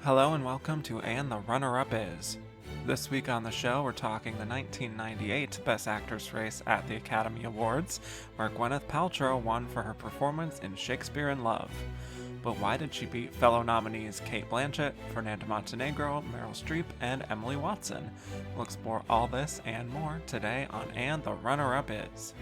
Hello and welcome to And the Runner-Up Is. This week on the show, we're talking the 1998 Best Actress race at the Academy Awards, where Gwyneth Paltrow won for her performance in Shakespeare in Love. But why did she beat fellow nominees Cate Blanchett, Fernanda Montenegro, Meryl Streep, and Emily Watson? We'll explore all this and more today on And the Runner-Up Is.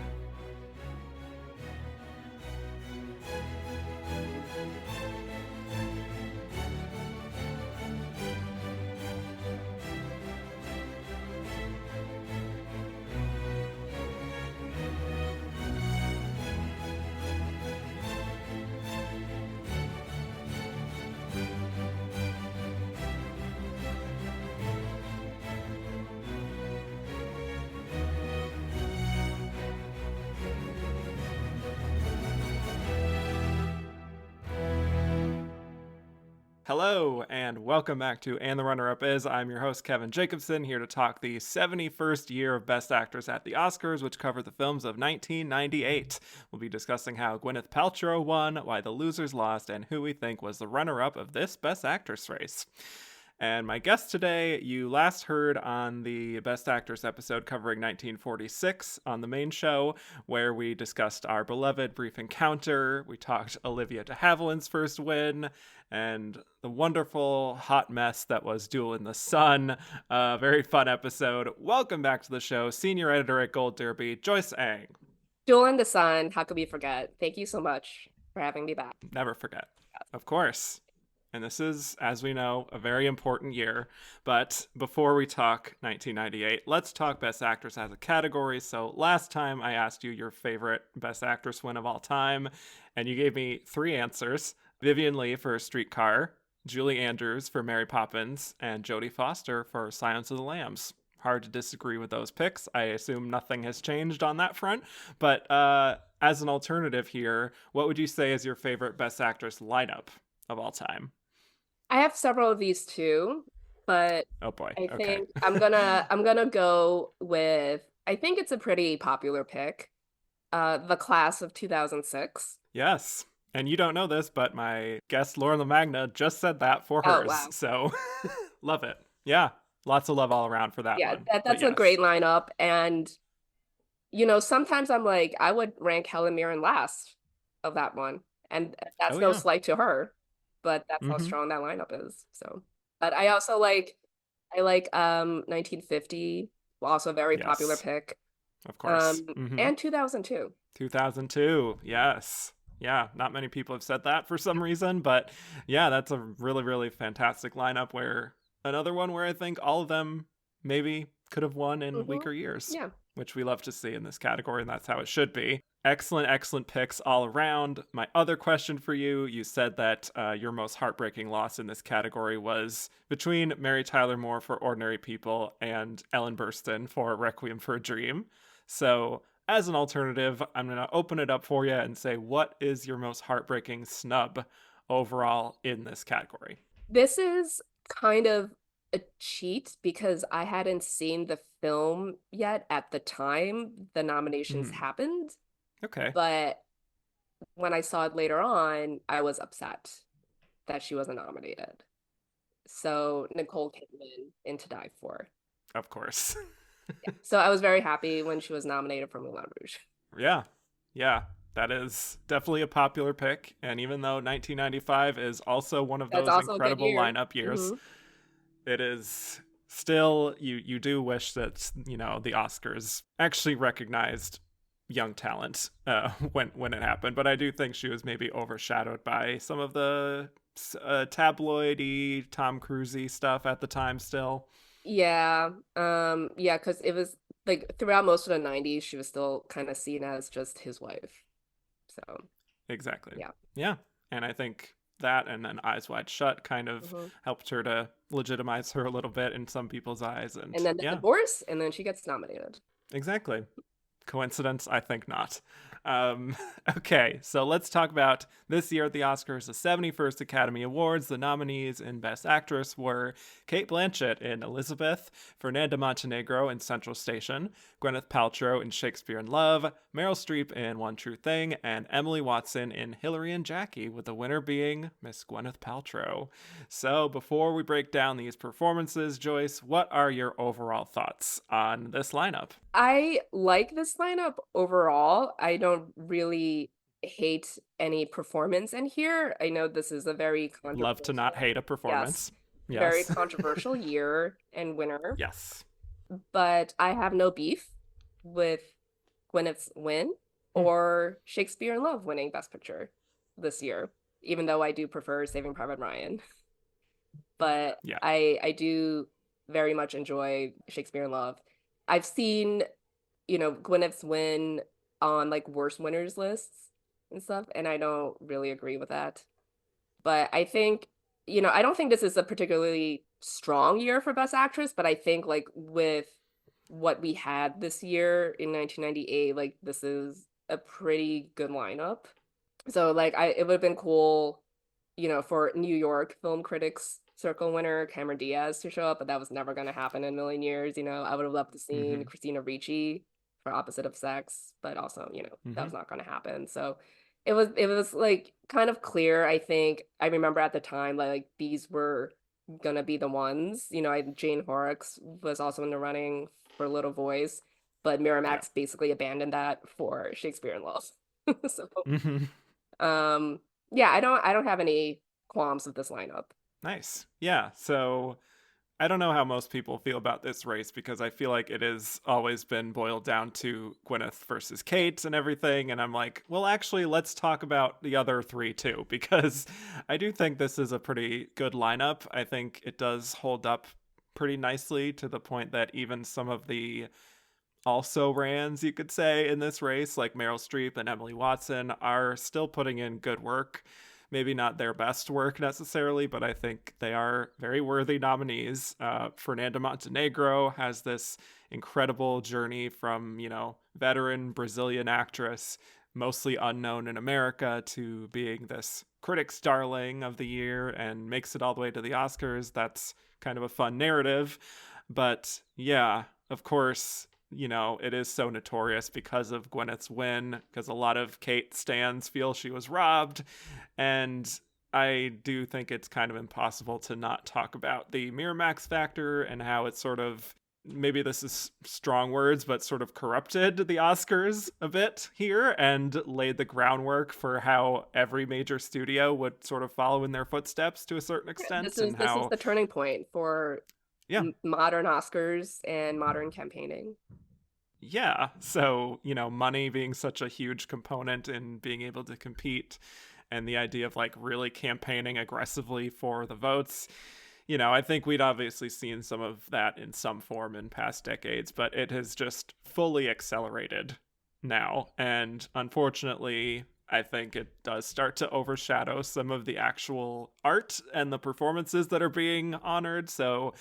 Hello, and welcome back to And the Runner-Up Is. I'm your host, Kevin Jacobson, here to talk the 71st year of Best Actress at the Oscars, which covered the films of 1998. We'll be discussing how Gwyneth Paltrow won, why the losers lost, and who we think was the runner-up of this Best Actress race. And my guest today, you last heard on the Best Actress episode covering 1946 on the main show, where we discussed our beloved Brief Encounter. We talked Olivia de Havilland's first win, and the wonderful hot mess that was Duel in the Sun. Very fun episode. Welcome back to the show, senior editor at Gold Derby, Joyce Eng. Duel in the Sun, how could we forget? Thank you so much for having me back. Never forget. Of course. And this is, as we know, a very important year. But before we talk 1998, let's talk Best Actress as a category. So last time I asked you your favorite Best Actress win of all time, and you gave me three answers. Vivien Leigh for Streetcar, Julie Andrews for Mary Poppins, and Jodie Foster for Silence of the Lambs. Hard to disagree with those picks. I assume nothing has changed on that front. But as an alternative here, what would you say is your favorite Best Actress lineup of all time? I have several of these too, but oh boy, I think I'm gonna go with, I think it's a pretty popular pick, The Class of 2006. Yes. And you don't know this, but my guest Laura LaMagna just said that for hers. Wow. So love it. Yeah. Lots of love all around for that one. That's a great lineup. And, you know, sometimes I'm like, I would rank Helen Mirren last of that one. And that's no slight to her, but that's how strong that lineup is. So, but I also like 1950, also a very popular pick. Of course. And 2002. 2002, yes. Yeah, not many people have said that for some reason, but yeah, that's a really, really fantastic lineup, where another one where I think all of them maybe could have won in weaker years, which we love to see in this category, and that's how it should be. Excellent picks all around. My other question for you, you said that your most heartbreaking loss in this category was between Mary Tyler Moore for Ordinary People and Ellen Burstyn for Requiem for a Dream. So as an alternative, I'm going to open it up for you and say, what is your most heartbreaking snub overall in this category? This is kind of a cheat because I hadn't seen the film yet at the time the nominations happened. Okay. But when I saw it later on, I was upset that she wasn't nominated. So Nicole Kidman in To Die For. Of course. So I was very happy when she was nominated for Moulin Rouge. Yeah. That is definitely a popular pick. And even though 1995 is also one of those incredible lineup years, it is still, you do wish that, you know, the Oscars actually recognized young talent when it happened. But I do think she was maybe overshadowed by some of the tabloidy, Tom Cruise-y stuff at the time still. Yeah, because it was like throughout most of the 90s, she was still kind of seen as just his wife. So exactly. Yeah. And I think that, and then Eyes Wide Shut kind of helped her to legitimize her a little bit in some people's eyes. And then the divorce, and then she gets nominated. Exactly. Coincidence? I think not. Um, okay, so let's talk about this year at the Oscars, the 71st Academy Awards. The nominees in Best Actress were Cate Blanchett in Elizabeth, Fernanda Montenegro in Central Station, Gwyneth Paltrow in Shakespeare in Love, Meryl Streep in One True Thing, and Emily Watson in Hilary and Jackie, with the winner being Miss Gwyneth Paltrow. So before we break down these performances, Joyce, what are your overall thoughts on this lineup? I like this lineup overall. I don't really hate any performance in here. I know this is a very Love to not controversial, hate a yes, performance. very Yes. controversial year and winner, Yes. but I have no beef with Gwyneth's win Hmm. or Shakespeare in Love winning Best Picture this year, even though I do prefer Saving Private Ryan. But Yeah. I do very much enjoy Shakespeare in Love. I've seen, Gwyneth's win on like worst winners lists and stuff, and I don't really agree with that. But I think, I don't think this is a particularly strong year for Best Actress, but I think like with what we had this year in 1998, like this is a pretty good lineup. So like it would have been cool, for New York Film Critics Circle winner Cameron Diaz to show up, but that was never going to happen in a million years. I would have loved to see Mm-hmm. Christina Ricci for Opposite of Sex, but also, that Mm-hmm. was not going to happen. So it was like kind of clear, I think. I remember at the time like these were gonna be the ones. Jane Horrocks was also in the running for Little Voice, but Yeah. Miramax basically abandoned that for Shakespeare in Love. So Mm-hmm. um, yeah, I don't have any qualms with this lineup. Nice. Yeah. So I don't know how most people feel about this race because I feel like it has always been boiled down to Gwyneth versus Kate and everything. And I'm like, well, actually, let's talk about the other three too, because I do think this is a pretty good lineup. I think it does hold up pretty nicely to the point that even some of the also rans, you could say, in this race, like Meryl Streep and Emily Watson, are still putting in good work. Maybe not their best work necessarily, but I think they are very worthy nominees. Fernanda Montenegro has this incredible journey from, veteran Brazilian actress, mostly unknown in America, to being this critics' darling of the year and makes it all the way to the Oscars. That's kind of a fun narrative. But yeah, of course, it is so notorious because of Gwyneth's win, because a lot of Kate stans feel she was robbed. And I do think it's kind of impossible to not talk about the Miramax factor and how it's sort of, maybe this is strong words, but sort of corrupted the Oscars a bit here and laid the groundwork for how every major studio would sort of follow in their footsteps to a certain Yeah, this extent. is And this is how, the turning point for yeah, modern Oscars and modern campaigning. yeah. So, money being such a huge component in being able to compete and the idea of like really campaigning aggressively for the votes. I think we'd obviously seen some of that in some form in past decades, but it has just fully accelerated now. And unfortunately, I think it does start to overshadow some of the actual art and the performances that are being honored. So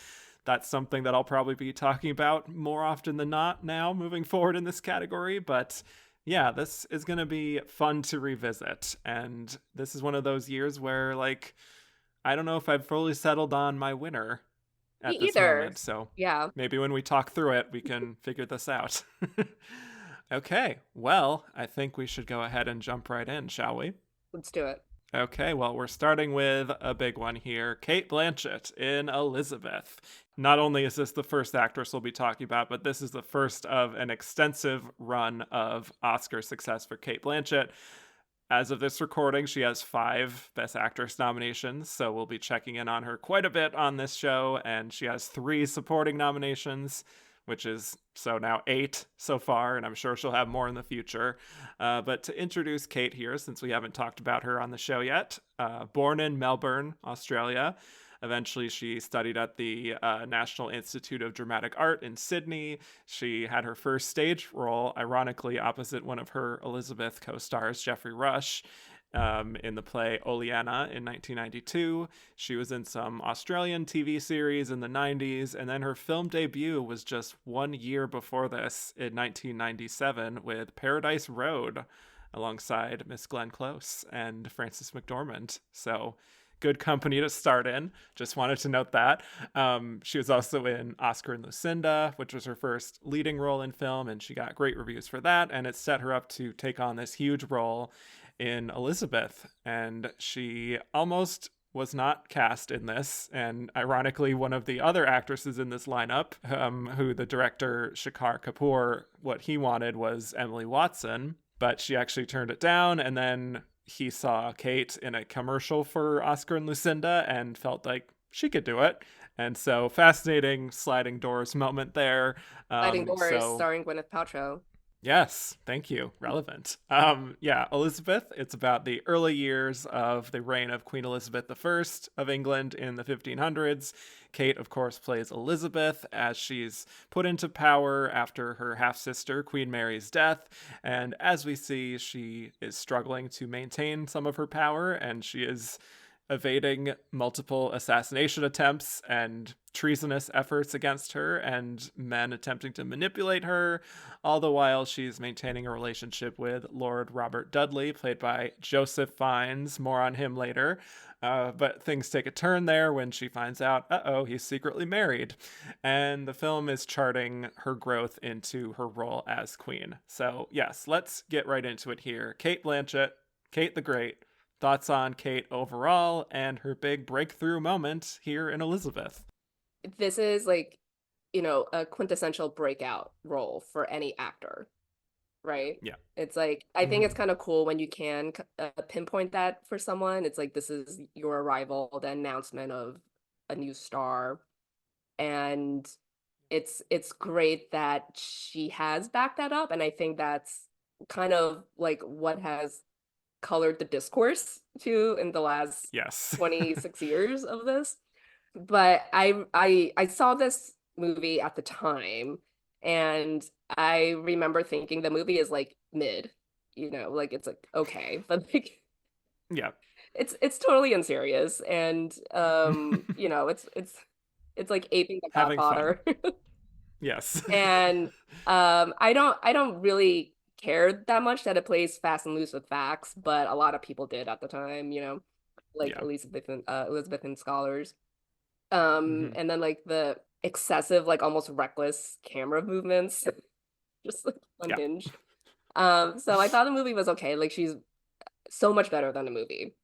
that's something that I'll probably be talking about more often than not now moving forward in this category. But yeah, this is going to be fun to revisit. And this is one of those years where, like, I don't know if I've fully settled on my winner Me at this either. moment. So Yeah, maybe when we talk through it, we can figure this out. Okay, well, I think we should go ahead and jump right in, shall we? let's do it. Okay, well, we're starting with a big one here. Cate Blanchett in Elizabeth. Not only is this the first actress we'll be talking about, but this is the first of an extensive run of Oscar success for Cate Blanchett. As of this recording, she has 5 Best Actress nominations, so we'll be checking in on her quite a bit on this show, and she has 3 supporting nominations, which is so now 8 so far, and I'm sure she'll have more in the future. But to introduce Cate here, since we haven't talked about her on the show yet, born in Melbourne, Australia. Eventually, she studied at the National Institute of Dramatic Art in Sydney. She had her first stage role, ironically, opposite one of her Elizabeth co stars, Geoffrey Rush, in the play Oleana in 1992. She was in some Australian TV series in the 90s, and then her film debut was just 1 year before this in 1997 with Paradise Road alongside Miss Glenn Close and Frances McDormand. So good company to start in. Just wanted to note that. She was also in Oscar and Lucinda, which was her first leading role in film, and she got great reviews for that. And it set her up to take on this huge role in Elizabeth. And she almost was not cast in this. And ironically, one of the other actresses in this lineup, who the director Shekhar Kapoor, what he wanted was Emily Watson, but she actually turned it down. And then he saw Cate in a commercial for Oscar and Lucinda and felt like she could do it. And so fascinating sliding doors moment there. Sliding Doors, starring Gwyneth Paltrow. Yes, thank you. Relevant. Yeah, Elizabeth, it's about the early years of the reign of Queen Elizabeth I of England in the 1500s. Cate, of course, plays Elizabeth as she's put into power after her half-sister, Queen Mary's death. And as we see, she is struggling to maintain some of her power, and she is evading multiple assassination attempts and treasonous efforts against her and men attempting to manipulate her, all the while she's maintaining a relationship with Lord Robert Dudley, played by Joseph Fiennes. More on him later. But things take a turn there when she finds out, he's secretly married. And the film is charting her growth into her role as queen. So yes, let's get right into it here. Cate Blanchett, Cate the Great. Thoughts on Cate overall and her big breakthrough moment here in Elizabeth? This is like, a quintessential breakout role for any actor, right? Yeah. It's like, I think it's kind of cool when you can pinpoint that for someone. It's like, this is your arrival, the announcement of a new star. And it's great that she has backed that up. And I think that's kind of like what has colored the discourse too in the last Yes. 26 years of this. But I saw this movie at the time, and I remember thinking the movie is like mid, like it's like okay, but like Yeah. it's totally unserious, and it's like aping The Having fun. Godfather. Yes. And I don't really care that much that it plays fast and loose with facts, but a lot of people did at the time, like Yeah. Elizabethan scholars. Mm-hmm. And then like the excessive, like almost reckless camera movements, just like Yeah. unhinged. So I thought the movie was okay. Like she's so much better than the movie,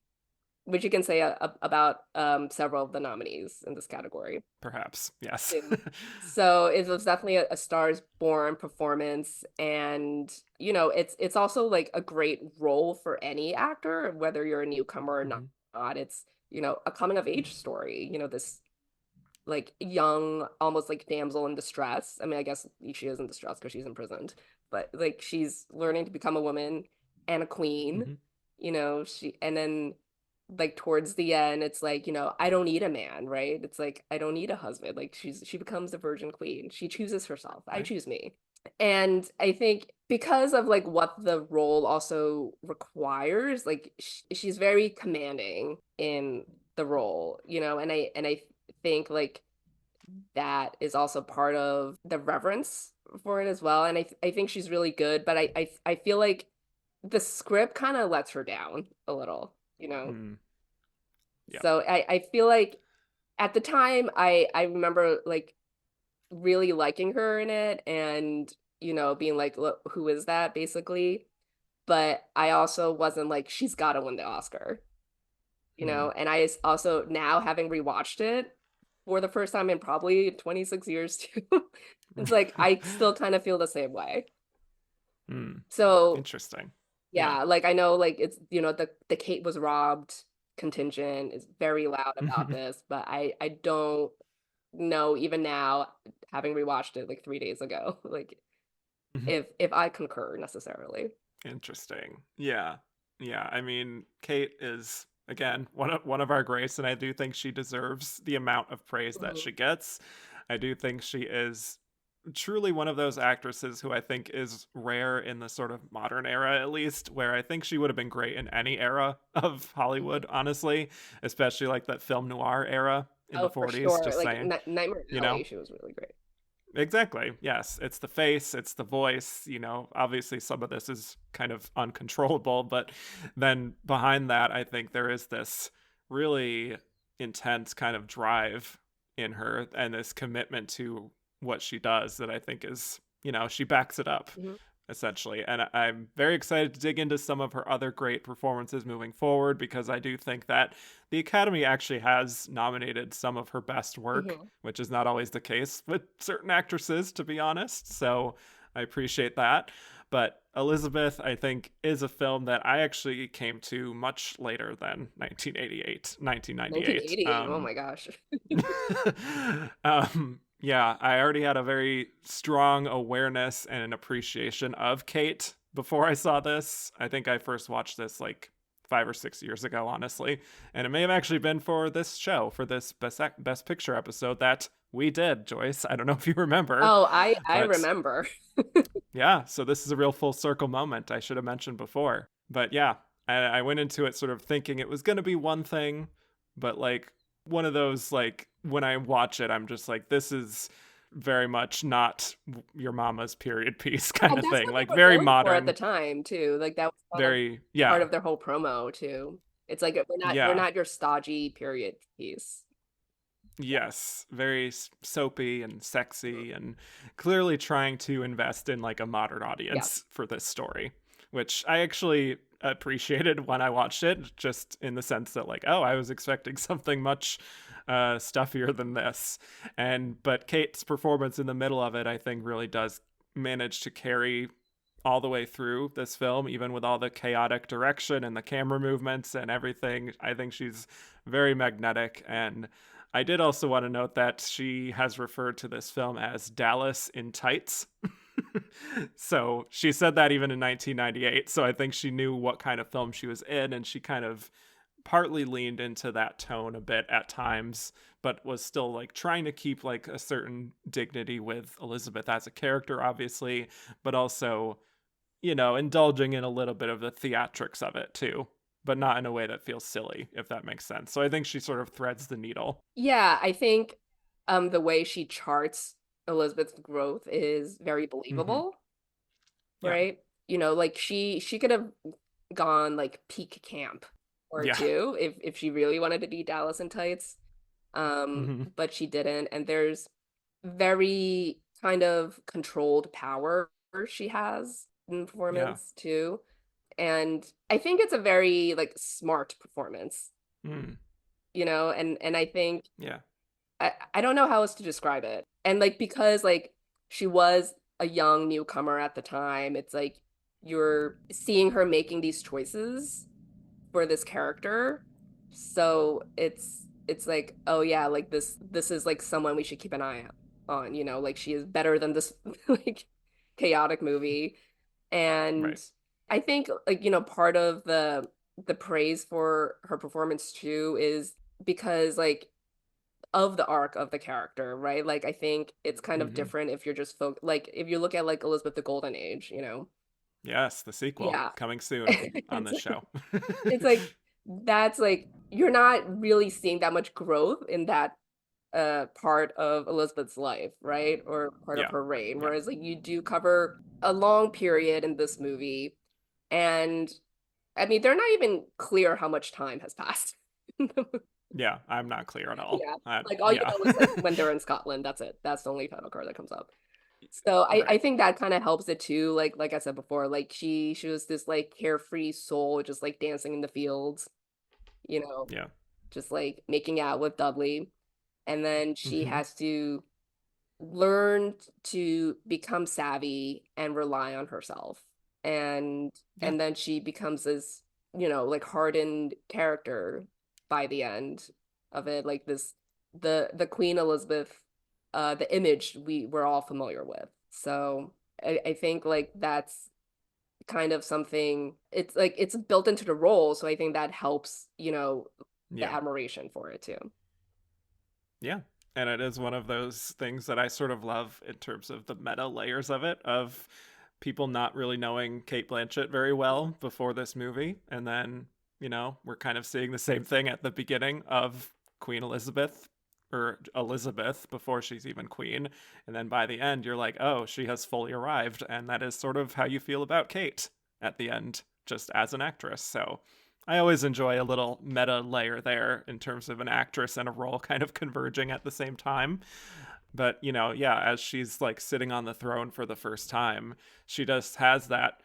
which you can say about several of the nominees in this category. Perhaps. Yes. So it was definitely a Stars Born performance, and it's also like a great role for any actor, whether you're a newcomer or Mm-hmm. not. It's a coming of age story. This like young, almost like damsel in distress. I mean, I guess she is in distress because she's imprisoned, but like she's learning to become a woman and a queen. Mm-hmm. She and then like towards the end it's like I don't need a man, right? It's like I don't need a husband. Like she becomes a virgin queen, she chooses herself. I Right. choose me. And I think because of like what the role also requires, like she's very commanding in the role, and I think like that is also part of the reverence for it as well. And I think she's really good, but I feel like the script kind of lets her down a little. Mm. Yeah. So I feel like at the time I remember like really liking her in it, and being like, look, who is that basically? But I also wasn't like she's got to win the Oscar. Mm. And I also, now having rewatched it for the first time in probably 26 years too, it's like I still kind of feel the same way. Mm. So Interesting. Yeah. yeah, like I know like it's the Cate was robbed contingent is very loud about this, but I don't know even now, having rewatched it like 3 days ago, like if I concur necessarily. Interesting. Yeah. Yeah. I mean, Cate is again one of our greats, and I do think she deserves the amount of praise that Mhm. she gets. I do think she is truly one of those actresses who I think is rare in the sort of modern era, at least, where I think she would have been great in any era of Hollywood, honestly, especially like that film noir era in the Oh, for 40s, sure. just Like saying, Nightmare you know? Alley, she was really great. Exactly. Yes. It's the face, it's the voice. Obviously some of this is kind of uncontrollable, but then behind that, I think there is this really intense kind of drive in her and this commitment to what she does that I think is, she backs it up Mhm. essentially. And I'm very excited to dig into some of her other great performances moving forward because I do think that the Academy actually has nominated some of her best work, Mhm. which is not always the case with certain actresses, to be honest. So I appreciate that. But Elizabeth, I think, is a film that I actually came to much later than 1988, 1998. 1988. Oh my gosh. Yeah, I already had a very strong awareness and an appreciation of Cate before I saw this. I think I first watched this like 5 or 6 years ago, honestly. And it may have actually been for this show, for this Best Picture episode that we did, Joyce. I don't know if you remember, Oh, I but remember. yeah, so this is a real full circle moment I should have mentioned before. But yeah, I went into it sort of thinking it was going to be one thing, but like one of those, like when I watch it, I'm just like, this is very much not your mama's period piece kind And of that's thing. what they Like were very going for at the modern, time too. Like that was kind of very, part yeah, of their whole promo too. It's like we're yeah. not your stodgy period piece. Yes, very soapy and sexy, and clearly trying to invest in like a modern Yeah. audience for this story, which I actually appreciated when I watched it, just in the sense that like, oh, I was expecting something much stuffier than this, but Kate's performance in the middle of it, I think, really does manage to carry all the way through this film, even with all the chaotic direction and the camera movements and everything. I think she's very magnetic. And I did also want to note that she has referred to this film as Dallas in Tights. So she said that even in 1998. So I think she knew what kind of film she was in, and she kind of partly leaned into that tone a bit at times, but was still like trying to keep like a certain dignity with Elizabeth as a character, obviously, but also, indulging in a little bit of the theatrics of it too, but not in a way that feels silly, if that makes sense. So I think she sort of threads the needle. Yeah, I think the way she charts Elizabeth's growth is very Mm-hmm. believable, Yeah. right? Like she could have gone like peak camp or Yeah. two if she really wanted to be Dallas in Tights. Mm-hmm. But she didn't. And there's very kind of controlled power she has in Yeah. performance too. And I think it's a very like smart performance, Mm. and I think Yeah. I don't know how else to describe it. And like because like she was a young newcomer at the time, it's like you're seeing her making these choices for this character. So it's like, oh yeah, like this is like someone we should keep an eye on, like she is better than this like chaotic movie. And Right. I think like, part of the praise for her performance too is because like of the arc of the character, right? Like I think it's kind of Mm-hmm. different if you're just like if you look at like Elizabeth the Golden Age. Yes, the sequel Yeah. coming soon on It's this like show. that's like you're not really seeing that much growth in that part of Elizabeth's life, right? Or part of Yeah. her reign. Yeah. Whereas like you do cover a long period in this movie, and I mean they're not even clear how much time has passed. Yeah. I'm not clear at all. Yeah. Like all you Yeah. know is like when they're in Scotland, that's it. That's the only title card that comes up. So I Right. think that kind of helps it too. Like I said before, like she was this like carefree soul just like dancing in the fields, you know, Yeah. just like making out with Dudley. And then she Mm-hmm. has to learn to become savvy and rely on herself. And Yeah. and then she becomes this, like hardened character by the end of it, like this the Queen Elizabeth, the image we're all familiar with. So I think like that's kind of something it's like it's built into the role. So I think that helps, the Yeah. admiration for it too. Yeah. And it is one of those things that I sort of love in terms of the meta layers of it, of people not really knowing Cate Blanchett very well before this movie. And then, we're kind of seeing the same thing at the beginning of Queen Elizabeth, or Elizabeth, before she's even queen. And then by the end, you're like, oh, she has fully arrived. And that is sort of how you feel about Kate at the end, just as an actress. So I always enjoy a little meta layer there in terms of an actress and a role kind of converging at the same time. But, yeah, as she's like sitting on the throne for the first time, she just has that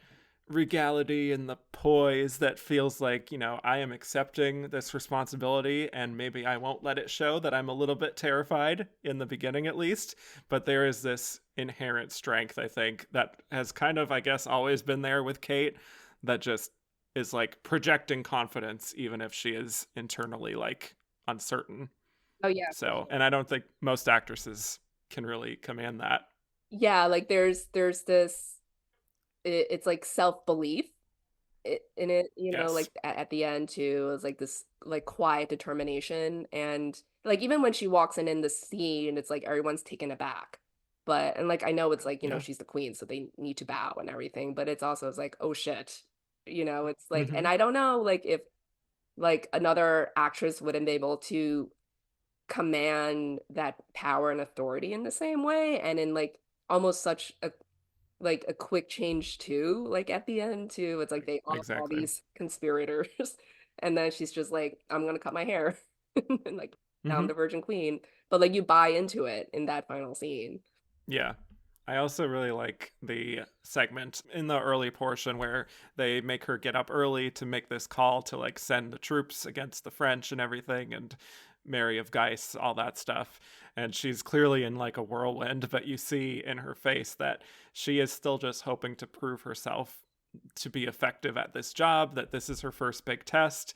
regality and the poise that feels like, I am accepting this responsibility, and maybe I won't let it show that I'm a little bit terrified in the beginning, at least. But there is this inherent strength, I think, that has kind of, I guess, always been there with Kate, that just is like projecting confidence, even if she is internally like uncertain. Oh yeah. So, and I don't think most actresses can really command that. Yeah, like there's this it's like self-belief in it, Yes. like at the end too, is like this like quiet determination. And like even when she walks in the scene, it's like everyone's taken aback. But and like I know it's like, Yeah. she's the queen, so they need to bow and everything, but it's also it's like, oh shit. It's like, and Mm-hmm. I don't know like if like another actress wouldn't be able to command that power and authority in the same way, and in like almost such a like a quick change too, like at the end too. It's like they all Exactly. these conspirators, and then she's just like, I'm gonna cut my hair, and like now I'm Mm-hmm. the Virgin Queen. But like you buy into it in that final scene. Yeah. I also really like the segment in the early portion where they make her get up early to make this call to like send the troops against the French and everything, and Mary of Guise, all that stuff. And she's clearly in like a whirlwind, but you see in her face that she is still just hoping to prove herself to be effective at this job, that this is her first big test.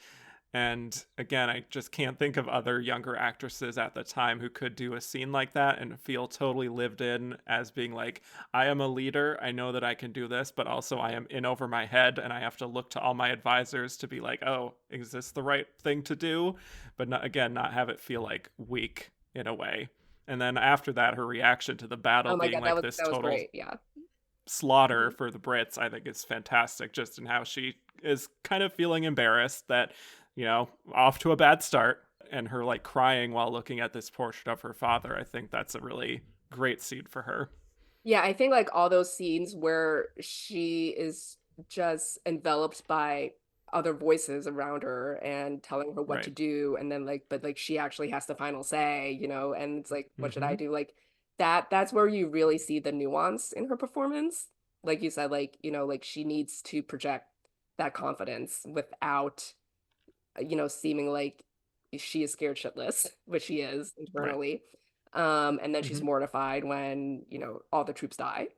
And again, I just can't think of other younger actresses at the time who could do a scene like that and feel totally lived in, as being like, I am a leader. I know that I can do this, but also I am in over my head, and I have to look to all my advisors to be like, oh, is this the right thing to do? But not, again, not have it feel like weak in a way. And then after that, her reaction to the battle Oh my being God, like this that was total great. Yeah. slaughter Mhm. for the Brits, I think is fantastic, just in how she is kind of feeling embarrassed that, off to a bad start, and her like crying while looking at this portrait of her father. I think that's a really great scene for her. Yeah, I think like all those scenes where she is just enveloped by other voices around her and telling her what to Right. do, and then like but like she actually has the final say, and it's like, what should I Mm-hmm. do? Like that's where you really see the nuance in her performance. Like you said, like, like she needs to project that confidence without, seeming like she is scared shitless, which she is Right. internally. And then she's Mm-hmm. mortified when, all the troops die.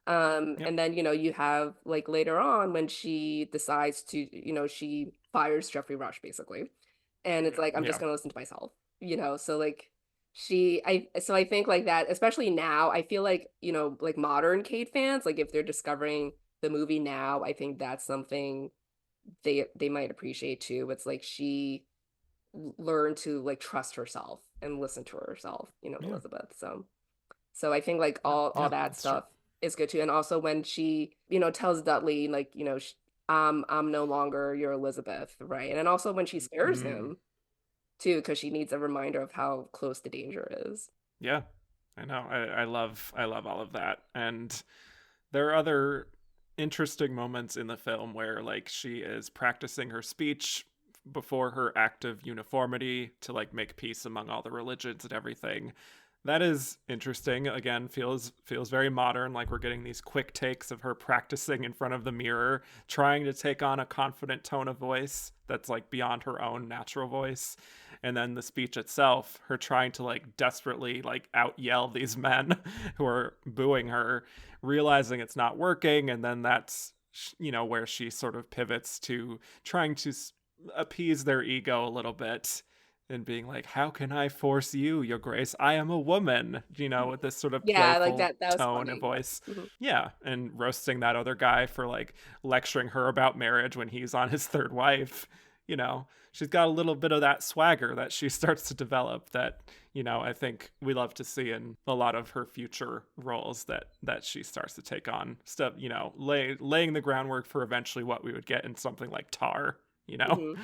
Yep. And then, you have like later on when she decides to, she fires Jeffrey Rush basically. And it's like, I'm just Yeah. gonna listen to myself, so like I think like that, especially now, I feel like, like modern Kate fans, like if they're discovering the movie now, I think that's something they might appreciate too. It's like she learned to like trust herself and listen to herself, Yeah. Elizabeth. So I think like all Yeah. that That's true. stuff is good too. And also when she, tells Dudley like, I'm no longer your Elizabeth, right? And then also when she spares Mm. him too, because she needs a reminder of how close the danger is. Yeah. I know. I love all of that. And there are other interesting moments in the film where like she is practicing her speech before her act of uniformity to like make peace among all the religions and everything. That is interesting. Again, feels very modern, like we're getting these quick takes of her practicing in front of the mirror, trying to take on a confident tone of voice that's like beyond her own natural voice. And then the speech itself, her trying to like desperately like out yell these men who are booing her, realizing it's not working. And then that's, where she sort of pivots to trying to appease their ego a little bit, and being like, how can I force you, your grace? I am a woman, with this sort of Yeah, like playful that was tone and funny. voice. Yeah. Yeah, and roasting that other guy for like lecturing her about marriage when he's on his third wife. you know, she's got a little bit of that swagger that she starts to develop that, you know, I think we love to see in a lot of her future roles that she starts to take on stuff, you know, laying the groundwork for eventually what we would get in something like Tar, you know. Hmm.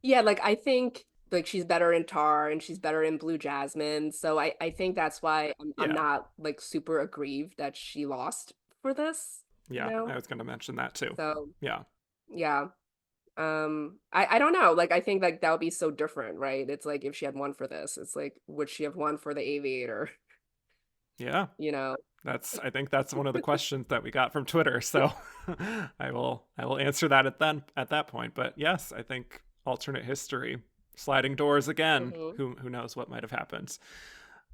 Yeah, like I think like she's better in Tar and she's better in Blue Jasmine. So I think that's why I'm Yeah. not like super aggrieved that she lost for this, you Yeah, I know? was going to mention that too. So Yeah. yeah. I don't know. Like I think like that would be so different, right? It's like if she had won for this, it's like would she have won for the Aviator, Yeah. you know? I think that's one of the questions that we got from Twitter. So I will answer that at that point. But yes, I think alternate history, sliding doors again. Hmm. Who knows what might have happened?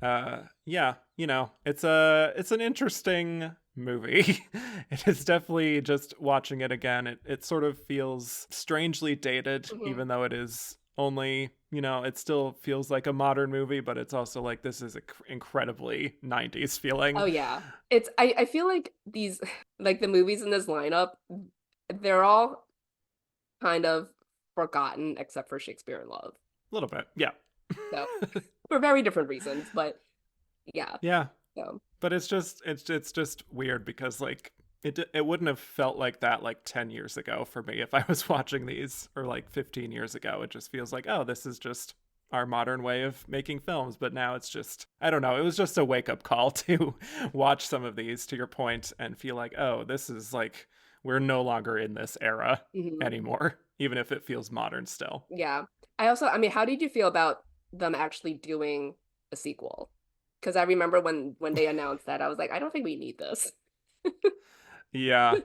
Yeah, you know, it's an interesting movie. It is definitely, just watching it again, it sort of feels strangely dated, Hmm. even though it is only, you know, it still feels like a modern movie, but it's also like this is incredibly 90s feeling. Oh yeah. It's I feel like these like the movies in this lineup, they're all kind of forgotten except for Shakespeare in Love. A little bit, yeah. So for very different reasons, but yeah. Yeah, So but it's just weird because like it wouldn't have felt like that like 10 years ago for me if I was watching these, or like 15 years ago. It just feels like, oh, this is just our modern way of making films. But now it's just, I don't know, it was just a wake up call to watch some of these, to your point, and feel like, oh, this is like, we're no longer in this era mhm. anymore, even if it feels modern still. Yeah. I also, I mean, how did you feel about them actually doing a sequel? Because I remember when they announced that, I was like, I don't think we need this. Yeah,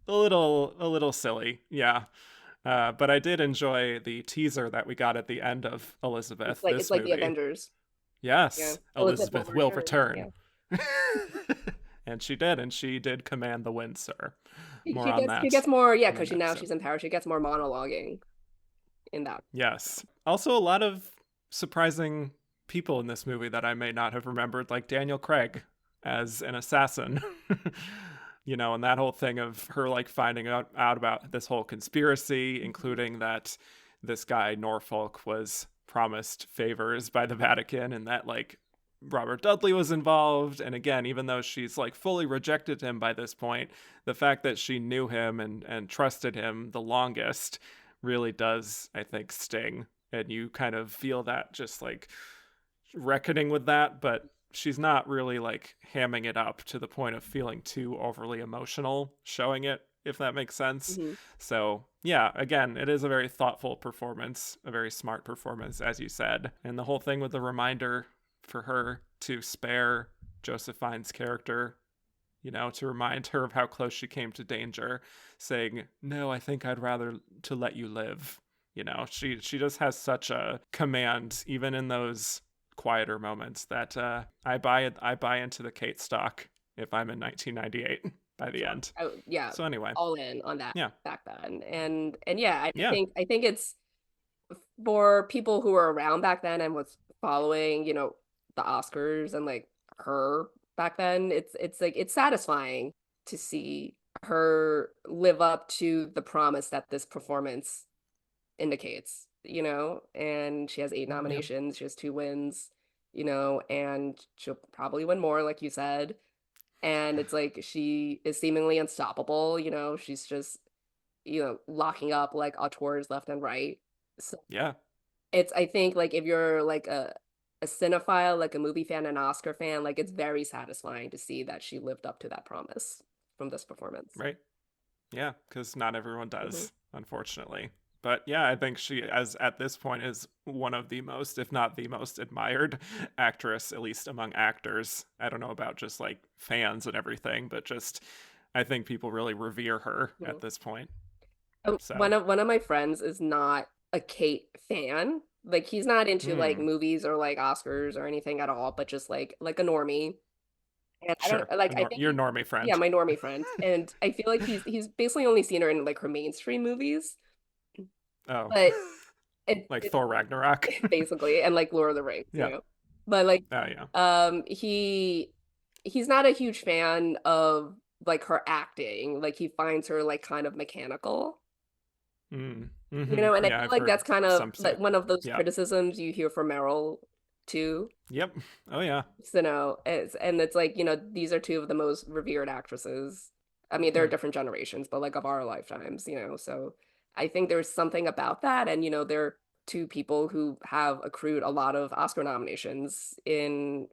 a little silly, yeah. But I did enjoy the teaser that we got at the end of Elizabeth, It's this like the movie. Avengers. Yeah. Yes, Elizabeth will Elizabeth will return. return. Yeah. And she did command the wind, sir. More on She that gets more, yeah, in the because next she's episode. in power. She gets more monologuing in that. Yes. Also, a lot of surprising people in this movie that I may not have remembered, like Daniel Craig as an assassin. You know, and that whole thing of her like finding out about this whole conspiracy, Mhm. including that this guy Norfolk was promised favors by the Vatican, and that like Robert Dudley was involved. And again, even though she's like fully rejected him by this point, the fact that she knew him and trusted him the longest really does, I think, sting. And you kind of feel that, just like reckoning with that, but she's not really like hamming it up to the point of feeling too overly emotional showing it, if that makes sense. Mhm. So, yeah, again, it is a very thoughtful performance, a very smart performance, as you said. And the whole thing with the reminder for her to spare Josephine's character, you know, to remind her of how close she came to danger, saying, "No, I think I'd rather to let you live." You know, she just has such a command, even in those quieter moments, that I buy into the Kate stock if I'm in 1998 by the Sure. end. Yeah, So anyway, all in on that yeah, back then. And yeah, yeah, I think it's for people who were around back then and was following, the Oscars and like her back then, it's like it's satisfying to see her live up to the promise that this performance indicates, and she has 8 yeah, nominations, she has 2 wins, and she'll probably win more, like you said. And it's like she is seemingly unstoppable, she's just, locking up like auteurs left and right. So yeah. it's, I think, like if you're like a cinephile, like a movie fan, an Oscar fan, like it's very satisfying to see that she lived up to that promise from this performance. Right. Yeah, because not everyone Hmm. does, unfortunately. But yeah, I think she, as at this point, is one of the most, if not the most admired actress, at least among actors. I don't know about just like fans and everything, but just I think people really revere her at this point. So, One of my friends is not a Kate fan. Like he's not into like hmm, movies or like Oscars or anything at all, but just like a normie. And I don't sure, like I think your normie yeah, friend. my normie friend. And I feel like he's basically only seen her in like her mainstream movies. Oh, But like it Thor Ragnarok. basically, and like Lord of the Rings, Yeah. But like Oh yeah. he's not a huge fan of like her acting. Like he finds her like kind of mechanical. Mm. And I Yeah, feel I've like heard that's kind of some say. like one of those Yeah. criticisms you hear from Meryl too. Yep. Oh yeah. So no, it's like, these are two of the most revered actresses. I mean, there are Hmm. different generations, but like of our lifetimes, so I think there's something about that. And, they're two people who have accrued a lot of Oscar nominations in,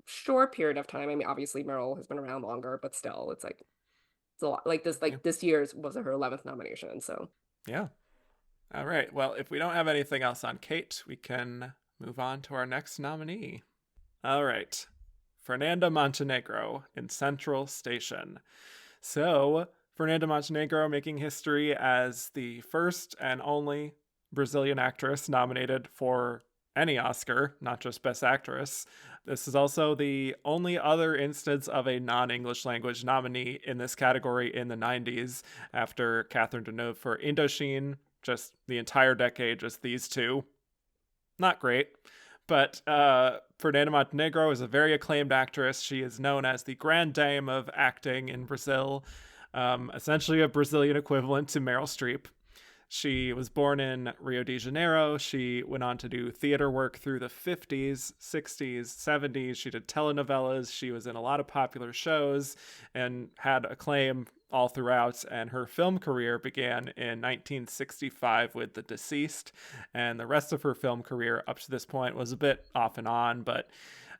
short period of time. I mean, obviously Meryl has been around longer, but still, it's a lot. Yeah. Like this year's was her 11th nomination. So Yeah. All right. Well, if we don't have anything else on Cate, we can move on to our next nominee. All right. Fernanda Montenegro in Central Station. So, Fernanda Montenegro making history as the first and only Brazilian actress nominated for any Oscar, not just Best Actress. This is also the only other instance of a non English language nominee in this category in the 90s, after Catherine Deneuve for Indochine. Just the entire decade, just these two. Not great. But Fernanda Montenegro is a very acclaimed actress. She is known as the Grand Dame of acting in Brazil, essentially a Brazilian equivalent to Meryl Streep. She was born in Rio de Janeiro. She went on to do theater work through the 50s, 60s, 70s. She did telenovelas. She was in a lot of popular shows and had acclaim all throughout. And her film career began in 1965 with The Deceased. And the rest of her film career up to this point was a bit off and on, but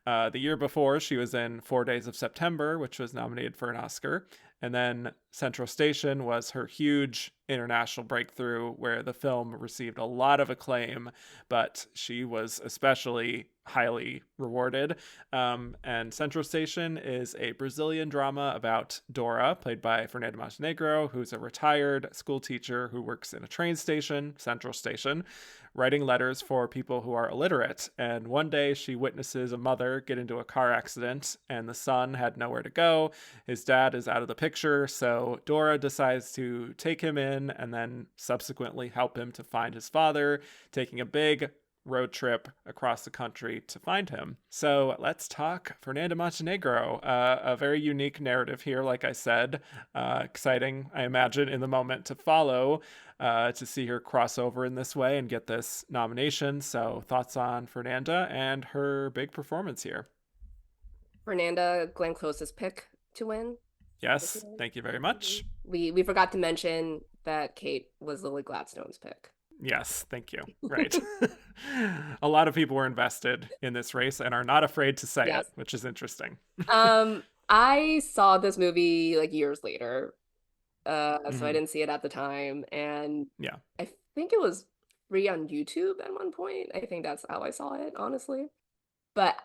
the year before, she was in 4 Days of September, which was nominated for an Oscar. And then Central Station was her huge international breakthrough, where the film received a lot of acclaim, but she was especially highly rewarded. And Central Station is a Brazilian drama about Dora, played by Fernanda Montenegro, who's a retired school teacher who works in a train station, Central Station, writing letters for people who are illiterate. And one day she witnesses a mother get into a car accident, and the son had nowhere to go. His dad is out of the picture, so Dora decides to take him in and then subsequently help him to find his father, taking a big road trip across the country to find him. So let's talk Fernanda Montenegro. A very unique narrative here, like I said. Exciting, I imagine, in the moment to follow, to see her cross over in this way and get this nomination. So thoughts on Fernanda and her big performance here? Fernanda, Glenn Close's pick to win. Yes, thank you very much. We forgot to mention that Cate was Lily Gladstone's pick. Yes, thank you. Right. A lot of people were invested in this race and are not afraid to say Yes. it, which is interesting. I saw this movie like years later. So I Hmm. didn't see it at the time, and Yeah. I think it was free on YouTube at one point. I think that's how I saw it, honestly. But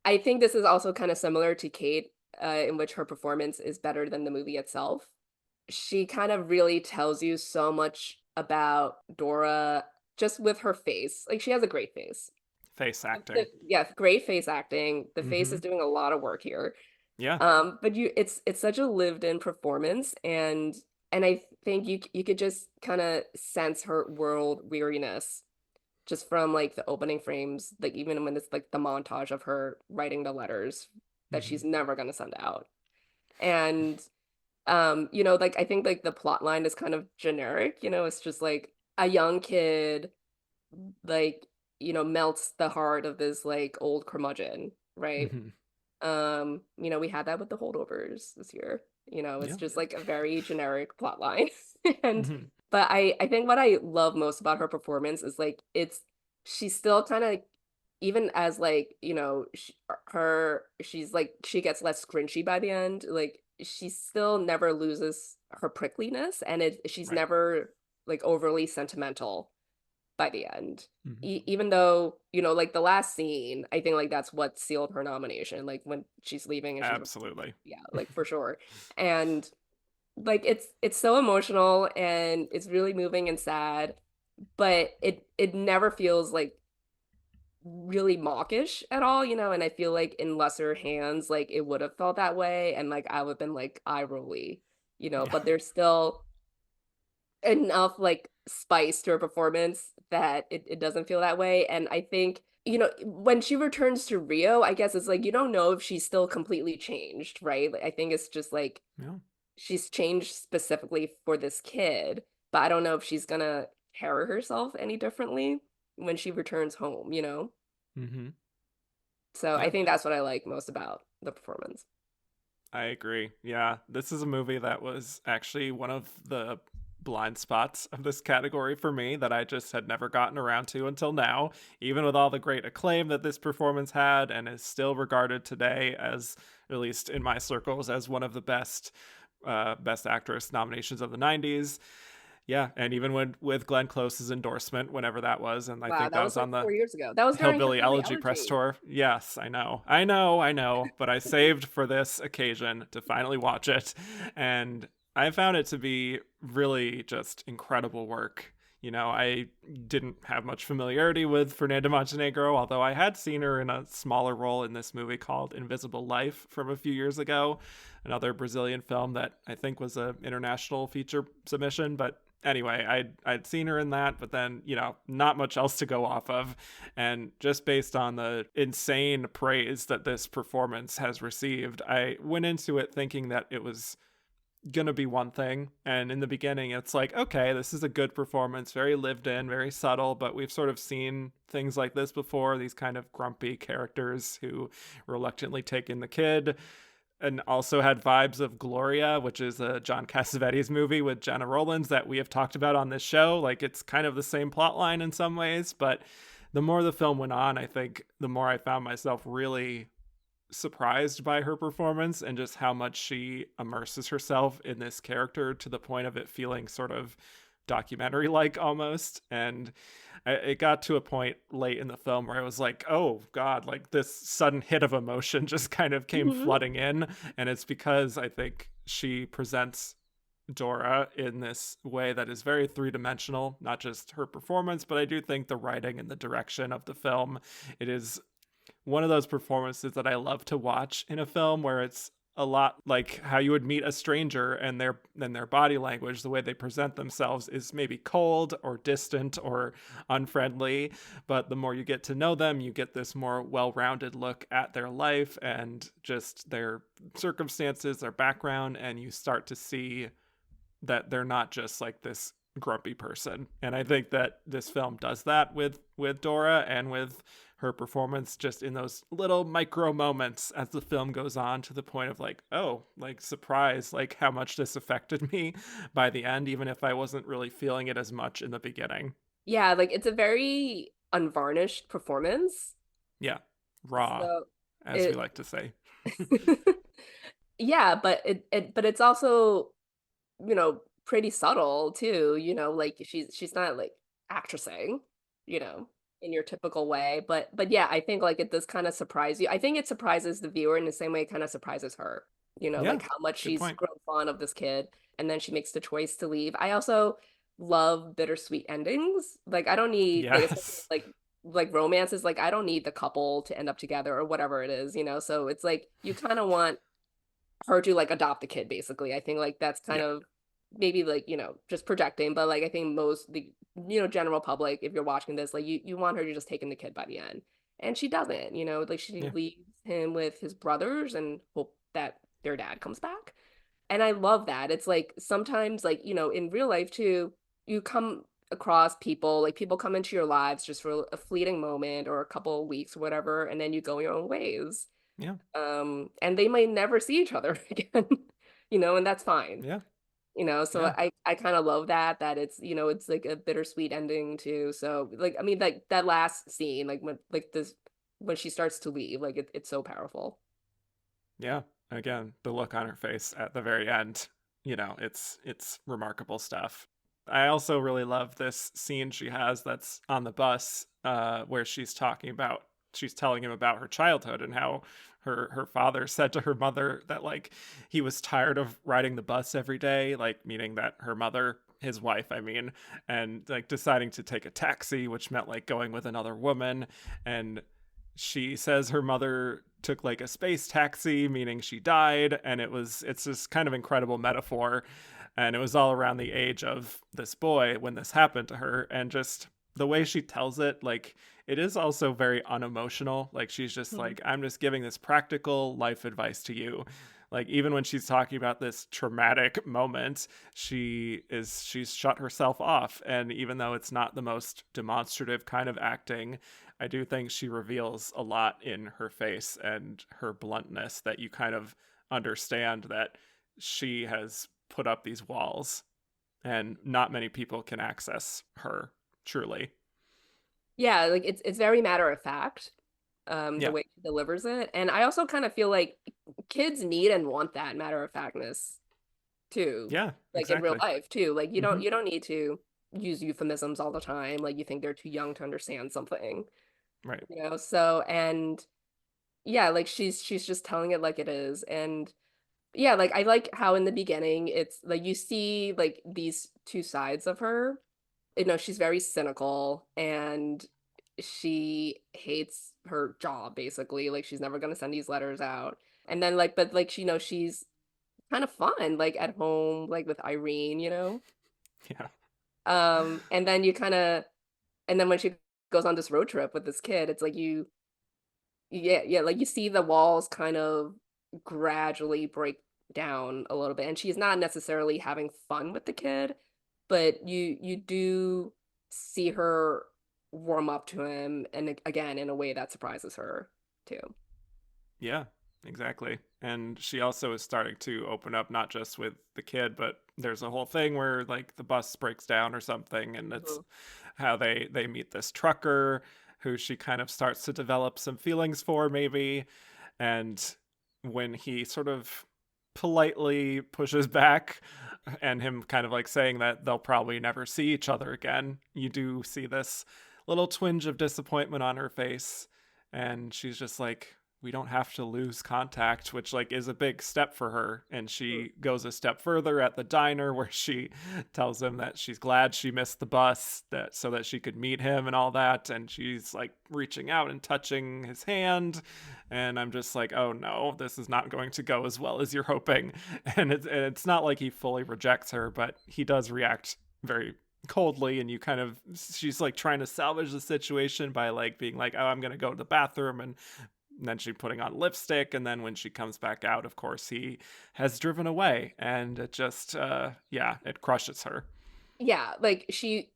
I think this is also kind of similar to Cate, in which her performance is better than the movie itself. She kind of really tells you so much about Dora just with her face. Like she has a great face. Face acting. Yeah, great face acting. The face Hmm. is doing a lot of work here. Yeah. But it's such a lived-in performance, and I think you could just kind of sense her world weariness just from like the opening frames, like even when it's like the montage of her writing the letters that Hmm. she's never gonna send out. And like I think like the plot line is kind of generic, it's just like a young kid like, melts the heart of this like old curmudgeon, right? Hmm. We had that with the holdovers this year. It's Yeah. just like a very generic plot line. And Hmm. but I think what I love most about her performance is like she's still kind of even as like, she's like she gets less scrunchy by the end. Like she still never loses her prickliness, and she's Right. never like overly sentimental by the end. Hmm. Even though, like the last scene, I think like that's what sealed her nomination. Like when she's leaving and she's, Absolutely. yeah, like for sure. And like it's so emotional and it's really moving and sad, but it never feels like really mawkish at all, and I feel like in lesser hands, like it would have felt that way, and like I would have been like eye rolly, Yeah. but there's still enough like spice to her performance that it doesn't feel that way. And I think, when she returns to Rio, I guess it's like you don't know if she's still completely changed, right? Like, I think it's just like Yeah. she's changed specifically for this kid, but I don't know if she's gonna carry herself any differently when she returns home, you know? Mm-hmm. So I Yeah, think that's what I like most about the performance. I agree. Yeah, this is a movie that was actually one of the blind spots of this category for me that I just had never gotten around to until now, even with all the great acclaim that this performance had and is still regarded today as, at least in my circles, as one of the best actress nominations of the 90s. Yeah, and even with Glenn Close's endorsement, whenever that was, and I Wow, think that that was was like on the 4 years ago. That was during Hillbilly Hillbilly Elegy press Elegy. tour. Yes, I know, but I saved for this occasion to finally watch it, and I found it to be really just incredible work. You know, I didn't have much familiarity with Fernanda Montenegro, although I had seen her in a smaller role in this movie called Invisible Life from a few years ago, another Brazilian film that I think was an international feature submission, but anyway, I'd seen her in that, but then, you know, not much else to go off of. And just based on the insane praise that this performance has received, I went into it thinking that it was gonna be one thing. And in the beginning, it's like, okay, this is a good performance, very lived in, very subtle, but we've sort of seen things like this before, these kind of grumpy characters who reluctantly take in the kid, and also had vibes of Gloria, which is a John Cassavetes movie with Jenna Rollins that we have talked about on this show. Like, it's kind of the same plot line in some ways, but the more the film went on, I think the more I found myself really surprised by her performance and just how much she immerses herself in this character to the point of it feeling sort of documentary like almost. And it got to a point late in the film where I was like, oh God, like this sudden hit of emotion just kind of came Hmm. flooding in. And it's because I think she presents Dora in this way that is very three-dimensional, not just her performance, but I do think the writing and the direction of the film, it is one of those performances that I love to watch in a film where it's a lot like how you would meet a stranger, and their body language, the way they present themselves, is maybe cold or distant or unfriendly, but the more you get to know them, you get this more well-rounded look at their life and just their circumstances, their background, and you start to see that they're not just like this grumpy person. And I think that this film does that with Dora and with her performance, just in those little micro moments as the film goes on, to the point of like, oh, like surprise, like how much this affected me by the end, even if I wasn't really feeling it as much in the beginning. Yeah, like it's a very unvarnished performance. Yeah, raw, So as we it like to say. yeah, but but it's also, pretty subtle too, like she's not like actressing, you know, in your typical way. But yeah, I think like it does kind of surprise you. I think it surprises the viewer in the same way it kind of surprises her, Yeah, like how much good she's point. grown fond of this kid, and then she makes the choice to leave. I also love bittersweet endings. Like I don't need like especially Yes. like romances, like I don't need the couple to end up together or whatever it is, so it's like you kind of want her to like adopt the kid basically. I think like that's kind Yeah. of maybe like, just projecting, but like I think most the general public, if you're watching this, like you want her to just take in the kid by the end. And she doesn't, like she Yeah. leaves him with his brothers and hope that their dad comes back. And I love that. It's like sometimes like, in real life too, you come across people, like people come into your lives just for a fleeting moment or a couple of weeks or whatever, and then you go your own ways. Yeah. And they might never see each other again, and that's fine. Yeah. So Yeah. I kind of love that it's, it's like a bittersweet ending too. So like, I mean, like that last scene, like when she starts to leave, like it's so powerful. Yeah. Again, the look on her face at the very end, it's remarkable stuff. I also really love this scene she has that's on the bus, where she's telling him about her childhood and how her father said to her mother that like he was tired of riding the bus every day, like meaning that her mother, his wife, I mean, and like deciding to take a taxi, which meant like going with another woman. And she says her mother took like a space taxi, meaning she died, and it's this kind of incredible metaphor. And it was all around the age of this boy when this happened to her, and just the way she tells it, like it is also very unemotional. Like she's just Mhm. like, I'm just giving this practical life advice to you. Like even when she's talking about this traumatic moment, she's shut herself off, and even though it's not the most demonstrative kind of acting, I do think she reveals a lot in her face and her bluntness that you kind of understand that she has put up these walls and not many people can access her truly. Yeah, like it's very matter of fact, the Yeah. way she delivers it. And I also kind of feel like kids need and want that matter of factness too. Yeah, Like in real exactly. life too. Like Hmm. you don't need to use euphemisms all the time. Like you think they're too young to understand something, Right. you know? So and yeah, like she's just telling it like it is. And yeah, like I like how in the beginning it's like you see like these two sides of her. You know, she's very cynical and she hates her job basically. Like she's never gonna send these letters out. And then like but like she, you know, she's kind of fun like at home like with Irene, you know. Yeah. And then you kind of and then when she goes on this road trip with this kid, it's like you yeah, like you see the walls kind of gradually break down a little bit. And she's not necessarily having fun with the kid, but you do see her warm up to him and again in a way that surprises her too. Yeah, exactly. And she also is starting to open up not just with the kid, but there's a whole thing where like the bus breaks down or something, and it's Mhm. how they meet this trucker who she kind of starts to develop some feelings for maybe. And when he sort of politely pushes back and him kind of like saying that they'll probably never see each other again, you do see this little twinge of disappointment on her face, and she's just like, we don't have to lose contact, which like is a big step for her. And she goes a step further at the diner where she tells him that she's glad she missed the bus, that so that she could meet him and all that, and she's like reaching out and touching his hand, and I'm just like, oh no, this is not going to go as well as you're hoping. And it's not like he fully rejects her, but he does react very coldly, and you kind of, she's like trying to salvage the situation by like being like, oh, I'm gonna go to the bathroom, and then she putting on lipstick, and then when she comes back out, of course he has driven away, and it just yeah, it crushes her. Yeah, like she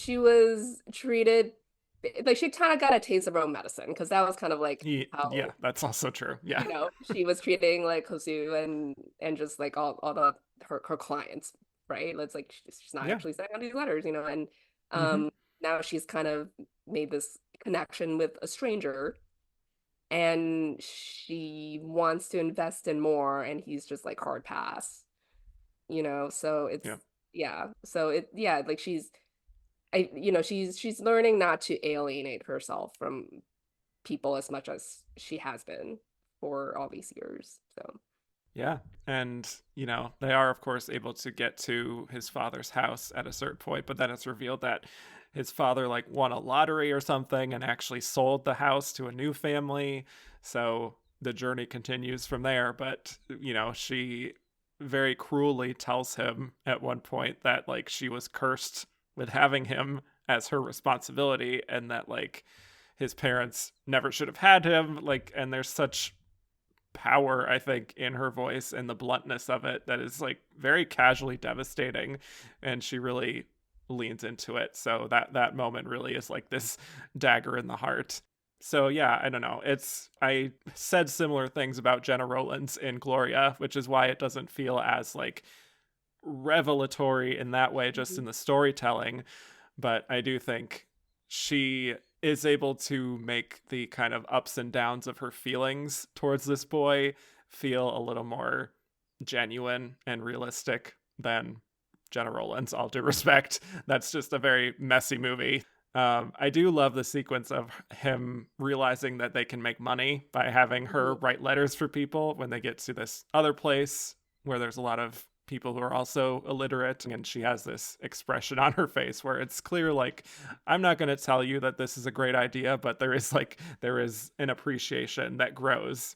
was treated like she kind of got a taste of her own medicine because that was kind of like Yeah, how that's also true. Yeah. you know she was treating like Kosu and just like all the her clients, right? It's like she's not Yeah. actually sending out these letters, you know, and Hmm. now she's kind of made this connection with a stranger and she wants to invest in more and he's just like hard pass, you know. So it's Yeah. yeah, so it yeah, like I you know she's learning not to alienate herself from people as much as she has been for all these years. So Yeah. And, they are, of course, able to get to his father's house at a certain point, but then it's revealed that his father, like, won a lottery or something and actually sold the house to a new family. So the journey continues from there. But, she very cruelly tells him at one point that, like, she was cursed with having him as her responsibility, and that, like, his parents never should have had him. Like, and there's such power, I think, in her voice and the bluntness of it that is like very casually devastating, and she really leans into it. So that moment really is like this dagger in the heart. So yeah, I don't know. I said similar things about Jenna Rollins in Gloria, which is why it doesn't feel as like revelatory in that way, just mhm. in the storytelling. But I do think she is able to make the kind of ups and downs of her feelings towards this boy feel a little more genuine and realistic than Jenna Rollins, all due respect. That's just a very messy movie. I do love the sequence of him realizing that they can make money by having her Mhm. write letters for people when they get to this other place where there's a lot of people who are also illiterate, and she has this expression on her face where it's clear, like, I'm not going to tell you that this is a great idea, but there is an appreciation that grows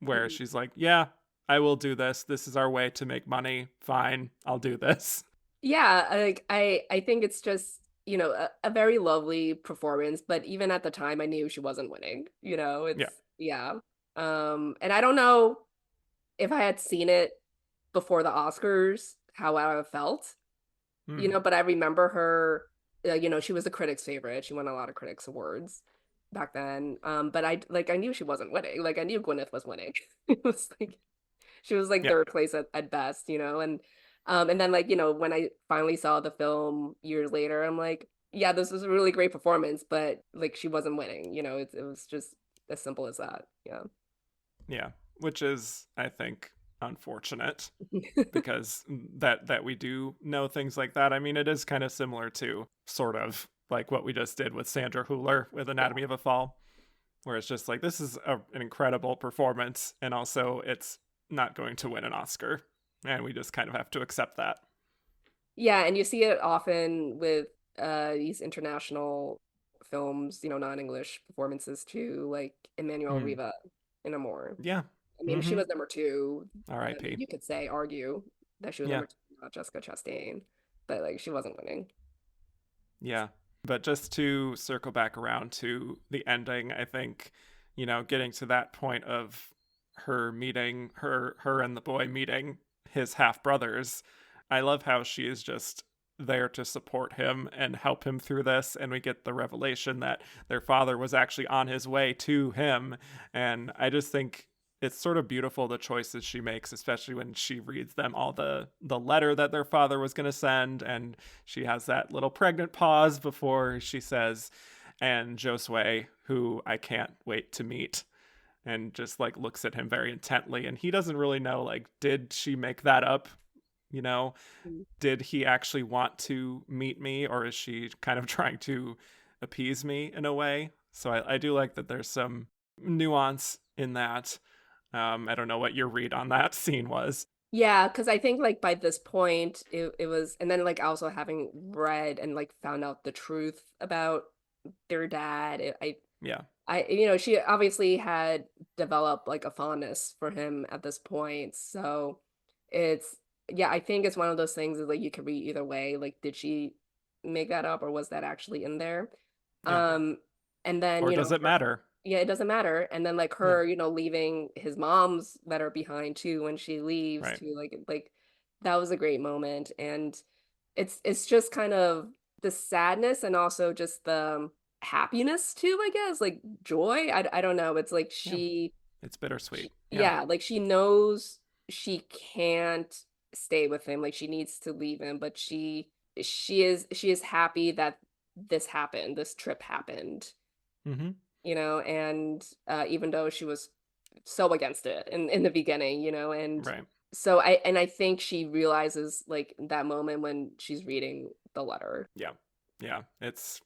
where Mhm. she's like, yeah, I will do this, this is our way to make money, fine, I'll do this. Yeah, like I think it's just, you know, a very lovely performance, but even at the time I knew she wasn't winning, you know. It's Yeah. yeah. And I don't know if I had seen it before the Oscars, how I would have felt, Hmm. but I remember her, she was the critics' favorite. She won a lot of critics awards back then. But I knew she wasn't winning. Like I knew Gwyneth was winning. It was like she was like Yeah. third place at best, and then like, when I finally saw the film years later, I'm like, yeah, this was a really great performance, but like she wasn't winning, it was just as simple as that. Yeah. Yeah. Which is, I think, unfortunate because that we do know things like that. I mean, it is kind of similar to sort of like what we just did with Sandra Hüller with Anatomy of a Fall, where it's just like this is an incredible performance, and also it's not going to win an Oscar, and we just kind of have to accept that. Yeah, and you see it often with these international films, non-English performances too, like Emmanuel Mm. Riva in Amour. Yeah. I mean, she Mm-hmm. was number two, but R.I.P. you could argue that she was Yeah. number two, not Jessica Chastain, but like she wasn't winning. Yeah. But just to circle back around to the ending, I think, getting to that point of her meeting her and the boy meeting his half brothers, I love how she is just there to support him and help him through this, and we get the revelation that their father was actually on his way to him. And I just think it's sort of beautiful the choices she makes, especially when she reads them all the letter that their father was going to send, and she has that little pregnant pause before she says, and Josue, who I can't wait to meet, and just like looks at him very intently, and he doesn't really know, like, did she make that up, you know Mm. did he actually want to meet me, or is she kind of trying to appease me in a way? So I do like that there's some nuance in that. I don't know what your read on that scene was. Yeah, because I think like by this point it was, and then like also having read and like found out the truth about their dad, Yeah. she obviously had developed like a fondness for him at this point. So it's, yeah, I think it's one of those things is like you could read either way. Like, did she make that up or was that actually in there? Yeah. Um, and then, Or does it matter? yeah, it doesn't matter. And then like Yeah. her, leaving his mom's letter behind too when she leaves Right. too, like that was a great moment. And it's just kind of the sadness and also just the happiness too, I guess, like joy. I don't know. It's like Yeah. It's bittersweet. Yeah. yeah, like she knows she can't stay with him. Like she needs to leave him, but she is happy that this happened, this trip happened, Mm-hmm. and even though she was so against it in the beginning, and Right. so I think she realizes like that moment when she's reading the letter. Yeah. Yeah. It's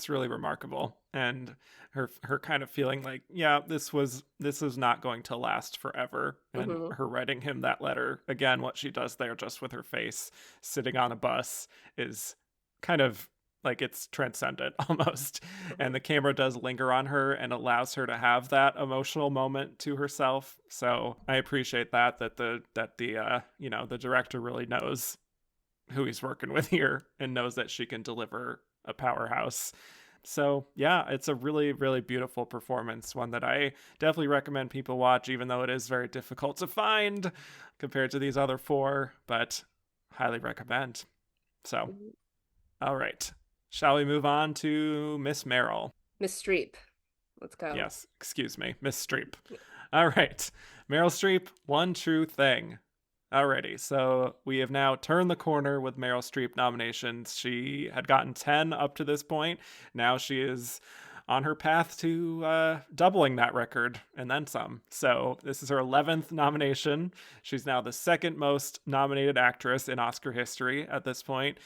really remarkable. And her kind of feeling like, yeah, this is not going to last forever. And Hmm. her writing him that letter, again, what she does there just with her face sitting on a bus is kind of like it's transcendent almost. Hmm. And the camera does linger on her and allows her to have that emotional moment to herself. So I appreciate that the director really knows who he's working with here and knows that she can deliver a powerhouse. So, yeah, it's a really, really beautiful performance, one that I definitely recommend people watch, even though it is very difficult to find compared to these other four, but highly recommend. So, all right. Shall we move on to Miss Meryl? Miss Streep, let's go. Yes, excuse me, Miss Streep. All right. Meryl Streep, One True Thing. Alrighty, so we have now turned the corner with Meryl Streep nominations. She had gotten 10 up to this point. Now she is on her path to doubling that record and then some. So this is her 11th nomination. She's now the second most nominated actress in Oscar history at this point,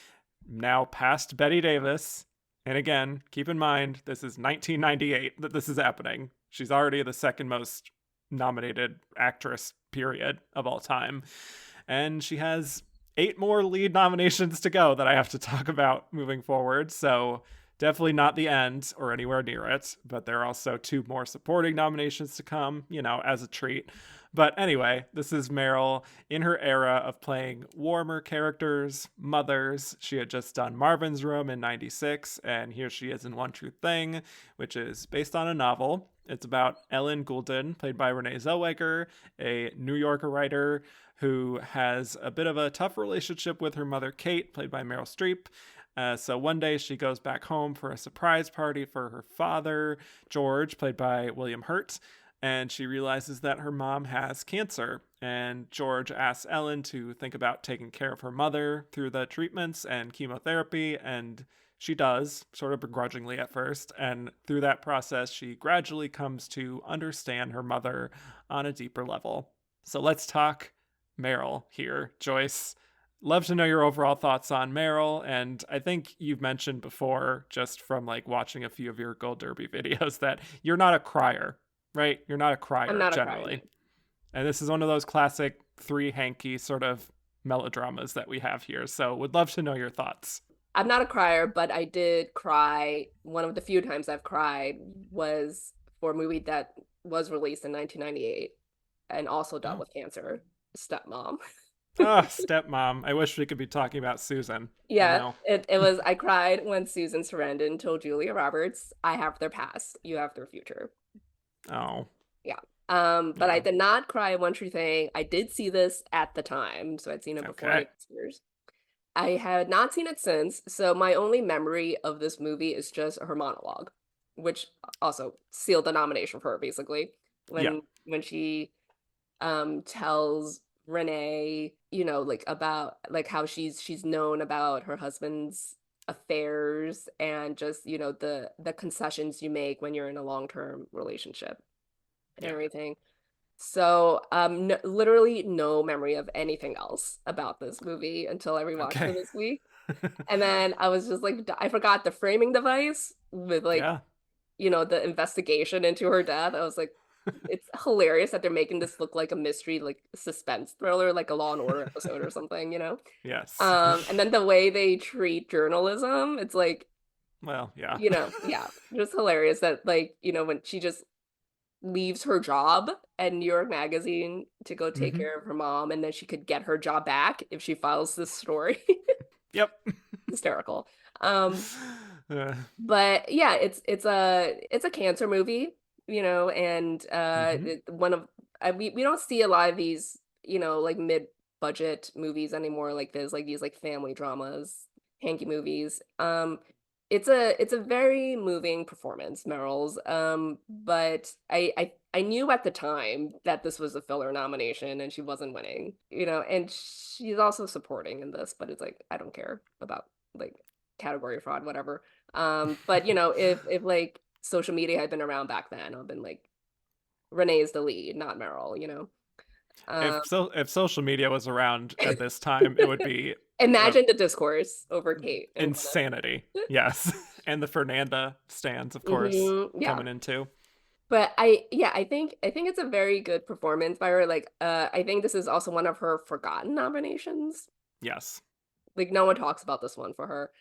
now past Bette Davis. And again, keep in mind, this is 1998 that this is happening. She's already the second most nominated actress, period, of all time. And she has 8 more lead nominations to go that I have to talk about moving forward. So definitely not the end or anywhere near it. But there are also 2 more supporting nominations to come, as a treat. But anyway, this is Meryl in her era of playing warmer characters, mothers. She had just done Marvin's Room in '96, and here she is in One True Thing, which is based on a novel. It's about Ellen Goulden, played by Renee Zellweger, a New Yorker writer who has a bit of a tough relationship with her mother, Cate, played by Meryl Streep. So one day she goes back home for a surprise party for her father, George, played by William Hurt, and she realizes that her mom has cancer. And George asks Ellen to think about taking care of her mother through the treatments and chemotherapy, and she does, sort of begrudgingly at first. And through that process, she gradually comes to understand her mother on a deeper level. So let's talk Meryl here, Joyce. Love to know your overall thoughts on Meryl. And I think you've mentioned before, just from like watching a few of your Gold Derby videos, that you're not a crier, right? You're not a I'm crier not a crier. generally. And this is one of those classic three hanky sort of melodramas that we have here. So would love to know your thoughts. I'm not a crier, but I did cry. One of the few times I've cried was for a movie that was released in 1998 and also dealt with cancer, Stepmom. Oh, Stepmom. I wish we could be talking about Susan. Yeah, it was. I cried when Susan Sarandon told Julia Roberts, "I have their past, you have their future." Oh. Yeah. But I did not cry at One True Thing. I did see this at the time, so I'd seen it before the Oscars. I had not seen it since, so my only memory of this movie is just her monologue, which also sealed the nomination for her, basically. When she tells Renee, like about like how she's known about her husband's affairs and just, the concessions you make when you're in a long-term relationship and everything. So, literally no memory of anything else about this movie until I rewatched it this week. And then I was just like, I forgot the framing device with like, the investigation into her death. I was like, it's hilarious that they're making this look like a mystery, like suspense thriller, like a Law and Order episode or something, Yes. And then the way they treat journalism, it's like, well, yeah. just hilarious that like, when she just leaves her job at New York Magazine to go take care of her mom, and then she could get her job back if she files this story. Yep. Hysterical. But yeah, it's a cancer movie, and one of we don't see a lot of these, like mid-budget movies anymore like this, like these like family dramas, hanky movies. It's a very moving performance, Meryl's. But I knew at the time that this was a filler nomination and she wasn't winning, and she's also supporting in this, but it's like I don't care about like category fraud, whatever. But if like social media had been around back then, I've been like Renee's the lead, not Meryl, if social media was around at this time, it would be imagine the discourse over Cate. Insanity. Yes. And the Fernanda stands, of course, coming in too. But I think it's a very good performance by her. Like, I think this is also one of her forgotten nominations. Yes. Like, no one talks about this one for her.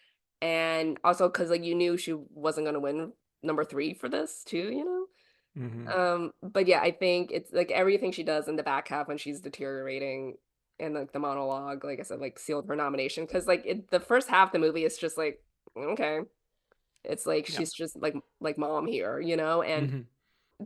And also because like you knew she wasn't gonna win number 3 for this too, But yeah, I think it's like everything she does in the back half when she's deteriorating and like the monologue, like I said, like sealed her nomination. Because like the first half of the movie is just like, okay. It's like she's just like mom here, and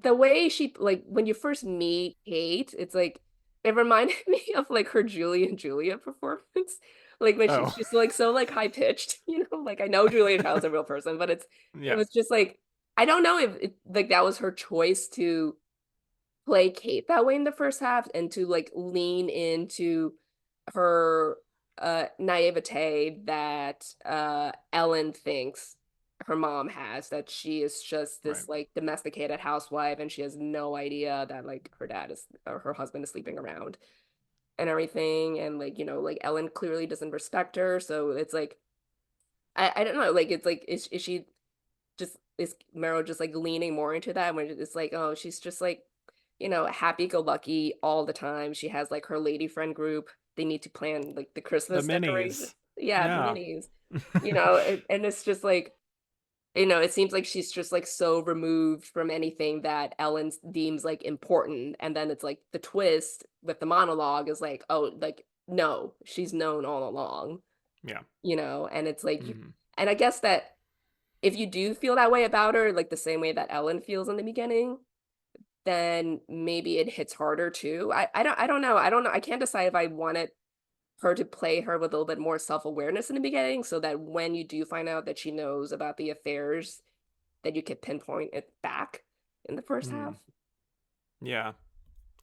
the way she like when you first meet Cate, it's like it reminded me of like her Julie and Julia performance. Like when she's just like so like high pitched, like I know Julia Child's a real person, but it was just like I don't know if like that was her choice to play Cate that way in the first half and to like lean into her naivete that Ellen thinks her mom has, that she is just this like domesticated housewife and she has no idea that like her dad is or her husband is sleeping around and everything, and like like Ellen clearly doesn't respect her, so it's like I don't know, like it's like is she just is Meryl just like leaning more into that when it's like, oh, she's just like happy-go-lucky all the time. She has like her lady friend group. They need to plan like the Christmas decorations. Yeah, the minis. And it's just like, it seems like she's just like so removed from anything that Ellen deems like important. And then it's like the twist with the monologue is like, oh, like, no, she's known all along. Yeah. And it's like, and I guess that if you do feel that way about her, like the same way that Ellen feels in the beginning, then maybe it hits harder too. I don't know. I can't decide if I wanted her to play her with a little bit more self-awareness in the beginning so that when you do find out that she knows about the affairs, that you could pinpoint it back in the first half. Mm, yeah.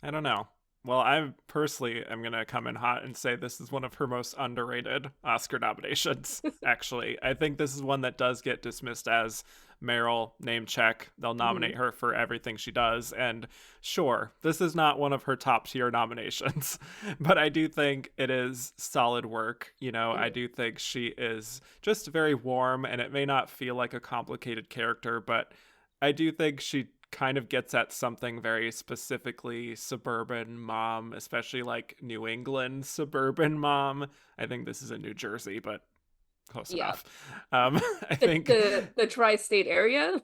I don't know. Well, I personally am going to come in hot and say this is one of her most underrated Oscar nominations, actually. I think this is one that does get dismissed as Meryl name check. They'll Hmm. nominate her for everything she does. And sure, this is not one of her top tier nominations, but I do think it is solid work. You know, I Hmm. do think she is just very warm, and it may not feel like a complicated character, but I do think she kind of gets at something very specifically suburban mom, especially like New England suburban mom. I think this is in New Jersey, but close Yeah. enough. I The think the tri-state area.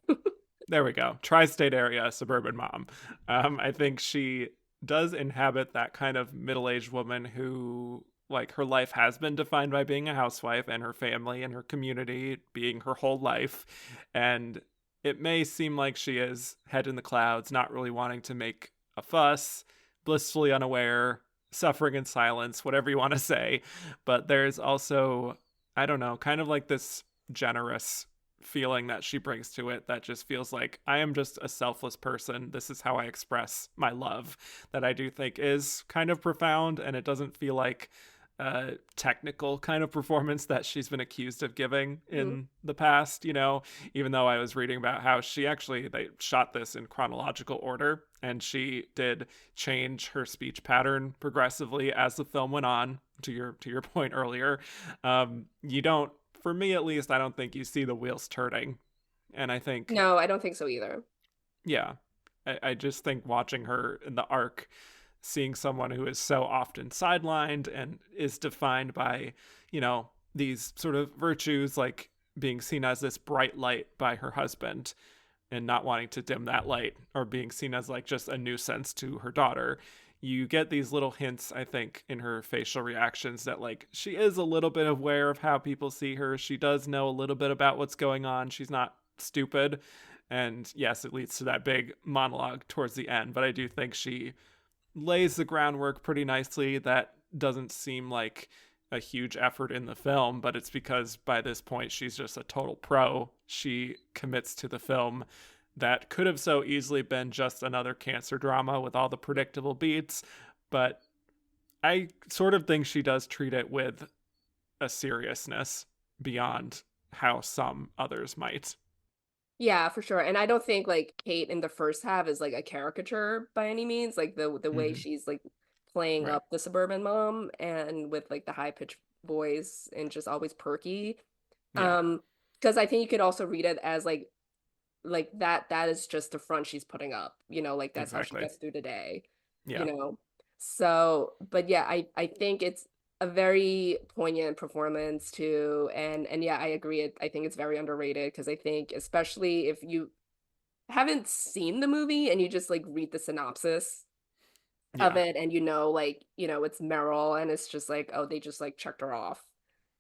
there we go. Tri-state area suburban mom. I think she does inhabit that kind of middle-aged woman who like her life has been defined by being a housewife and her family and her community being her whole life, and it may seem like she is head in the clouds, not really wanting to make a fuss, blissfully unaware, suffering in silence, whatever you want to say, but there's also, I don't know, kind of like this generous feeling that she brings to it that just feels like I am just a selfless person. This is how I express my love, that I do think is kind of profound, and it doesn't feel like a technical kind of performance that she's been accused of giving Mhm. in the past, you know, even though I was reading about how they shot this in chronological order and she did change her speech pattern progressively as the film went on, to your point earlier. You don't, for me at least, I don't think you see the wheels turning. And I think, No, I don't think so either. yeah, I just think watching her in the arc, seeing someone who is so often sidelined and is defined by, you know, these sort of virtues like being seen as this bright light by her husband and not wanting to dim that light, or being seen as like just a nuisance to her daughter. You get these little hints, I think, in her facial reactions that like she is a little bit aware of how people see her. She does know a little bit about what's going on. She's not stupid. And yes, it leads to that big monologue towards the end, but I do think she lays the groundwork pretty nicely. That doesn't seem like a huge effort in the film, but it's because by this point she's just a total pro. She commits to the film that could have so easily been just another cancer drama with all the predictable beats, but I sort of think she does treat it with a seriousness beyond how some others might. Yeah, for sure. And I don't think like Kate in the first half is like a caricature by any means. Like the way Mm-hmm. she's like playing Right. up the suburban mom and with like the high pitched voice and just always perky. Yeah, Um, because I think you could also read it as like that is just the front she's putting up, like that's how she exactly. gets through the day, you Yeah. know. So, but yeah, I think it's a very poignant performance too, and yeah, I agree. I think it's very underrated because I think especially if you haven't seen the movie and you just like read the synopsis of Yeah. it and like, it's Meryl and it's just like, oh, they just like checked her off.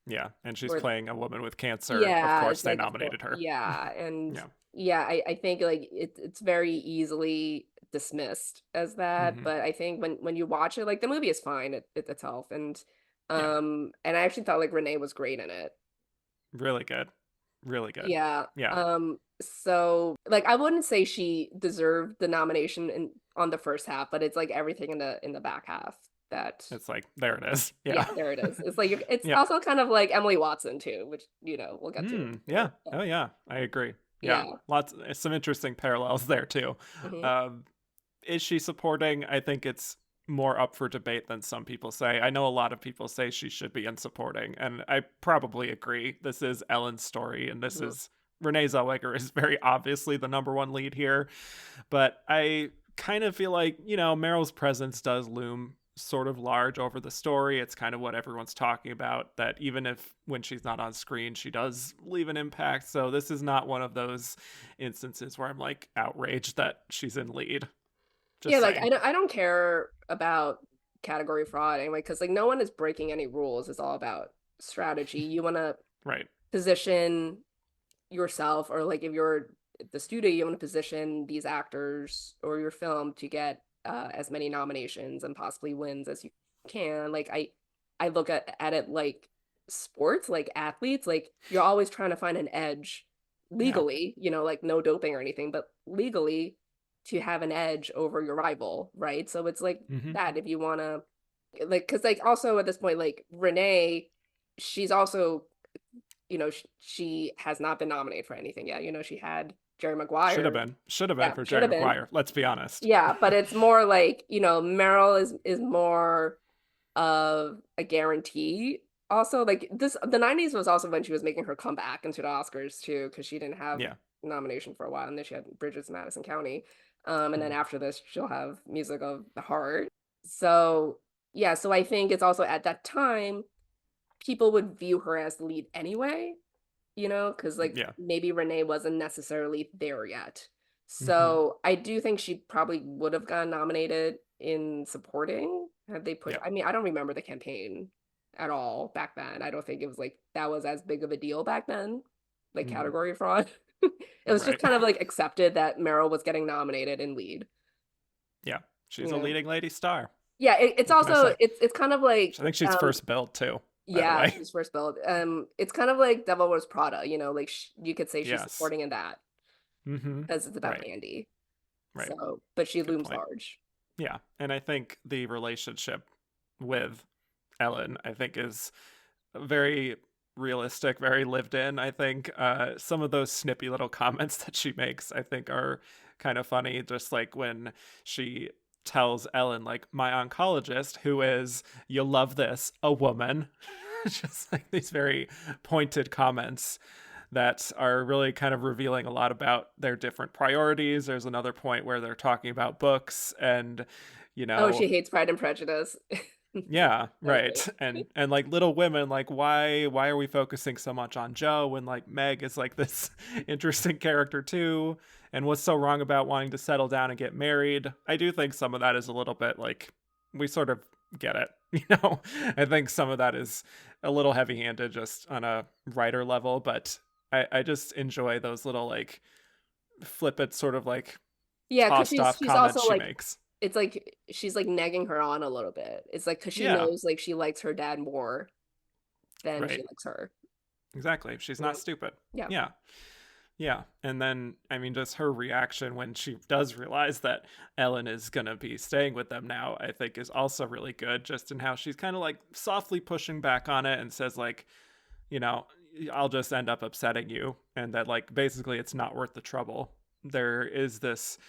Yeah. And she's Or playing a woman with cancer. Of yeah, course it's they like of course, nominated her. yeah, and Yeah. yeah, I think like it's very easily dismissed as that, Mm-hmm. but I think when you watch it, like the movie is fine itself, Yeah. and I actually thought like Renee was great in it. Really good. Really good. Yeah. Yeah. So like I wouldn't say she deserved the nomination in on the first half, but it's like everything in the back half that It's like, there it is. yeah, Yeah. there it is. It's like it's Yeah. also kind of like Emily Watson too, which we'll get to Yeah. later. Oh, yeah. I agree. Yeah. Yeah. Lots, some interesting parallels there, too. Hmm. Um, is she supporting? I think it's more up for debate than some people say. I know a lot of people say she should be in supporting, and I probably agree. This is Ellen's story, and this Hmm. is Renee Zellweger is very obviously the number one lead here. But I kind of feel like, you know, Meryl's presence does loom sort of large over the story. It's kind of what everyone's talking about, that even if when she's not on screen, she does leave an impact. So this is not one of those instances where I'm like outraged that she's in lead. Yeah, Just like saying. I don't care about category fraud anyway, because like no one is breaking any rules. It's all about strategy. You want to Right. position yourself, or like if you're the studio, you want to position these actors or your film to get as many nominations and possibly wins as you can. Like I look at it like sports, like athletes, like you're always trying to find an edge Yeah. legally, like no doping or anything, but legally to have an edge over your rival, right? So it's like Mm-hmm. that if you want to like, because like also at this point, like Renee, she's also, she has not been nominated for anything yet. She had Jerry Maguire. Should have been Yeah, for should Jerry have been. Maguire. Let's be honest. Yeah, but it's more like, Meryl is more of a guarantee. Also, like the 90s was also when she was making her comeback into the Oscars too, because she didn't have Yeah. nomination for a while, and then she had Bridges in Madison County. And then Mm-hmm. after this, she'll have Music of the Heart. So yeah, so I think it's also at that time, people would view her as the lead anyway, because like Yeah. maybe Renee wasn't necessarily there yet. Mm-hmm. So I do think she probably would have gotten nominated in supporting had they pushed. Yeah. I mean, I don't remember the campaign at all back then. I don't think it was like that was as big of a deal back then, like Mm-hmm. category fraud. It was just Right. kind of like accepted that Meryl was getting nominated in lead. Yeah. She's You a know? leading lady star. Yeah, it's What can I also say? it's kind of I like think she's first billed too, by the yeah, way. she's first billed. It's kind of like Devil Wears Prada, like you could say she's Yes. supporting in that Mm-hmm. because it's about Right. Andy. Right. So, but she Good looms point. large. Yeah. And I think the relationship with Ellen, I think, is very realistic, very lived in. I think some of those snippy little comments that she makes, I think, are kind of funny. Just like when she tells Ellen, like, my oncologist, who is, you love this, a woman. Just like these very pointed comments that are really kind of revealing a lot about their different priorities. There's another point where they're talking about books and, you Oh, know, she hates Pride and Prejudice. yeah, That was right. And like Little Women, like why are we focusing so much on Joe when like Meg is like this interesting character too? And what's so wrong about wanting to settle down and get married? I do think some of that is a little bit like we sort of get it, you know. I think some of that is a little heavy-handed just on a writer level, but I just enjoy those little like flippant sort of like Yeah, because tossed she's off she's comments also she like makes. it's like she's like negging her on a little bit. It's like because she Yeah, knows like she likes her dad more than she right. likes her. Exactly. She's You not know? stupid. Yeah. Yeah. Yeah. And then, I mean, just her reaction when she does realize that Ellen is going to be staying with them now, I think is also really good, just in how she's kind of like softly pushing back on it and says, like, you know, I'll just end up upsetting you. And that, like, basically it's not worth the trouble. There is this,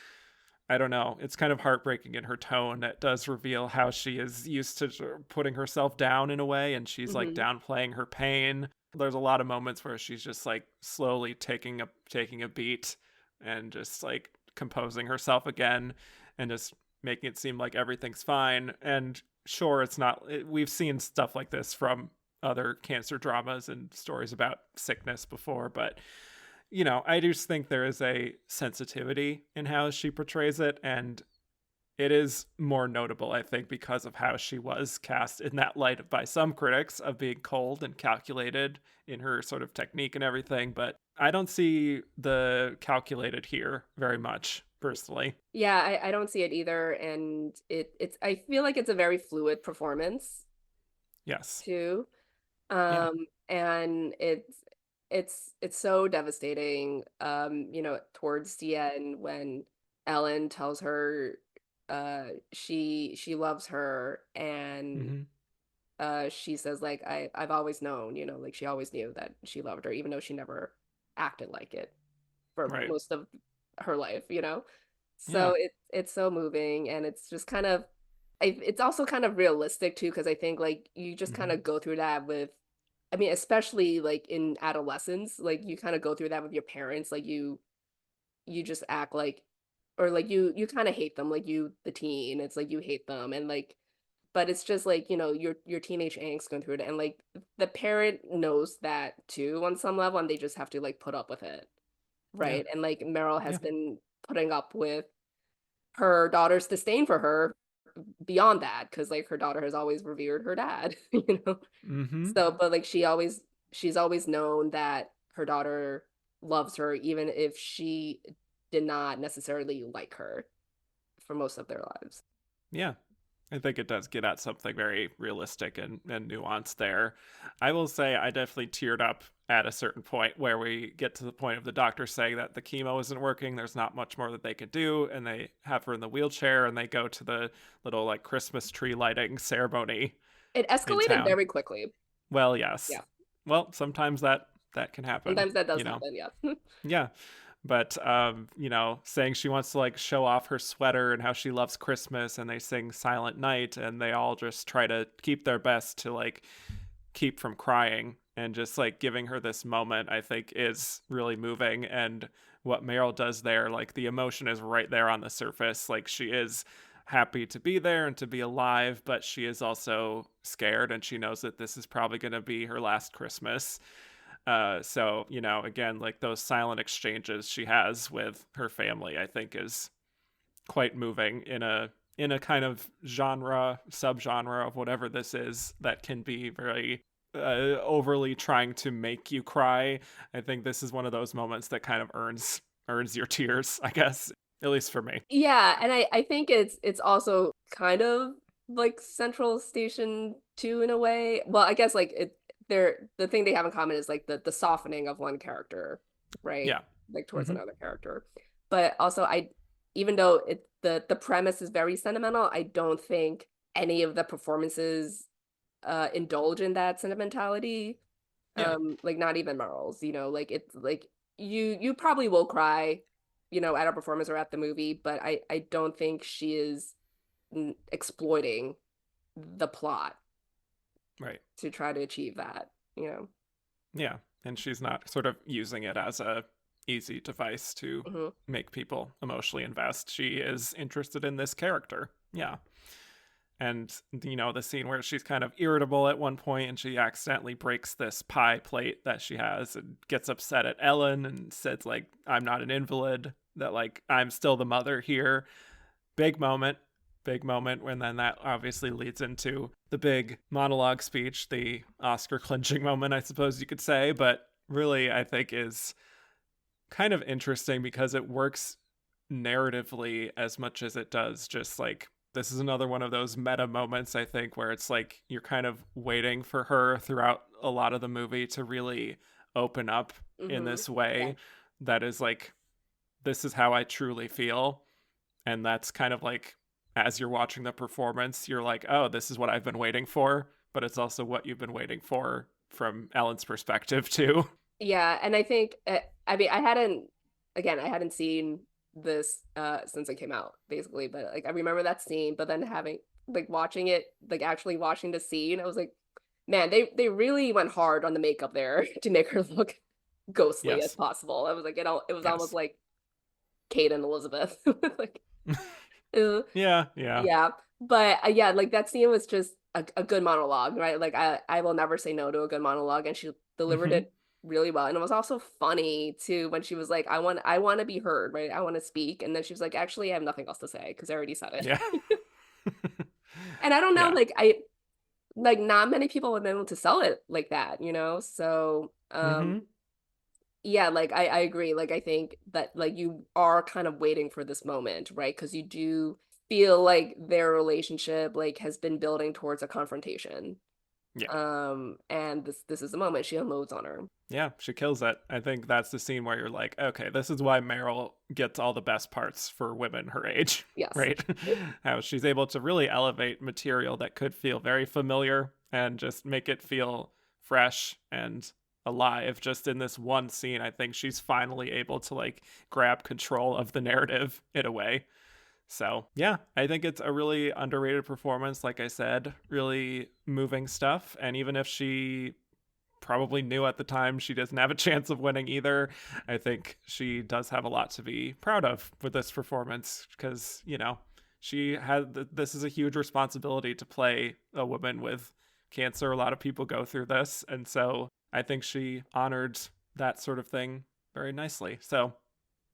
I don't know, it's kind of heartbreaking in her tone. It does reveal how she is used to sort of putting herself down in a way, and she's like Hmm. downplaying her pain. There's a lot of moments where she's just like slowly taking a beat and just like composing herself again and just making it seem like everything's fine. And sure, it's not, we've seen stuff like this from other cancer dramas and stories about sickness before, but I just think there is a sensitivity in how she portrays it, and it is more notable, I think, because of how she was cast in that light by some critics of being cold and calculated in her sort of technique and everything. But I don't see the calculated here very much, personally. Yeah, I don't see it either, and it's I feel like it's a very fluid performance Yes. too. Yeah. And it's so devastating, towards the end when Ellen tells her she loves her, and Mm-hmm. she says like I've always known, like she always knew that she loved her, even though she never acted like it for Right. most of her life. Yeah. So it's so moving, and it's just kind of it's also kind of realistic too, because I think like you just kind Mm-hmm. of go through that with, I mean, especially like in adolescence, like you kind of go through that with your parents, like you just act like, or like you kind of hate them, like the teen, it's like you hate them, and like, but it's just like, your teenage angst going through it, and like the parent knows that too on some level, and they just have to like put up with it, Yeah. right? And like Meryl has Yeah. been putting up with her daughter's disdain for her beyond that, because like her daughter has always revered her dad, Mm-hmm. so but like she's always known that her daughter loves her, even if she did not necessarily like her for most of their lives. Yeah. I think it does get at something very realistic and nuanced there. I will say I definitely teared up at a certain point where we get to the point of the doctor saying that the chemo isn't working. There's not much more that they could do. And they have her in the wheelchair and they go to the little like Christmas tree lighting ceremony It in escalated town. very quickly. Well, yes. Yeah. Well, sometimes that can happen, Sometimes that does you know? happen, yes. Yeah. But saying she wants to like show off her sweater and how she loves Christmas, and they sing Silent Night, and they all just try to keep their best to like keep from crying, and just like giving her this moment, I think is really moving. And what Meryl does there, like the emotion is right there on the surface. Like she is happy to be there and to be alive, but she is also scared, and she knows that this is probably going to be her last Christmas. So, again, like those silent exchanges she has with her family, I think is quite moving in a kind of subgenre of whatever this is that can be very overly trying to make you cry. I think this is one of those moments that kind of earns your tears, I guess, at least for me. Yeah, and I think it's also kind of like Central Station 2 in a way. Well, I guess like the thing they have in common is like the softening of one character, right? Yeah. Like towards Hmm. another character. But also even though the premise is very sentimental, I don't think any of the performances indulge in that sentimentality. Yeah. Like not even Merle's, like it's like you probably will cry, at a performance or at the movie, but I don't think she is exploiting the plot Right. to try to achieve that. Yeah. And she's not sort of using it as a easy device to Hmm. make people emotionally invest. She is interested in this character. Yeah. And the scene where she's kind of irritable at one point and she accidentally breaks this pie plate that she has and gets upset at Ellen and says like, I'm not an invalid, that like I'm still the mother here. Big moment. Big moment when then that obviously leads into the big monologue speech, the Oscar clinching moment, I suppose you could say, but really I think is kind of interesting because it works narratively as much as it does just like this is another one of those meta moments, I think, where it's like you're kind of waiting for her throughout a lot of the movie to really open up in Hmm. this Yeah. way that is like, this is how I truly feel. And that's kind of like, as you're watching the performance, you're like, oh, this is what I've been waiting for. But it's also what you've been waiting for from Ellen's perspective, too. Yeah, and I think I mean I hadn't seen this since it came out basically, but like I remember that scene, but then having like watching it, like actually watching the scene, I was like, man, they really went hard on the makeup there to make her look ghostly as Yes. possible. I was like it was almost Yes. like Kate and Elizabeth. Like uh, Yeah. Yeah. yeah, but yeah, like that scene was just a good monologue, right? Like I will never say no to a good monologue, and she delivered Hmm. it really well. And it was also funny too when she was like, I want to be heard, right? I want to speak, and then she was like, actually, I have nothing else to say because I already said it. Yeah. And I don't know, Yeah. like not many people have been able to sell it like that. So Hmm. yeah, like I agree. Like I think that like you are kind of waiting for this moment, right? Because you do feel like their relationship like has been building towards a confrontation. Yeah. And this is the moment she unloads on her. Yeah, she kills it. I think that's the scene where you're like, okay, this is why Meryl gets all the best parts for women her age, Yes. right? How she's able to really elevate material that could feel very familiar and just make it feel fresh and alive just in this one scene. I think she's finally able to like grab control of the narrative in a way. So, yeah, I think it's a really underrated performance. Like I said, really moving stuff. And even if she probably knew at the time she doesn't have a chance of winning either, I think she does have a lot to be proud of with this performance because, she had this is a huge responsibility to play a woman with cancer. A lot of people go through this. And so I think she honored that sort of thing very nicely. So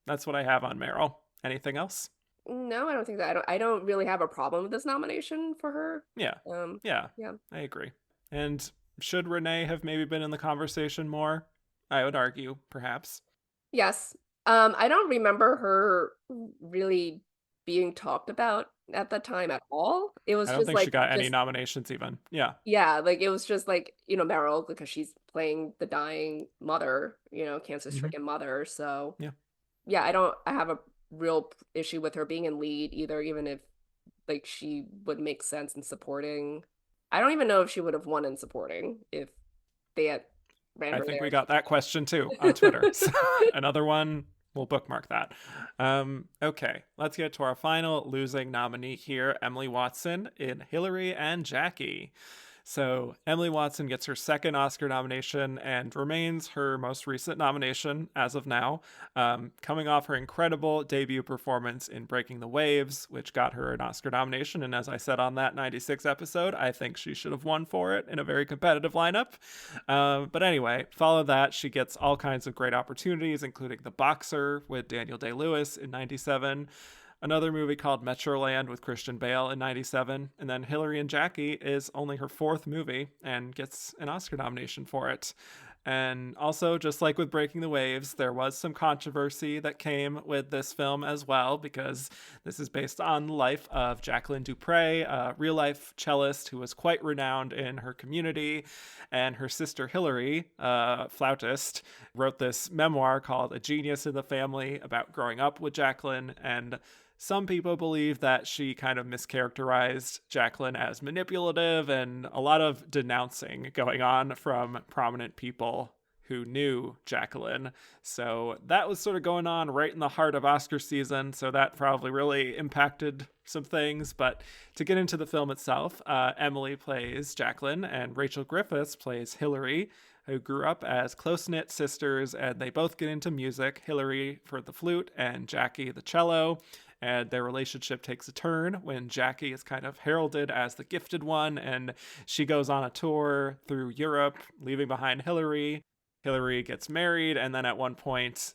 that's what I have on Meryl. Anything else? No, I don't think that. I don't really have a problem with this nomination for her. Yeah. Yeah, Yeah. I agree. And should Renee have maybe been in the conversation more? I would argue, perhaps. Yes. I don't remember her really being talked about at the time at all. It was I don't just think she like got any just nominations even. Yeah. yeah, like it was just like, Meryl because she's playing the dying mother, Hmm. cancer-stricken mother. So Yeah. yeah, I have a real issue with her being in lead either, even if like she would make sense in supporting. I don't even know if she would have won in supporting if they had ran I her think we there. got that question too on Twitter. So another one, we'll bookmark that. Okay, let's get to our final losing nominee here, Emily Watson in Hilary and Jackie. So Emily Watson gets her second Oscar nomination and remains her most recent nomination as of now, coming off her incredible debut performance in Breaking the Waves, which got her an Oscar nomination. And as I said on that 96 episode, I think she should have won for it in a very competitive lineup. But anyway, follow that, she gets all kinds of great opportunities, including The Boxer with Daniel Day-Lewis in 97, another movie called Metroland with Christian Bale in 97, and then Hilary and Jackie is only her fourth movie and gets an Oscar nomination for it. And also, just like with Breaking the Waves, there was some controversy that came with this film as well, because this is based on the life of Jacqueline Dupre, a real life cellist who was quite renowned in her community. And her sister Hilary, a flautist, wrote this memoir called A Genius in the Family about growing up with Jacqueline. And some people believe that she kind of mischaracterized Jacqueline as manipulative, and a lot of denouncing going on from prominent people who knew Jacqueline. So that was sort of going on right in the heart of Oscar season. So that probably really impacted some things. But to get into the film itself, Emily plays Jacqueline and Rachel Griffiths plays Hilary, who grew up as close knit sisters, and they both get into music. Hilary for the flute and Jackie the cello. And their relationship takes a turn when Jackie is kind of heralded as the gifted one, and she goes on a tour through Europe, leaving behind Hilary. Hilary gets married, and then at one point,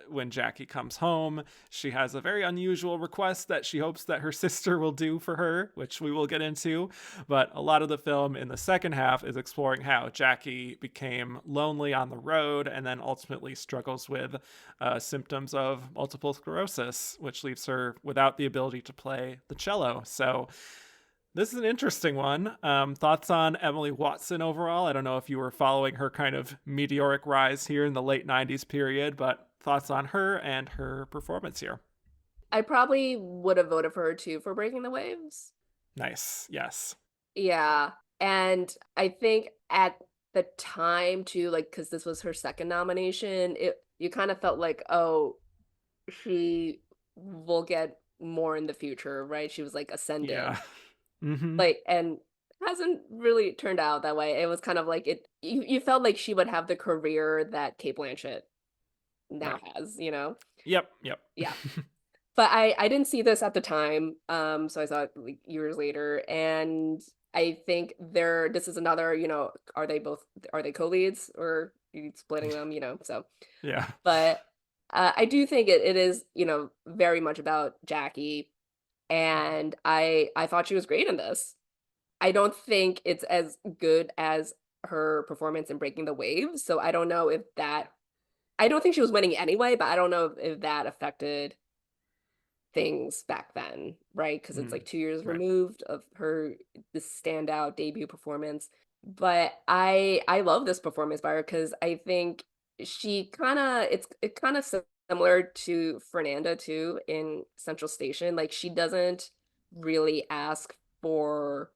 when Jackie comes home, she has a very unusual request that she hopes that her sister will do for her, which we will get into. But a lot of the film in the second half is exploring how Jackie became lonely on the road and then ultimately struggles with symptoms of multiple sclerosis, which leaves her without the ability to play the cello. So this is an interesting one. Thoughts on Emily Watson overall? I don't know if you were following her kind of meteoric rise here in the late 90s period, but thoughts on her and her performance here? I probably would have voted for her too for Breaking the Waves. Nice. Yes. Yeah. And I think at the time too, like, because this was her second nomination, you kind of felt like, oh, she will get more in the future, right? She was like ascending. Yeah. Mm-hmm. Like, and hasn't really turned out that way. It was kind of like you felt like she would have the career that Cate Blanchett now Right. has. Yep. Yep. Yeah. But I didn't see this at the time, so I saw it like years later, and I think this is another, are they co-leads or are you splitting them? So, Yeah. but I do think it is, very much about Jackie, and I thought she was great in this. I don't think it's as good as her performance in Breaking the Waves, so I don't know if that. I don't think she was winning anyway, but I don't know if that affected things back then, right? Because it's Mm. like 2 years Right. removed of her this standout debut performance. But I love this performance by her because I think she it kind of similar to Fernanda too in Central Station. Like she doesn't really ask for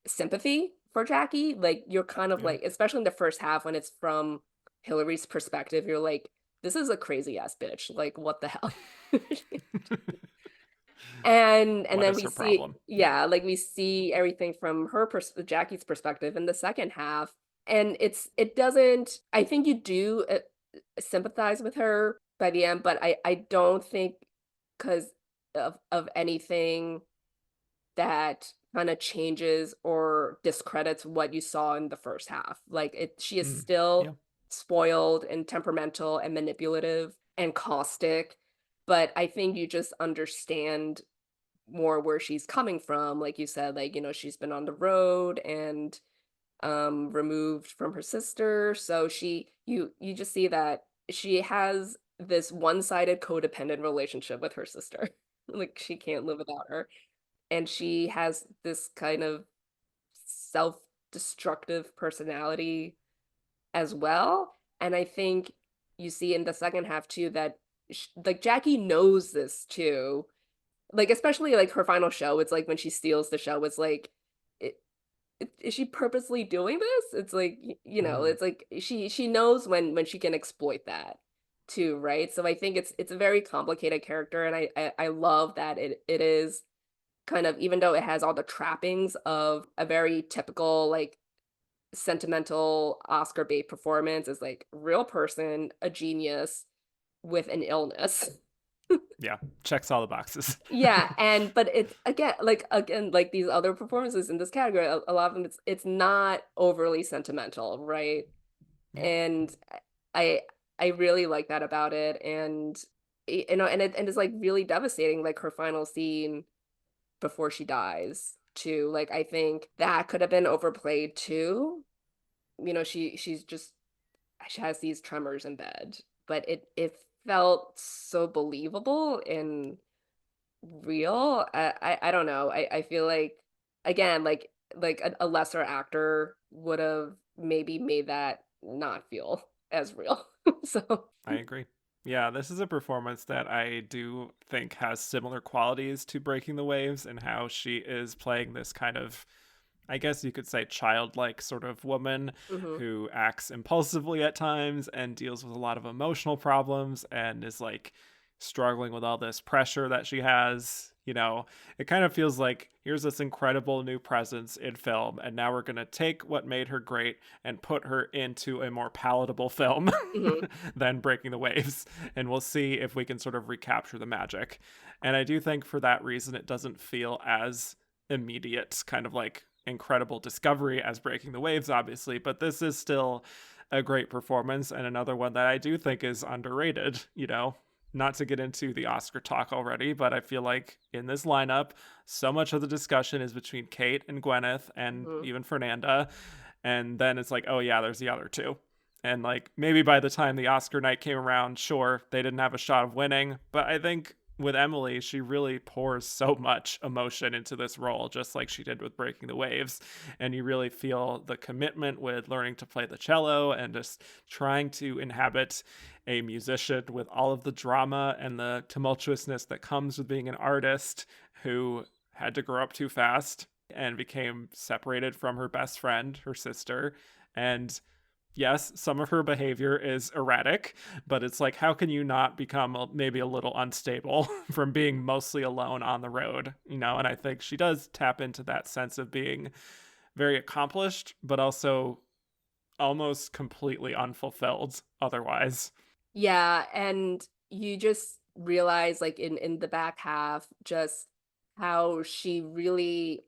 sympathy for Jackie. Like you're kind of Yeah. like, especially in the first half when it's from Hillary's perspective, you're like, this is a crazy ass bitch. Like what the hell? And What then is we her see, problem? Yeah. yeah, like we see everything from Jackie's perspective in the second half. And it doesn't, I think you do sympathize with her by the end, but I don't think because of anything that kind of changes or discredits what you saw in the first half. Like she is Mm. still Yeah. spoiled and temperamental and manipulative and caustic, but I think you just understand more where she's coming from. Like you said, like, she's been on the road and removed from her sister. So you just see that she has this one-sided codependent relationship with her sister. Like she can't live without her. And she has this kind of self-destructive personality as well. And I think you see in the second half too that like Jackie knows this too. Like especially like her final show, it's like when she steals the show, it's like it, is she purposely doing this? It's like you know, Mm-hmm. it's like she knows when she can exploit that too, right? So I think it's a very complicated character, and I love that it is kind of, even though it has all the trappings of a very typical like sentimental Oscar bait performance, is like real person, a genius with an illness. Yeah, checks all the boxes. Yeah, and but it's again like these other performances in this category, a lot of them it's not overly sentimental, right? Yeah. And I I really like that about it, and you know, and it's like really devastating, like her final scene before she dies too. Like I think that could have been overplayed too. You know, she has these tremors in bed, but it felt so believable and real. I don't know. I feel like again, like a lesser actor would have maybe made that not feel as real. So I agree. Yeah, this is a performance that I do think has similar qualities to Breaking the Waves and how she is playing this kind of, I guess you could say, childlike sort of woman mhm. who acts impulsively at times and deals with a lot of emotional problems and is like struggling with all this pressure that she has. You know, it kind of feels like here's this incredible new presence in film, and now we're going to take what made her great and put her into a more palatable film Mhm. than Breaking the Waves. And we'll see if we can sort of recapture the magic. And I do think for that reason, it doesn't feel as immediate, kind of like incredible discovery as Breaking the Waves, obviously, but this is still a great performance and another one that I do think is underrated, you know. Not to get into the Oscar talk already, but I feel like in this lineup, so much of the discussion is between Cate and Gwyneth and Mhm. even Fernanda. And then it's like, oh, yeah, there's the other two. And like maybe by the time the Oscar night came around, sure, they didn't have a shot of winning. But I think with Emily, she really pours so much emotion into this role, just like she did with Breaking the Waves. And you really feel the commitment with learning to play the cello and just trying to inhabit a musician with all of the drama and the tumultuousness that comes with being an artist who had to grow up too fast and became separated from her best friend, her sister. And yes, some of her behavior is erratic, but it's like, how can you not become maybe a little unstable from being mostly alone on the road, you know? And I think she does tap into that sense of being very accomplished, but also almost completely unfulfilled otherwise. Yeah, and you just realize like in the back half just how she really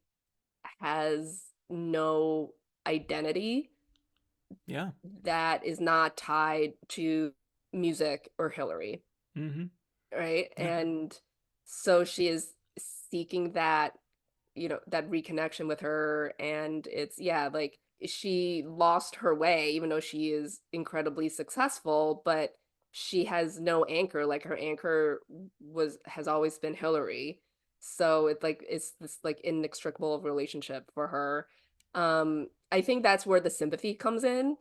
has no identity Yeah. that is not tied to music or Hillary, Mm-hmm. right? Yeah. And so she is seeking that, you know, that reconnection with her, and it's yeah, like she lost her way even though she is incredibly successful, but she has no anchor. Like her anchor was has always been Hillary. So it's like it's this like inextricable relationship for her. I think that's where the sympathy comes in,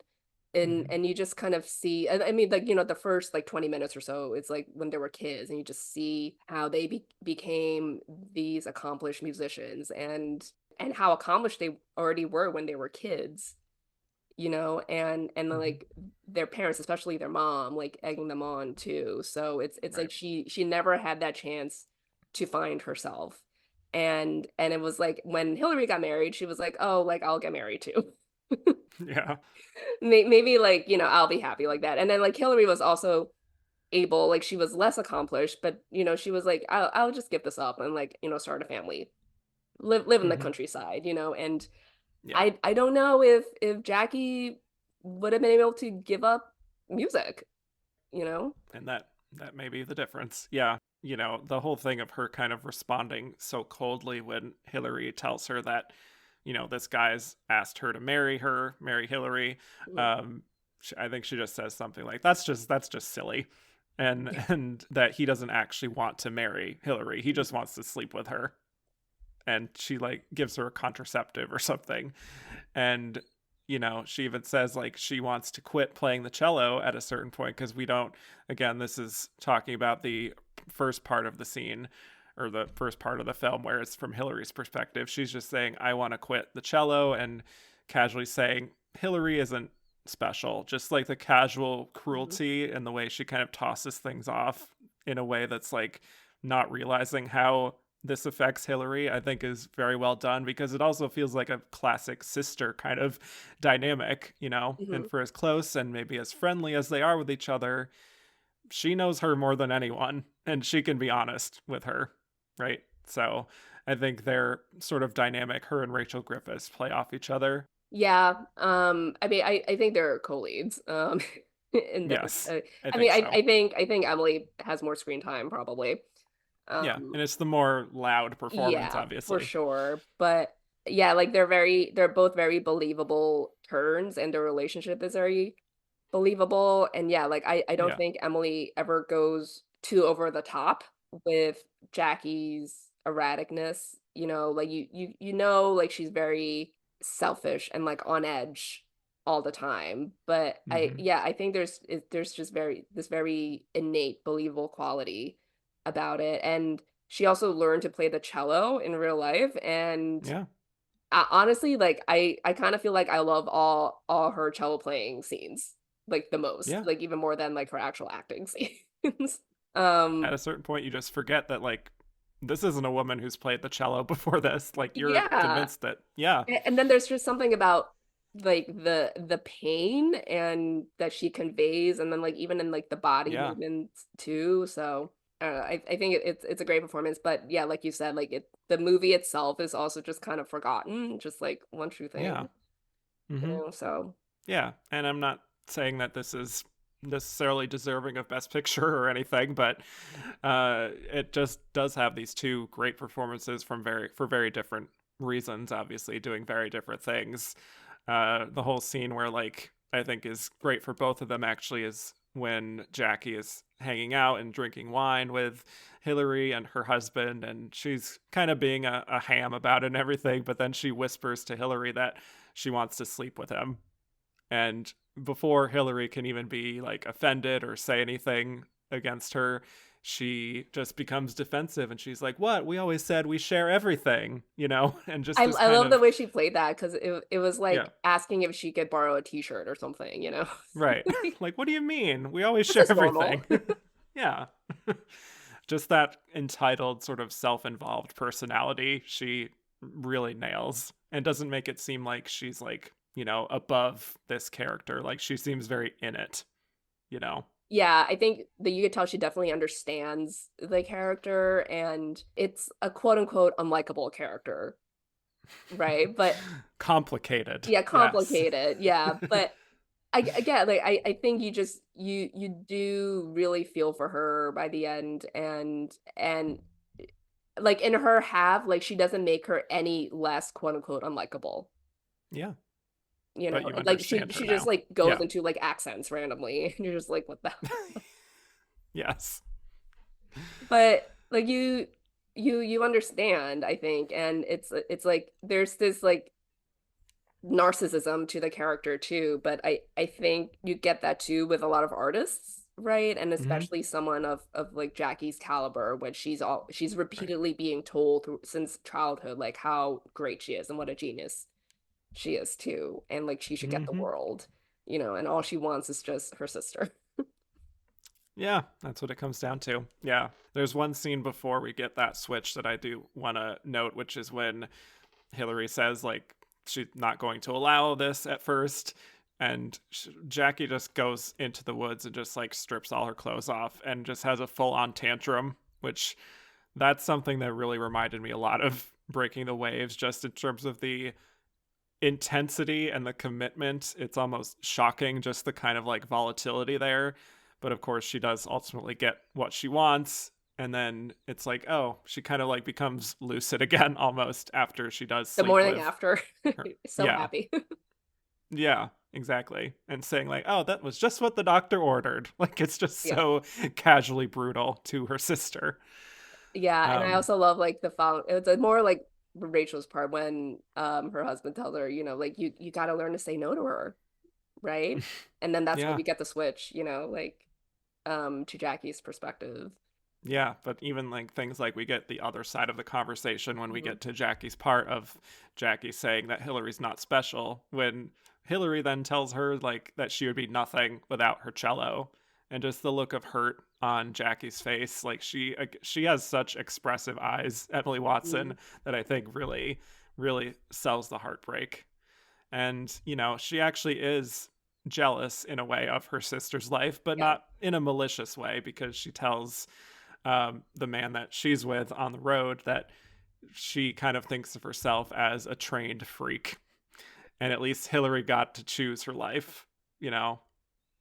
Mm-hmm. and you just kind of see, I mean, like, you know, the first like 20 minutes or so, it's like when they were kids, and you just see how they became these accomplished musicians, and how accomplished they already were when they were kids, you know, and then, Mm-hmm. like their parents, especially their mom, like egging them on too. So it's Right. like she never had that chance to find herself. And it was like when Hillary got married, she was like, oh, like I'll get married too. Yeah. Maybe like, you know, I'll be happy like that. And then like Hillary was also able, like she was less accomplished, but you know, she was like, I'll just give this up and like, you know, start a family, live in the Mm-hmm. countryside, you know. And Yeah. I don't know if Jackie would have been able to give up music, you know. And that may be the difference. Yeah. You know, the whole thing of her kind of responding so coldly when Hillary tells her that, you know, this guy's asked her to marry Hillary. Mhm. Um, I think she just says something like, that's just silly. And that he doesn't actually want to marry Hilary. He just wants to sleep with her. And she like gives her a contraceptive or something. And she even says like she wants to quit playing the cello at a certain point, because we don't, again, this is talking about the first part of the scene, or the first part of the film, where it's from Hilary's perspective. She's just saying, I want to quit the cello, and casually saying Hilary isn't special. Just like the casual cruelty and the way she kind of tosses things off in a way that's like not realizing how this affects Hilary, I think is very well done, because it also feels like a classic sister kind of dynamic, and for as close and maybe as friendly as they are with each other, she knows her more than anyone, and she can be honest with her, right? So I think their sort of dynamic, her and Rachel Griffiths, play off each other. Yeah. I mean, I think they're co-leads. In this. Yes, I I mean, think so. I think Emily has more screen time probably. Yeah, and it's the more loud performance, Yeah, for obviously. sure. But yeah, like they're both very believable turns, and their relationship is very believable. And yeah, like I don't Yeah. think Emily ever goes too over the top with Jackie's erraticness. Like like she's very selfish and like on edge all the time. But Mm-hmm. I think there's just this very innate believable quality about it. And she also learned to play the cello in real life. And Yeah. honestly, like I kind of feel like I love all her cello playing scenes like the most, Yeah. like even more than like her actual acting scenes. At a certain point, you just forget that, like, this isn't a woman who's played the cello before this. Like, you're Yeah. convinced that, yeah, And then there's just something about like the pain and that she conveys, and then like even in like the body yeah, movements too. So I think it's a great performance. But yeah, like you said, like the movie itself is also just kind of forgotten, just like one true yeah. thing, Mm-hmm. so Yeah. And I'm not saying that this is necessarily deserving of Best Picture or anything, but it just does have these two great performances for very different reasons, obviously, doing very different things. The whole scene where, like, I think is great for both of them actually is when Jackie is hanging out and drinking wine with Hilary and her husband, and she's kind of being a ham about it and everything, but then she whispers to Hilary that she wants to sleep with him. And before Hilary can even be like offended or say anything against her, she just becomes defensive, and she's like, what, we always said we share everything, and just this I kind love the of, way she played that, because it was yeah, like asking if she could borrow a t-shirt or something. right. Like, what do you mean, we always This share is normal. everything? Yeah. Just that entitled sort of self-involved personality she really nails, and doesn't make it seem like she's like, above this character. Like, she seems very in it, you know Yeah, I think that you could tell she definitely understands the character, and it's a quote unquote unlikable character, right? But Complicated, yeah, yes. complicated. Yeah, but again, like I think you do really feel for her by the end, and like in her half, like she doesn't make her any less quote unquote unlikable. Yeah, but you Like understand her she just now. like goes Yeah. into like accents randomly, and you're just like, what the hell? Yes. But like you understand, I think, and it's like there's this like narcissism to the character too, but I think you get that too with a lot of artists, right? And Hmm. especially someone of like Jackie's caliber, when she's Right. repeatedly being told since childhood like how great she is and what a genius she is too, and like she should get the Hmm. world, and all she wants is just her sister. Yeah, that's what it comes down to. Yeah. There's one scene before we get that switch that I do want to note, which is when Hillary says, like, she's not going to allow this at first. And Jackie just goes into the woods and just like strips all her clothes off and just has a full on tantrum, which that's something that really reminded me a lot of Breaking the Waves, just in terms of the intensity and the commitment. It's almost shocking, just the kind of like volatility there. But of course, she does ultimately get what she wants. And then it's like, oh, she kind of like becomes lucid again almost after she does The sleep morning with after, her. so Yeah. happy. Yeah, exactly. And saying like, "Oh, that was just what the doctor ordered." Like it's just Yeah. so casually brutal to her sister. Yeah, and I Um, also love like the follow it's a more like Rachel's part when her husband tells her, like you got to learn to say no to her, right? And then that's where yeah. we get the switch, like to Jackie's perspective. Yeah, but even like things like we get the other side of the conversation when we Mhm. get to Jackie's part of Jackie saying that Hillary's not special, when Hillary then tells her like that she would be nothing without her cello, and just the look of hurt on Jackie's face, like she has such expressive eyes, Emily Watson, Mhm. that I think really sells the heartbreak. And she actually is jealous in a way of her sister's life, but Yeah. not in a malicious way, because she tells the man that she's with on the road that she kind of thinks of herself as a trained freak. And at least Hillary got to choose her life, you know?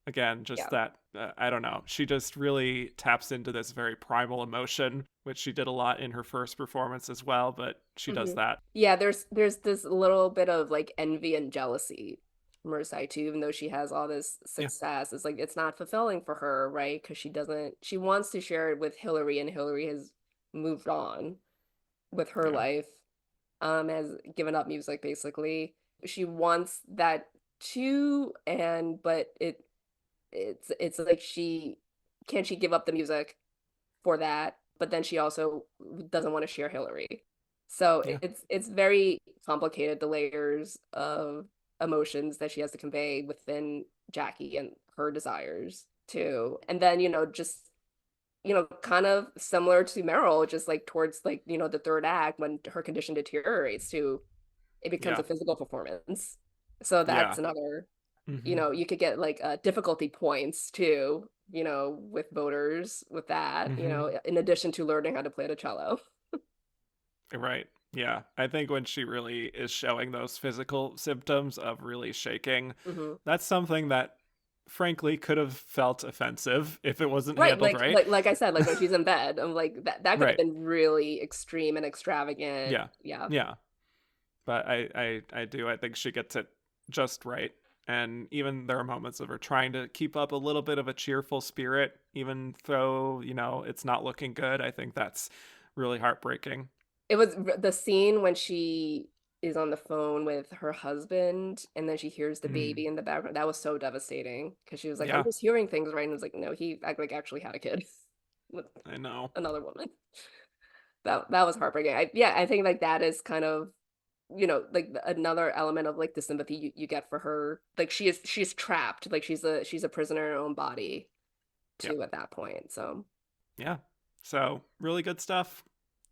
Again, just Yeah. that, I don't know. She just really taps into this very primal emotion, which she did a lot in her first performance as well, but she does Mhm. that. Yeah, there's this little bit of like envy and jealousy from her side too, even though she has all this Yeah. success. It's like it's not fulfilling for her, right? Because she wants to share it with Hillary, and Hillary has moved on with her Yeah. life, has given up music basically. She wants that too, and but it's like she give up the music for that, but then she also doesn't want to share Hillary. So Yeah. it's very complicated, the layers of emotions that she has to convey within Jackie and her desires too. And then, just kind of similar to Meryl, just like towards like, the third act when her condition deteriorates too, it becomes Yeah. a physical performance. So Yeah. that's another, Hmm. you could get like difficulty points too, with voters with that, Hmm. in addition to learning how to play the cello. Right. Yeah. I think when she really is showing those physical symptoms of really shaking, Hmm. that's something that frankly could have felt offensive if it wasn't Right, handled like right. like like I said, like when she's in bed, I'm like that could have Right. been really extreme and extravagant. Yeah. Yeah. Yeah. But I do. I think she gets it just right. And even there are moments of her trying to keep up a little bit of a cheerful spirit, even though, it's not looking good. I think that's really heartbreaking. It was the scene when she is on the phone with her husband and then she hears the Mm. baby in the background. That was so devastating because she was like, I'm Yeah, just hearing things, right? And it was like, no, he like actually had a kid with I know. another woman. That was heartbreaking. Yeah, I think like that is kind of, like another element of like the sympathy you get for her. Like she's trapped. Like she's a prisoner in her own body Yeah. too at that point. So Yeah. So, really good stuff.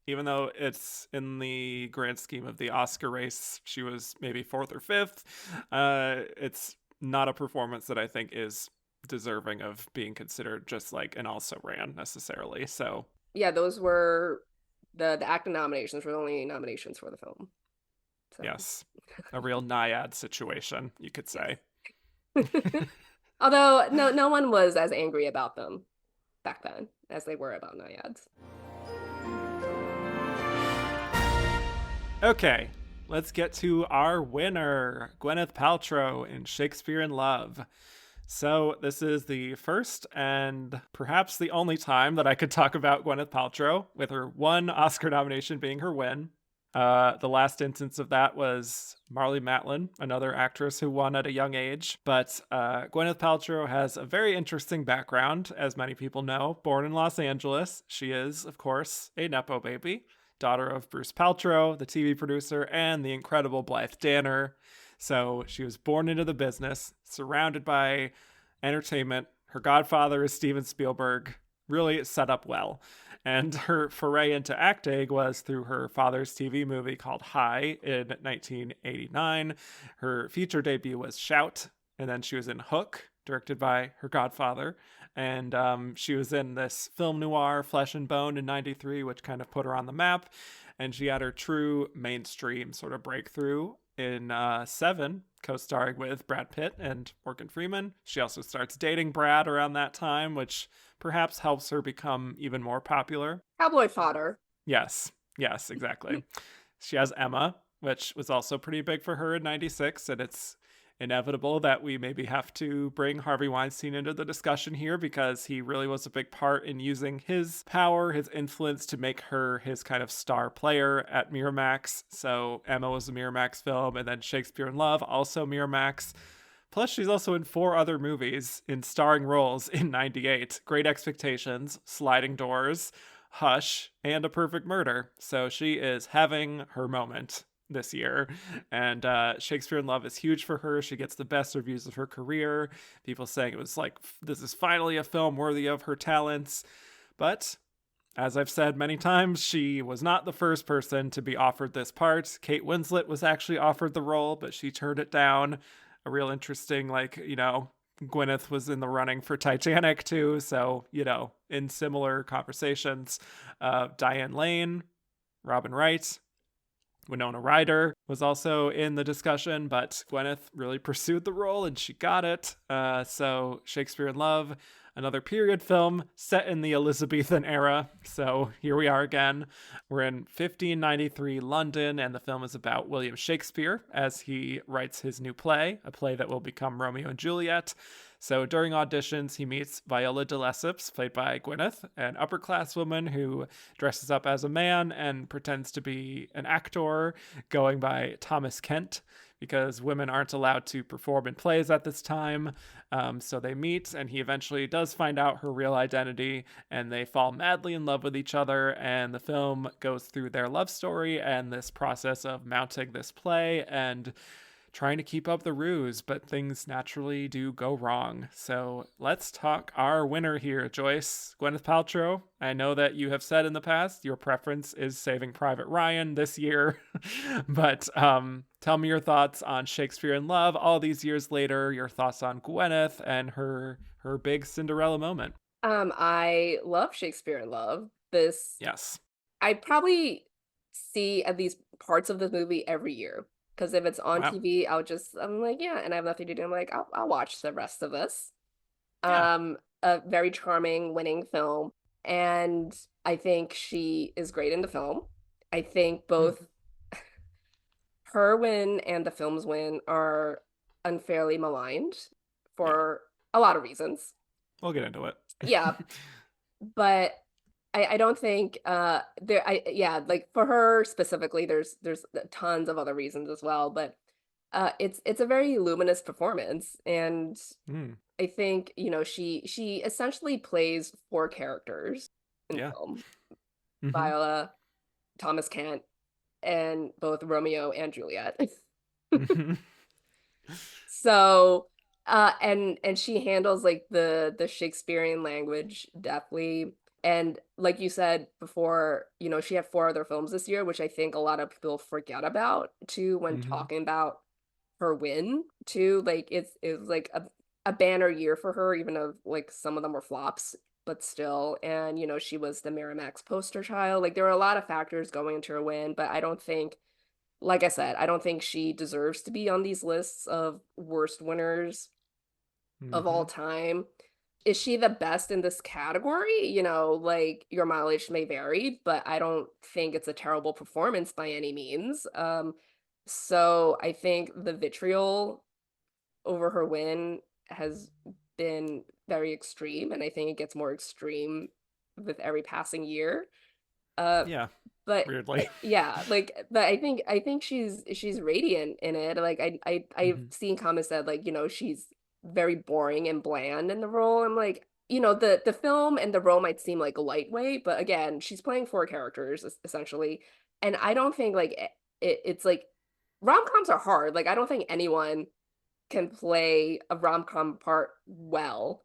Even though it's in the grand scheme of the Oscar race, she was maybe fourth or fifth. It's not a performance that I think is deserving of being considered just like an also ran necessarily. So, yeah, those were the acting nominations were the only nominations for the film. So yes, a real naiad situation, you could say. yes. Although no one was as angry about them back then as they were about Naiads. Okay, let's get to our winner, Gwyneth Paltrow in Shakespeare in Love. So, this is the first and perhaps the only time that I could talk about Gwyneth Paltrow, with her one Oscar nomination being her win. The last instance of that was Marlee Matlin, another actress who won at a young age. But Gwyneth Paltrow has a very interesting background, as many people know. Born in Los Angeles, she is, of course, a Nepo baby, daughter of Bruce Paltrow, the TV producer, and the incredible Blythe Danner. So she was born into the business, surrounded by entertainment. Her godfather is Steven Spielberg, really set up well. And her foray into acting was through her father's TV movie called High in 1989. Her feature debut was Shout, and then she was in Hook, directed by her godfather. And she was in this film noir, Flesh and Bone, in 93, which kind of put her on the map. And she had her true mainstream sort of breakthrough in Seven, co-starring with Brad Pitt and Morgan Freeman. She also starts dating Brad around that time, which perhaps helps her become even more popular. Cowboy fodder. Yes, yes, exactly. She has Emma, which was also pretty big for her in 96, and inevitable that we maybe have to bring Harvey Weinstein into the discussion here, because he really was a big part in using his power, his influence, to make her his kind of star player at Miramax. So Emma was a Miramax film, and then Shakespeare in Love, also Miramax. Plus, she's also in 4 other movies in starring roles in '98: Great Expectations, Sliding Doors, Hush, and A Perfect Murder. So she is having her moment this year. And Shakespeare in Love is huge for her. She gets the best reviews of her career. People saying it was like, this is finally a film worthy of her talents. But as I've said many times, she was not the first person to be offered this part. Kate Winslet was actually offered the role, but she turned it down. A real interesting, like, Gwyneth was in the running for Titanic too. So, in similar conversations, Diane Lane, Robin Wright, Winona Ryder was also in the discussion, but Gwyneth really pursued the role and she got it. So Shakespeare in Love, another period film set in the Elizabethan era. So here we are again. We're in 1593 London, and the film is about William Shakespeare as he writes his new play, a play that will become Romeo and Juliet. So during auditions, he meets Viola de Lesseps, played by Gwyneth, an upper-class woman who dresses up as a man and pretends to be an actor, going by Thomas Kent, because women aren't allowed to perform in plays at this time. So they meet, and he eventually does find out her real identity, and they fall madly in love with each other, and the film goes through their love story and this process of mounting this play and trying to keep up the ruse, but things naturally do go wrong. So let's talk our winner here, Joyce. Gwyneth Paltrow. I know that you have said in the past your preference is Saving Private Ryan this year, but tell me your thoughts on Shakespeare in Love all these years later, your thoughts on Gwyneth and her big Cinderella moment. I love Shakespeare in Love. Yes. I probably see at least parts of the movie every year. Because if it's on Wow. TV, I'm like, yeah, and I have nothing to do. I'm like, I'll watch the rest of this. Yeah. A very charming, winning film. And I think she is great in the film. I think both her win and the film's win are unfairly maligned for a lot of reasons. We'll get into it. Yeah. But I don't think like for her specifically, there's tons of other reasons as well, but it's a very luminous performance, and I think she essentially plays 4 characters in film: Viola, Thomas Kent, and both Romeo and Juliet. So and she handles like the Shakespearean language deftly. And like you said before, she had 4 other films this year, which I think a lot of people forget about too when talking about her win too. Like it was like a banner year for her, even though like some of them were flops, but still. And she was the Miramax poster child. Like there were a lot of factors going into her win, but I don't think, like I said, I don't think she deserves to be on these lists of worst winners of all time. Is she the best in this category? Like your mileage may vary, but I don't think it's a terrible performance by any means. So I think the vitriol over her win has been very extreme, and I think it gets more extreme with every passing year. Yeah. But weirdly. yeah, like, but I think she's radiant in it. Like I've seen comments that like, she's very boring and bland in the role. I'm like, the film and the role might seem like lightweight, but again, she's playing 4 characters essentially. And I don't think like it's like rom-coms are hard. Like I don't think anyone can play a rom-com part well.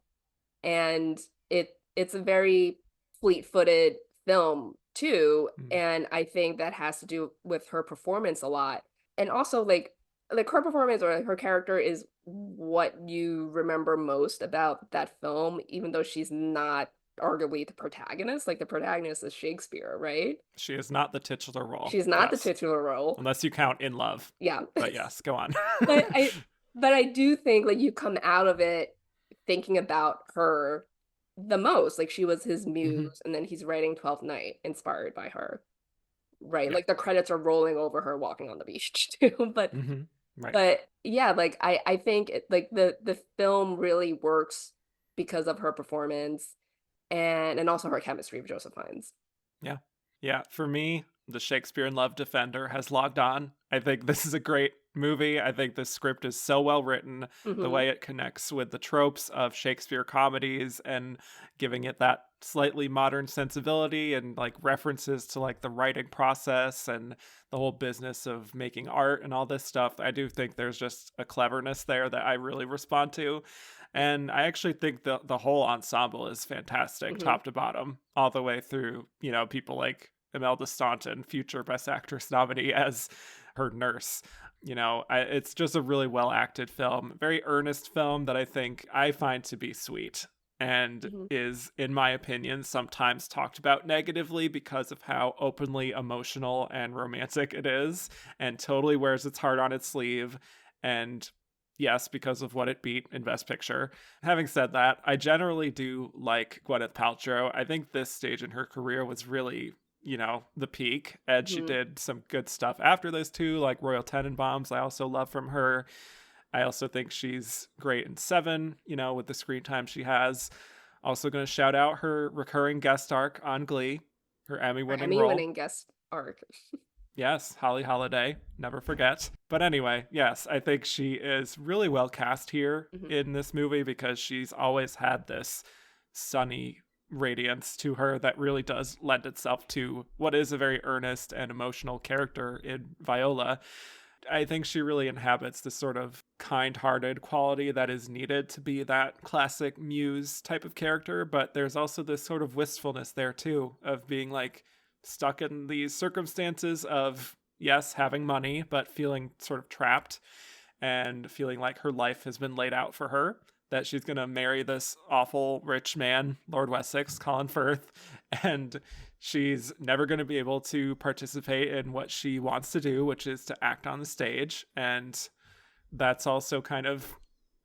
And it's a very fleet-footed film too, and I think that has to do with her performance a lot. And also like her performance or her character is what you remember most about that film, even though she's not arguably the protagonist. Like the protagonist is Shakespeare, right? She is not the titular role. She's not the titular role. Unless you count In Love. Yeah. But yes, go on. but I do think like you come out of it thinking about her the most. Like she was his muse, and then he's writing 12th Night inspired by her. Right? Yeah. Like the credits are rolling over her walking on the beach too. But Right. But yeah, like I think like the film really works because of her performance and also her chemistry with Joseph Fiennes. Yeah. Yeah. For me, the Shakespeare in Love Defender has logged on. I think this is a great movie. I think the script is so well written, the Hmm. way it connects with the tropes of Shakespeare comedies and giving it that slightly modern sensibility and like references to like the writing process and the whole business of making art and all this stuff. I do think there's just a cleverness there that I really respond to. And I actually think the whole ensemble is fantastic, Hmm. top to bottom, all the way through, people like Imelda Staunton, future Best Actress nominee, as her nurse. It's just a really well acted film, very earnest film that I find to be sweet and Hmm. is, in my opinion, sometimes talked about negatively because of how openly emotional and romantic it is, and totally wears its heart on its sleeve. And yes, because of what it beat in Best Picture. Having said that, I generally do like Gwyneth Paltrow. I think this stage in her career was really, the peak. And she Hmm. did some good stuff after those two, like Royal Tenenbaums, I also love from her. I also think she's great in Seven, with the screen time she has. Also, going to shout out her recurring guest arc on Glee, her Emmy Her winning role. Emmy-winning guest arc. Yes, Holly Holiday, never forget. But anyway, yes, I think she is really well cast here Hmm. in this movie because she's always had this sunny radiance to her that really does lend itself to what is a very earnest and emotional character in Viola. I think she really inhabits this sort of kind hearted quality that is needed to be that classic muse type of character. But there's also this sort of wistfulness there, too, of being like stuck in these circumstances of, yes, having money, but feeling sort of trapped and feeling like her life has been laid out for her. That she's going to marry this awful rich man, Lord Wessex, Colin Firth, and she's never going to be able to participate in what she wants to do, which is to act on the stage. And that's also kind of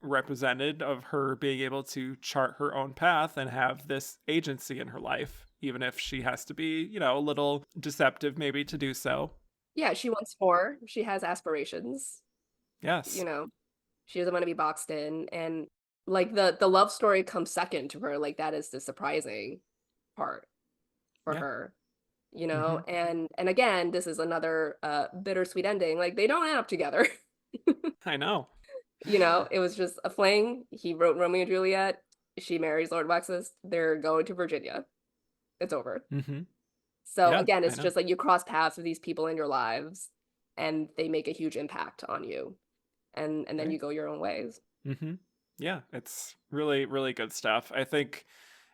represented of her being able to chart her own path and have this agency in her life, even if she has to be, a little deceptive maybe to do so. Yeah, she wants more. She has aspirations. You Yes. know, she doesn't want to be boxed in, and like the love story comes second to her. Like that is the surprising part for Yeah. her. Mm-hmm. And again, this is another bittersweet ending. Like they don't end up together. I know. It was just a fling. He wrote Romeo and Juliet. She marries Lord Wexus. They're going to Virginia. It's over. Mm-hmm. So Yeah, again, I it's know. just like you cross paths with these people in your lives and they make a huge impact on you. And then Right. you go your own ways. Mm-hmm. Yeah, it's really, really good stuff. I think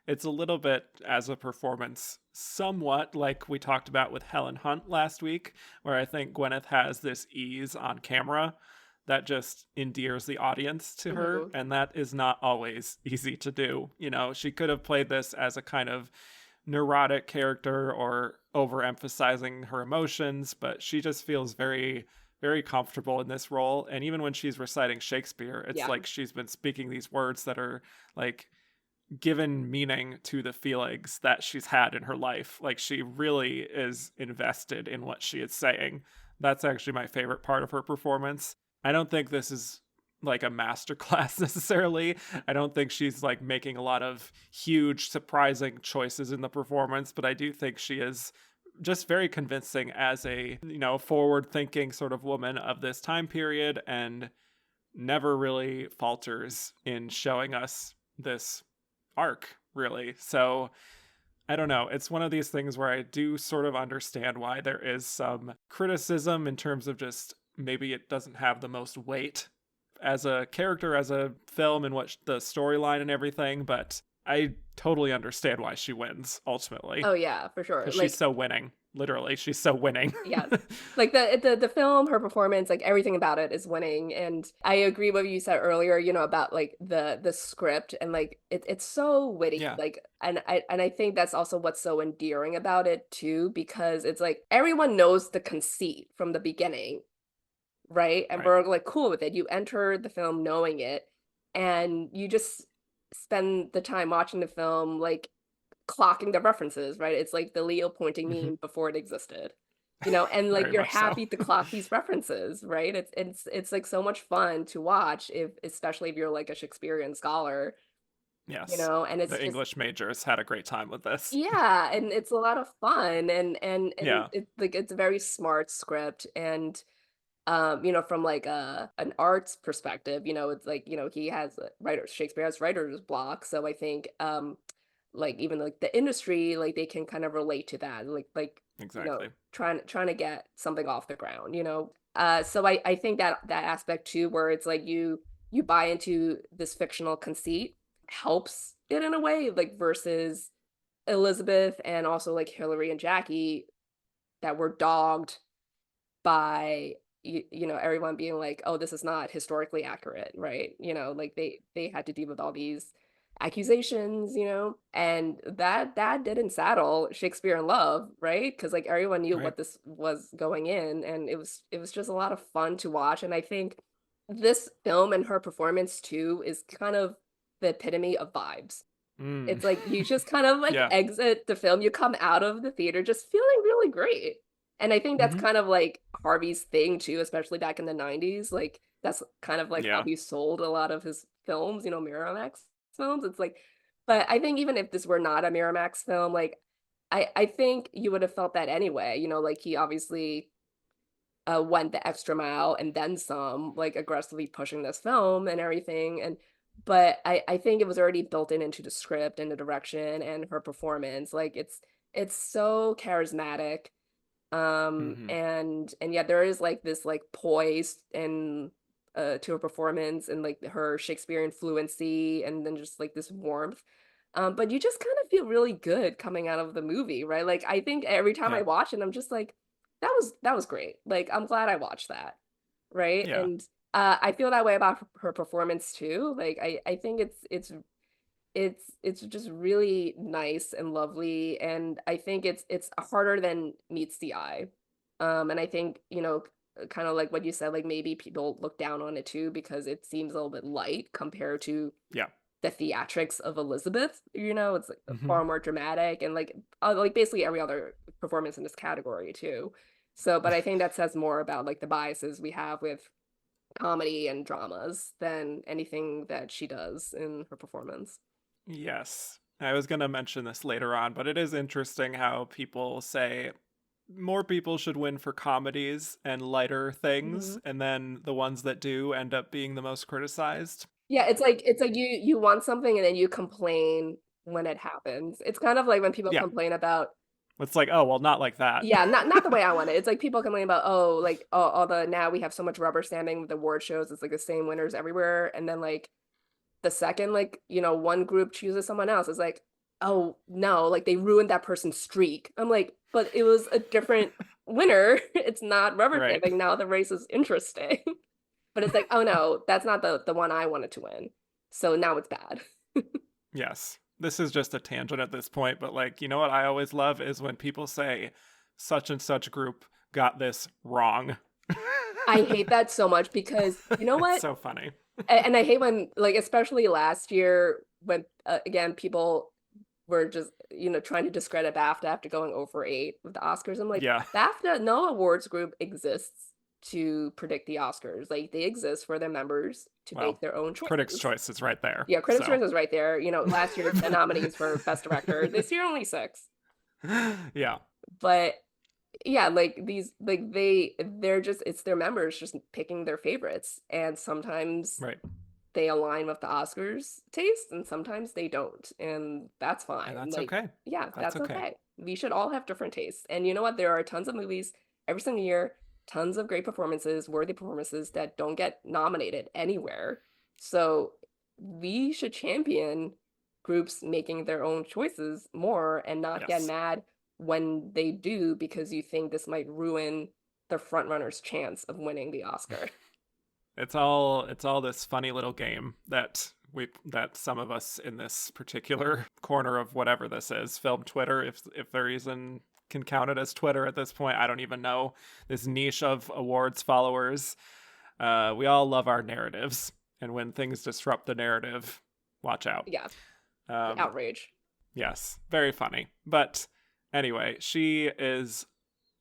it's a little bit as a performance, somewhat like we talked about with Helen Hunt last week, where I think Gwyneth has this ease on camera that just endears the audience to her. Hmm. And that is not always easy to do. She could have played this as a kind of neurotic character or overemphasizing her emotions, but she just feels very, very comfortable in this role. And even when she's reciting Shakespeare, it's Yeah. like she's been speaking these words that are like given meaning to the feelings that she's had in her life. Like she really is invested in what she is saying. That's actually my favorite part of her performance. I don't think this is like a masterclass necessarily. I don't think she's like making a lot of huge surprising choices in the performance, but I do think she is just very convincing as a, forward thinking sort of woman of this time period and never really falters in showing us this arc, really. So I don't know. It's one of these things where I do sort of understand why there is some criticism in terms of just maybe it doesn't have the most weight as a character, as a film, and what the storyline and everything. But I totally understand why she wins ultimately Oh yeah, for sure. because she's Like so winning. Literally, she's so winning. yes. Like the film, her performance, like everything about it is winning. And I agree with what you said earlier, about like the script and like it's so witty. Yeah, Like and I think that's also what's so endearing about it too, because it's like everyone knows the conceit from the beginning, right? And right. we're like cool with it. You enter the film knowing it, and you just spend the time watching the film like clocking the references, right? It's like the Leo pointing Hmm. meme before it existed. and like Very you're much so. happy to clock these references, right? It's like so much fun to watch, if especially if you're like a Shakespearean scholar, Yes. and it's The just, English majors had a great time with this. yeah, and it's a lot of fun, and Yeah. it's like it's a very smart script, and from like an arts perspective, it's like, he has Shakespeare has writer's block, so I think like even like the industry, like they can kind of relate to that, like Exactly. trying to get something off the ground, so I think that aspect too, where it's like you buy into this fictional conceit, helps it in a way, like versus Elizabeth and also like Hilary and Jackie, that were dogged by everyone being like, oh, this is not historically accurate, right? Like they had to deal with all these accusations, and that didn't saddle Shakespeare in Love, right? Because like everyone knew Right. what this was going in, and it was just a lot of fun to watch. And I think this film and her performance too is kind of the epitome of vibes. Mm. It's like you just kind of like Yeah. exit the film, you come out of the theater just feeling really great. And I think that's Hmm. kind of like Harvey's thing too, especially back in the 90s. Like that's kind of like how Yeah. he sold a lot of his films, Miramax films. It's like, but I think even if this were not a Miramax film, like I think you would have felt that anyway. Like he obviously went the extra mile and then some, like aggressively pushing this film and everything. But I think it was already built into the script and the direction and her performance. Like it's so charismatic. Hmm. And yeah, there is like this like poise and to her performance, and like her Shakespearean fluency, and then just like this warmth. But you just kind of feel really good coming out of the movie, right? Like I think every time I Yeah. watch it, I'm just like, that was great. Like I'm glad I watched that, right? Yeah. And I feel that way about her performance too. Like I think it's just really nice and lovely, and I think it's harder than meets the eye. And I think, kind of like what you said, like maybe people look down on it too because it seems a little bit light compared to Yeah. the theatrics of Elizabeth. It's like Hmm. far more dramatic, and like basically every other performance in this category too. So, but I think that says more about like the biases we have with comedy and dramas than anything that she does in her performance. Yes. I was going to mention this later on, but it is interesting how people say more people should win for comedies and lighter things, Mhm. and then the ones that do end up being the most criticized. Yeah, it's like you want something and then you complain when it happens. It's kind of like when people Yeah. complain about, It's like, oh, well, not like that. yeah, not the way I want it. It's like people complain about, oh, like, oh, all the now we have so much rubber stamping with award shows. It's like the same winners everywhere. And then like the second, like, one group chooses someone else, it's like, oh no, like they ruined that person's streak. I'm like, but it was a different winner. It's not rubber Right. stamping. Now the race is interesting. But it's like, oh no, that's not the one I wanted to win. So now it's bad. Yes. This is just a tangent at this point, but like, you know what I always love is when people say such and such group got this wrong. I hate that so much because you know It's what? so funny. And I hate when, like, especially last year when again people were just trying to discredit BAFTA after going over 8 with the Oscars. I'm like, Yeah. BAFTA, no awards group exists to predict the Oscars. Like they exist for their members to Well, make their own Critics' choices. Choice is right there. Yeah, Critics' So, Choice is right there. Last year 10 nominees for Best Director. This year only 6. yeah. But yeah, like these, like they're just, it's their members just picking their favorites, and sometimes Right. they align with the Oscars taste and sometimes they don't, and that's And fine. that's Like, okay. yeah, That's that's okay. okay. We should all have different tastes, and you know what, there are tons of movies every single year, tons of great performances, worthy performances that don't get nominated anywhere. So we should champion groups making their own choices more and not get Yes. mad when they do because you think this might ruin the frontrunner's chance of winning the Oscar. It's all this funny little game that some of us in this particular corner of whatever this is, film Twitter, if there even can count it as Twitter at this point, I don't even know. This niche of awards followers. We all love our narratives, and when things disrupt the narrative, watch out. Yeah, Um, outrage. yes, very funny. But anyway, she is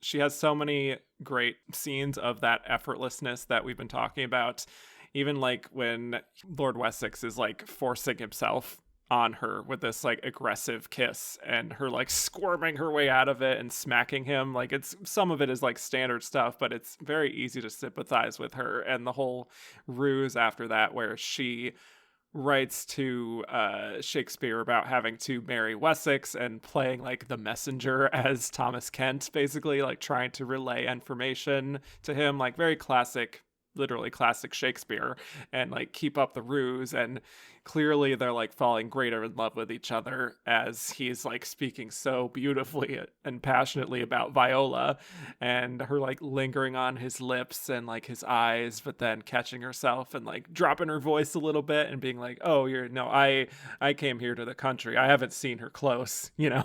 she has so many great scenes of that effortlessness that we've been talking about. Even like when Lord Wessex is like forcing himself on her with this like aggressive kiss and her like squirming her way out of it and smacking him. Like, it's, some of it is like standard stuff, but it's very easy to sympathize with her. And the whole ruse after that, where she writes to Shakespeare about having to marry Wessex and playing like the messenger as Thomas Kent, basically like trying to relay information to him, like very classic, literally classic Shakespeare, and like keep up the ruse. And clearly they're like falling greater in love with each other as he's like speaking so beautifully and passionately about Viola, and her like lingering on his lips and like his eyes, but then catching herself and like dropping her voice a little bit and being like, oh, you're no, I came here to the country, I haven't seen her close, you know.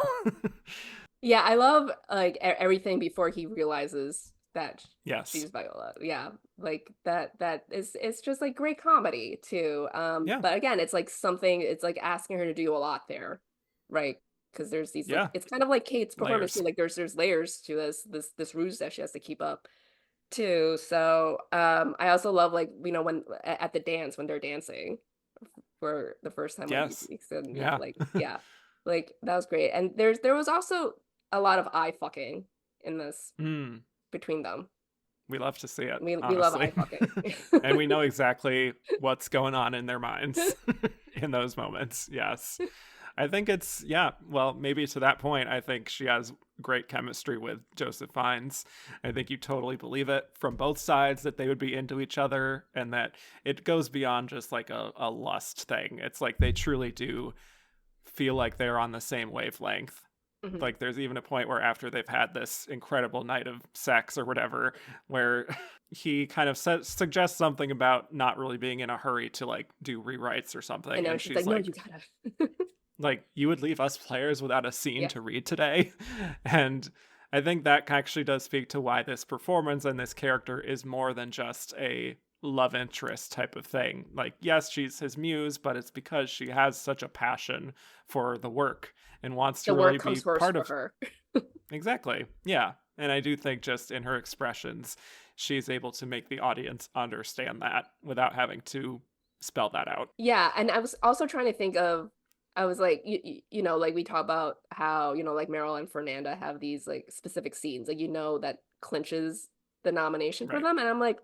Yeah, I love like everything before he realizes that Yes. she's Viola. Yeah, like that is, it's just like great comedy too. Yeah. But again, it's like something, it's like asking her to do a lot there, right? Because there's these like, it's kind of like Kate's performance too. Like there's layers to this ruse that she has to keep up too. So I also love, like, you know, when at the dance when they're dancing for the first time, Yes. and Yeah. like, yeah, like that was great. And there was also a lot of eye fucking in this between them. We love to see it. We love eye fucking. And we know exactly what's going on in their minds in those moments. Yes. I think it's, yeah, well, maybe to that point, I think she has great chemistry with Joseph Fiennes. I think you totally believe it from both sides that they would be into each other, and that it goes beyond just like a lust thing. It's like they truly do feel like they're on the same wavelength. Mm-hmm. Like there's even a point where after they've had this incredible night of sex or whatever, where he kind of suggests something about not really being in a hurry to like do rewrites or something. I know, and she's like, no, you gotta. Like, you would leave us players without a scene to read today? And I think that actually does speak to why this performance and this character is more than just a love interest type of thing. Like, yes, she's his muse, but it's because she has such a passion for the work and wants to really be part of her. Exactly. Yeah. And I do think just in her expressions, she's able to make the audience understand that without having to spell that out. Yeah. And I was also trying to think of, I was like, you know, like we talk about how, you know, like Meryl and Fernanda have these like specific scenes, like, you know, that clinches the nomination for them. And I'm like,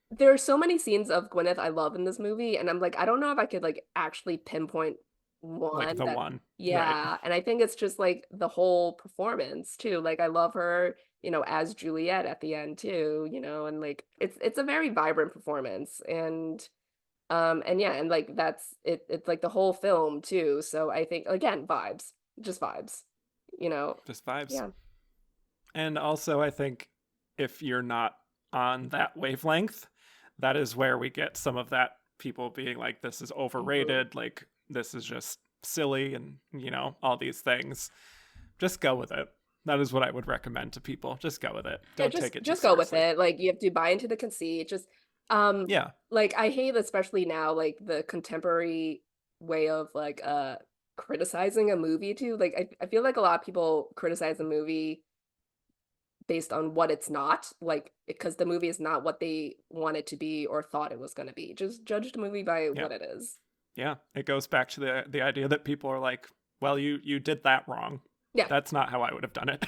there are so many scenes of Gwyneth I love in this movie. And I'm like, I don't know if I could like actually pinpoint one. Like the one. Yeah. Right. And I think it's just like the whole performance too. Like I love her, you know, as Juliet at the end too, you know, and like it's a very vibrant performance. And yeah, and like that's it's like the whole film too. So I think, again, just vibes, you know. Just vibes. Yeah. And also I think if you're not on that wavelength, that is where we get some of that, people being like, this is overrated, like this is just silly, and you know, all these things. Just go with it. That is what I would recommend to people. Just go with it. Don't take it. Just go with it. Like you have to buy into the conceit. Just like I hate, especially now, like the contemporary way of like criticizing a movie too. Like I feel like a lot of people criticize a movie based on what it's not, like because the movie is not what they want it to be or thought it was going to be. Just judge the movie by what it is. Yeah, it goes back to the idea that people are like, well, you did that wrong. Yeah, that's not how I would have done it.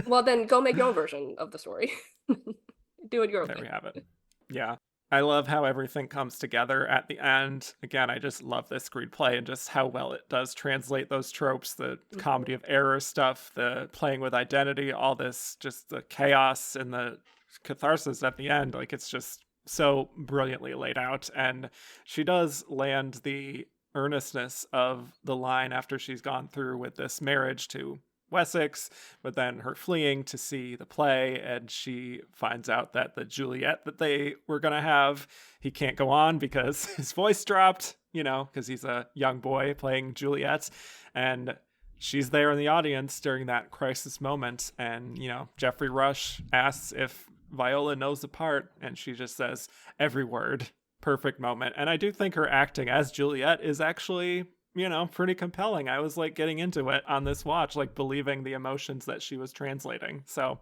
Well, then go make your own version of the story. Do it your own way. There we have it. Yeah. I love how everything comes together at the end. Again, I just love this screenplay and just how well it does translate those tropes, the comedy of error stuff, the playing with identity, all this, just the chaos and the catharsis at the end. Like, it's just so brilliantly laid out. And she does land the earnestness of the line after she's gone through with this marriage to Wessex, but then her fleeing to see the play, and she finds out that the Juliet that they were going to have, he can't go on because his voice dropped, you know, because he's a young boy playing Juliet. And she's there in the audience during that crisis moment, and, you know, Jeffrey Rush asks if Viola knows the part, and she just says every word. Perfect moment. And I do think her acting as Juliet is actually, you know, pretty compelling. I was like getting into it on this watch, like believing the emotions that she was translating. So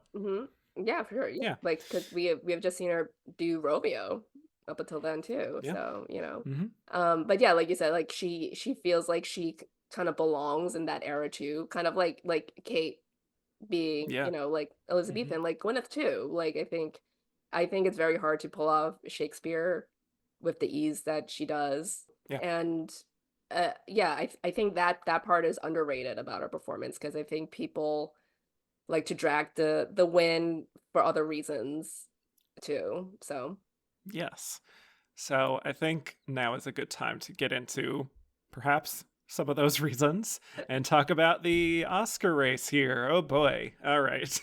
Yeah, for sure. Yeah, Yeah. like because we have just seen her do Romeo up until then too. Yeah. So, Hmm. but yeah, like you said, like she feels like she kind of belongs in that era too, kind of like Kate being, Yeah. like Hmm. Elizabethan, like Gwyneth too. Like I think it's very hard to pull off Shakespeare with the ease that she does. Yeah. And yeah, I think that part is underrated about her performance because I think people like to drag the win for other reasons too. So, Yes. So I think now is a good time to get into perhaps some of those reasons and talk about the Oscar race here. Oh boy. All right.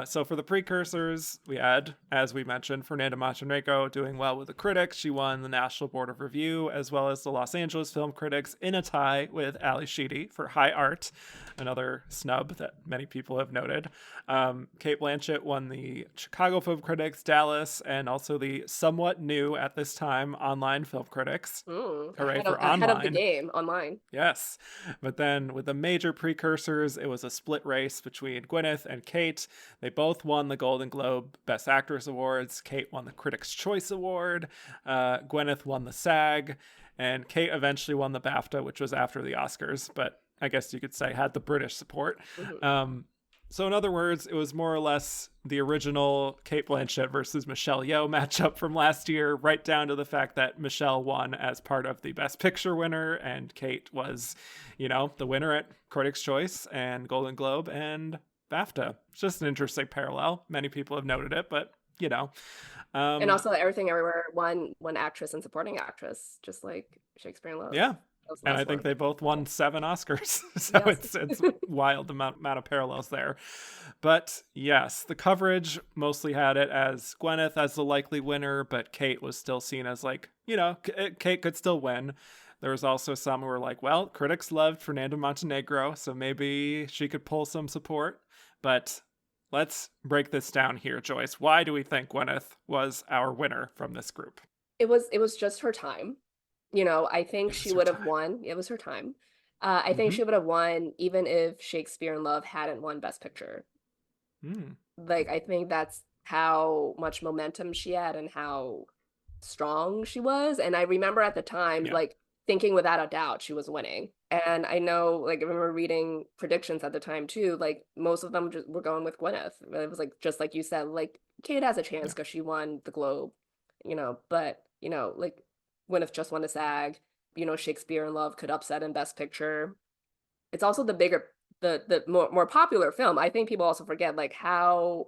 So for the precursors, we had, as we mentioned, Fernanda Montenegro doing well with the critics. She won the National Board of Review as well as the Los Angeles Film Critics in a tie with Ali Sheedy for High Art, another snub that many people have noted. Cate Blanchett won the Chicago Film Critics, Dallas, and also the somewhat new at this time Online Film Critics. Hooray for ahead of the online. game online. Yes. But then with the major precursors, it was a split race between Gwyneth and Kate. They both won the Golden Globe Best Actress Awards. Kate won the Critics' Choice Award. Gwyneth won the SAG. And Kate eventually won the BAFTA, which was after the Oscars, but I guess you could say had the British support. Mhm. So in other words, it was more or less the original Cate Blanchett versus Michelle Yeoh matchup from last year, right down to the fact that Michelle won as part of the Best Picture winner, and Kate was, the winner at Critics' Choice and Golden Globe and BAFTA. It's just an interesting parallel. Many people have noted it, but you know, And um, also Everything Everywhere one actress and supporting actress, just like Shakespeare in Love. yeah. That was the And I last think one. they both won 7 Oscars, so Yes. it's wild amount of parallels there. But yes, the coverage mostly had it as Gwyneth as the likely winner, but Kate was still seen as like, Kate could still win. There was also some who were like, well, critics loved Fernanda Montenegro, so maybe she could pull some support. But let's break this down here, Joyce. Why do we think Gwyneth was our winner from this group? It was just her time. I think It was she her would have time. won. It was her time. I think Mm-hmm. she would have won even if Shakespeare in Love hadn't won Best Picture. Mm. Like I think that's how much momentum she had and how strong she was. And I remember at the time, Yeah. like thinking without a doubt she was winning. And I know, like, I remember reading predictions at the time too. Like most of them just were going with Gwyneth. It was like just like you said, like Kate has a chance Yeah. because she won the Globe, but like Gwyneth just won the SAG. Shakespeare in Love could upset in Best Picture. It's also the more popular film. I think people also forget like how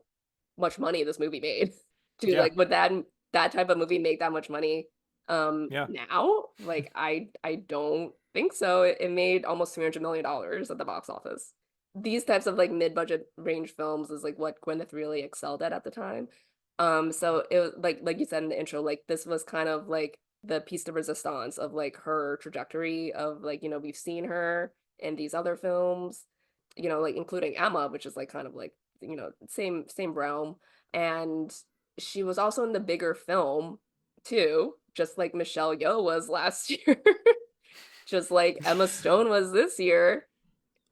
much money this movie made. To Yeah. like would that type of movie make that much money Yeah. now? Like I don't think so. It made almost $300 million at the box office. These types of like mid-budget range films is like what Gwyneth really excelled at the time. So it was like you said in the intro, like this was kind of like the piece de resistance of like her trajectory of like, we've seen her in these other films, like including Emma, which is like kind of like, same realm. And she was also in the bigger film too, just like Michelle Yeoh was last year, just like Emma Stone was this year,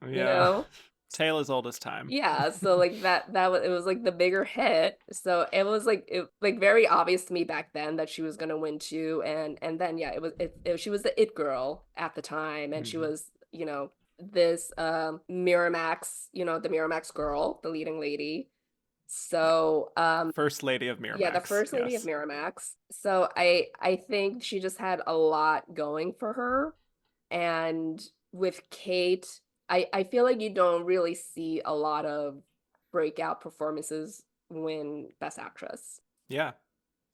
you Yeah. know? Tale as old as time. Yeah, so like that was it was like the bigger hit. So it was like very obvious to me back then that she was gonna win too. And then yeah, she was the it girl at the time, and she Hmm. was, this Miramax, the Miramax girl, the leading lady. Yeah. So First Lady of yeah, the Miramax. first lady of Yes. Miramax. So I think she just had a lot going for her. And with Kate, I feel like you don't really see a lot of breakout performances win Best Actress. Yeah.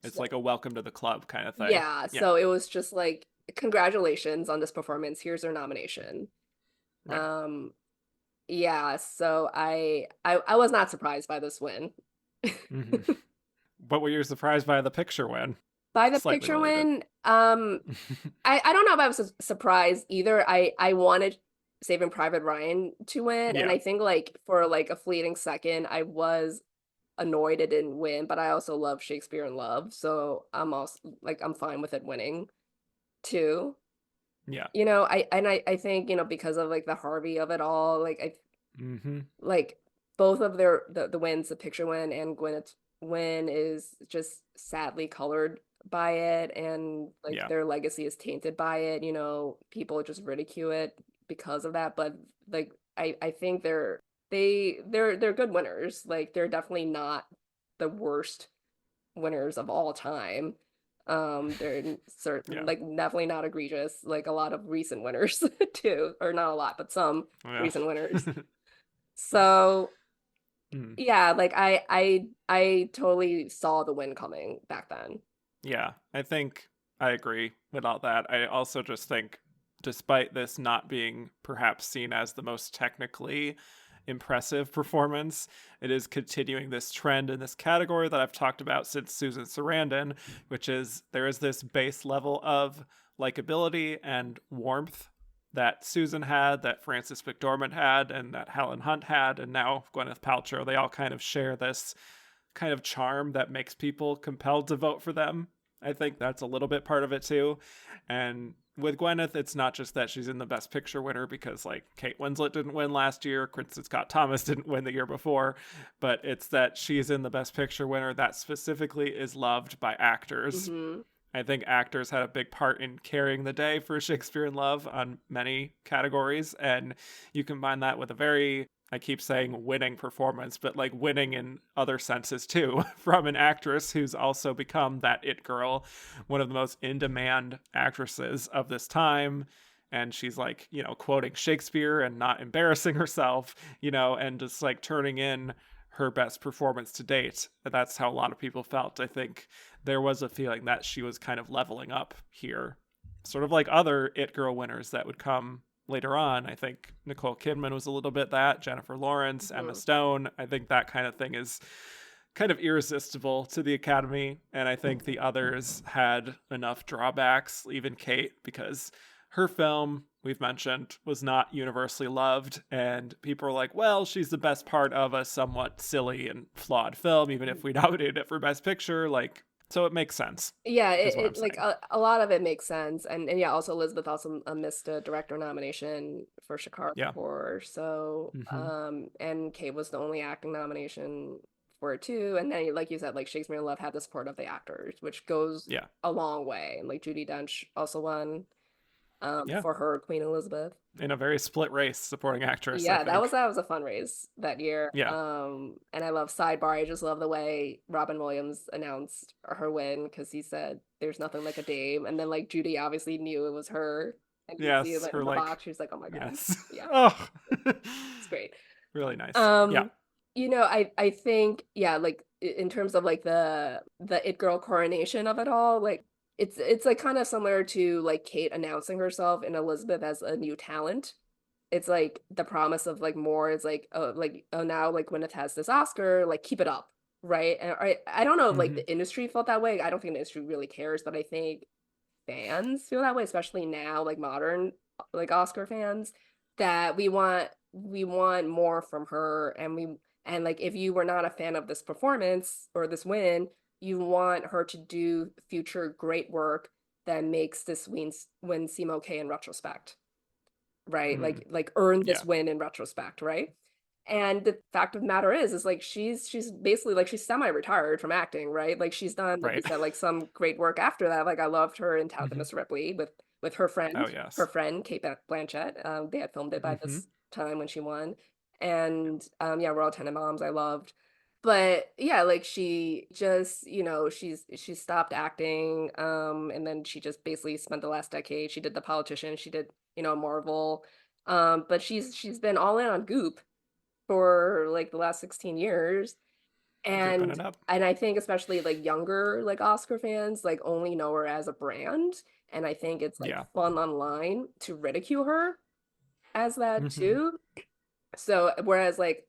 It's So like a welcome to the club kind of thing. yeah, Yeah. so it was just like congratulations on this performance. Here's her nomination. Right. Um yeah, so I was not surprised by this win. Hmm. But were you surprised by the picture win? By the Slightly picture related. win, I don't know if I was surprised either. I wanted Saving Private Ryan to win, and Yeah. I think like for like a fleeting second, I was annoyed it didn't win, but I also love Shakespeare in Love, so I'm also like I'm fine with it winning too. Yeah. I think, because of like the Harvey of it all, like I Hmm. like both of the wins, the picture win and Gwyneth's win, is just sadly colored by it, and like Yeah. their legacy is tainted by it. You know, people just ridicule it because of that. But like I think they're good winners. Like they're definitely not the worst winners of all time. They're certain Yeah. like definitely not egregious, like a lot of recent winners too, or not a lot, but some Yeah. recent winners. So Mm. yeah, like I totally saw the win coming back then. Yeah, I think I agree with all that. I also just think, despite this not being perhaps seen as the most technically impressive performance, it is continuing this trend in this category that I've talked about since Susan Sarandon, which is there is this base level of likability and warmth that Susan had, that Frances McDormand had, and that Helen Hunt had, and now Gwyneth Paltrow. They all kind of share this kind of charm that makes people compelled to vote for them. I think that's a little bit part of it too. And with Gwyneth, it's not just that she's in the Best Picture winner because like Kate Winslet didn't win last year, Kristen Scott Thomas didn't win the year before, but it's that she's in the Best Picture winner that specifically is loved by actors. Hmm. I think actors had a big part in carrying the day for Shakespeare in Love on many categories. And you combine that with a very, I keep saying winning performance, but like winning in other senses too, from an actress who's also become that it girl, one of the most in demand actresses of this time. And she's like, you know, quoting Shakespeare and not embarrassing herself, you know, and just like turning in her best performance to date. That's how a lot of people felt. I think there was a feeling that she was kind of leveling up here, sort of like other It Girl winners that would come later on. I think Nicole Kidman was a little bit that, Jennifer Lawrence, Emma Hmm. Stone. I think that kind of thing is kind of irresistible to the Academy. And I think the others had enough drawbacks, even Kate, because her film, we've mentioned, was not universally loved. And people are like, well, she's the best part of a somewhat silly and flawed film, even if we nominated it for Best Picture. Like, so it makes sense, Yeah, is what I'm it like saying. a lot of it makes sense, and yeah, also Elizabeth also missed a director nomination for Yeah. Chicago, so Mm-hmm. and Kate was the only acting nomination for it too, and then like you said, like Shakespeare in Love had the support of the actors, which goes Yeah. a long way, and like Judi Dench also won Yeah. for her Queen Elizabeth. In a very split race, supporting actress, I Yeah, think. that was a fun race that year. Yeah. And I love sidebar. I just love the way Robin Williams announced her win because he said there's nothing like a dame. And then like Judy obviously knew it was her. And you see it Yes. like Her, in the like, box. She's like, oh my God. yes. Yeah, Oh. it's great. Really nice. Yeah. Um, you know, I think yeah, like in terms of like the it girl coronation of it all, like it's like kind of similar to like Kate announcing herself and Elizabeth as a new talent. It's like the promise of like more is like oh now like Gwyneth has this Oscar, like keep it up, right? And I don't know if like Mm-hmm. the industry felt that way. I don't think the industry really cares, but I think fans feel that way, especially now, like modern like Oscar fans, that we want more from her, and we and like if you were not a fan of this performance or this win, you want her to do future great work that makes this win seem okay in retrospect, right? Mm. Like earn Yeah. this win in retrospect, right? And the fact of the matter is like she's basically like she's semi-retired from acting, right? Like she's done, like you Right. said, like some great work after that. Like I loved her in Talented Mm-hmm. Mr. Ripley with Oh, yes. her friend Cate Blanchett. They had filmed it by Mm-hmm. this time when she won, and yeah, Royal Tenenbaums I loved. But yeah, like she just, you know, she stopped acting, and then she just basically spent the last decade. She did The Politician, she did, you know, Marvel, but she's been all in on Goop for like the last 16 years. Gooping And it up. I think especially like younger like Oscar fans like only know her as a brand. And I think it's like Yeah. fun online to ridicule her as that Mm-hmm. too. So whereas like,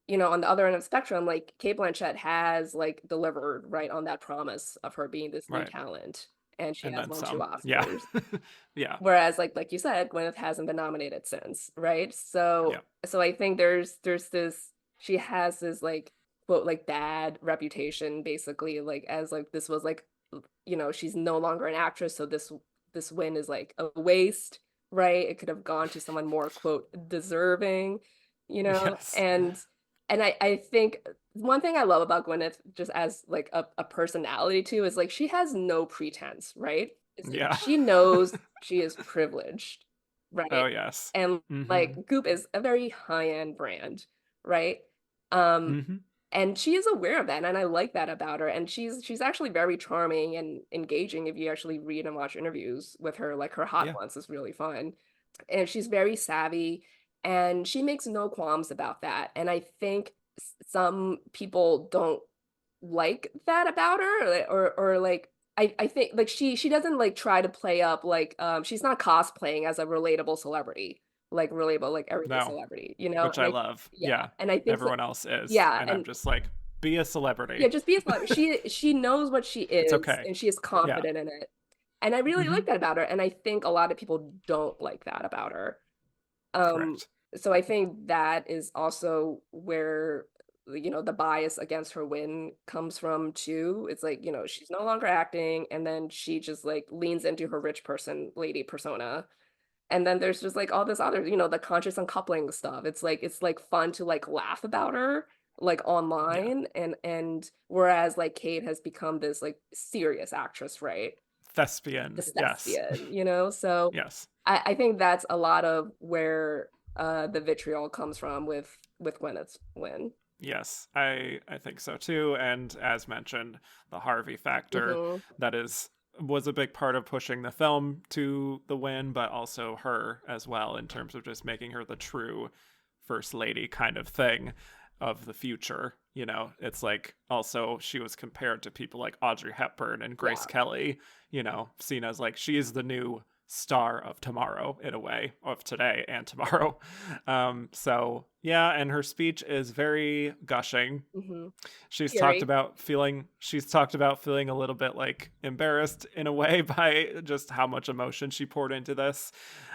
you know, on the other end of the spectrum, like Kate Blanchett has like delivered right on that promise of her being this new Right. talent. And she And has then won two some. Yeah. Oscars. Yeah. Whereas like you said, Gwyneth hasn't been nominated since, right? Yeah. So I think there's this she has this like quote like bad reputation basically like as like this was like you know, she's no longer an actress, so this win is like a waste, right? It could have gone to someone more quote deserving, you know? Yes. And And I think one thing I love about Gwyneth, just as like a personality too, is like she has no pretense, right? It's like Yeah. she knows she is privileged, Oh, right? yes. And Mm-hmm. like Goop is a very high-end brand, right? Um, Mm-hmm. and she is aware of that, and I like that about her. And she's actually very charming and engaging if you actually read and watch interviews with her. Like her Hot Yeah. Ones is really fun, and she's very savvy, and she makes no qualms about that. And I think some people don't like that about her, or like I think like she doesn't like try to play up like she's not cosplaying as a relatable celebrity, like relatable like everyday No, celebrity, you know? which And I I love. yeah, Yeah. and I think so, Everyone else is. yeah, And I'm and just like, be a yeah, celebrity. just be a celebrity. She knows what she It's is okay. and she is Yeah. confident in it. And I really Mm-hmm. like that about her. And I think a lot of people don't like that about her. Um, Correct. so I think that is also where, the bias against her win comes from too. It's like, she's no longer acting, and then she just like leans into her rich person lady persona. And then there's just like all this other, the conscious uncoupling stuff. It's like fun to like laugh about her like Yeah. online, and whereas like Cate has become this like serious actress, right? Thespian. This Yes. thespian. So Yes. I think that's a lot of where the vitriol comes from with Gwyneth's win. Yes, I think so too. And as mentioned, the Harvey factor Hmm. that is was a big part of pushing the film to the win, but also her as well in terms of just making her the true first lady kind of thing of the future. You know, it's like also she was compared to people like Audrey Hepburn and Grace Yeah. Kelly, seen as like she is the new star of tomorrow in a way, of today and tomorrow. So yeah, and her speech is very gushing. Hmm. She's talked Fury. about feeling a little bit like embarrassed in a way by just how much emotion she poured into this.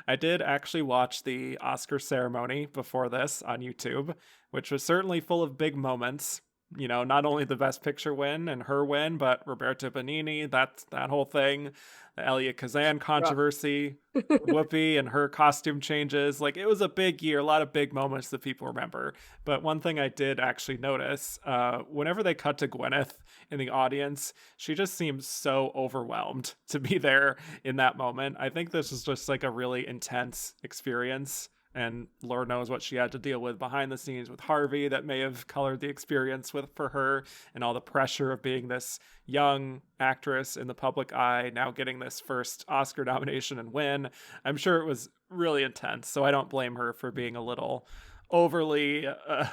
I did actually watch the Oscar ceremony before this on YouTube, which was certainly full of big moments. Not only the Best Picture win and her win, but Roberto Benigni, that whole thing, the Elia Kazan Rough. controversy, Whoopi and her costume changes. Like it was a big year, a lot of big moments that people remember. But one thing I did actually notice, whenever they cut to Gwyneth in the audience, she just seems so overwhelmed to be there in that moment. I think this was just like a really intense experience. And Lord knows what she had to deal with behind the scenes with Harvey that may have colored the experience for her, and all the pressure of being this young actress in the public eye, now getting this first Oscar nomination and win. I'm sure it was really intense, so I don't blame her for being a little overly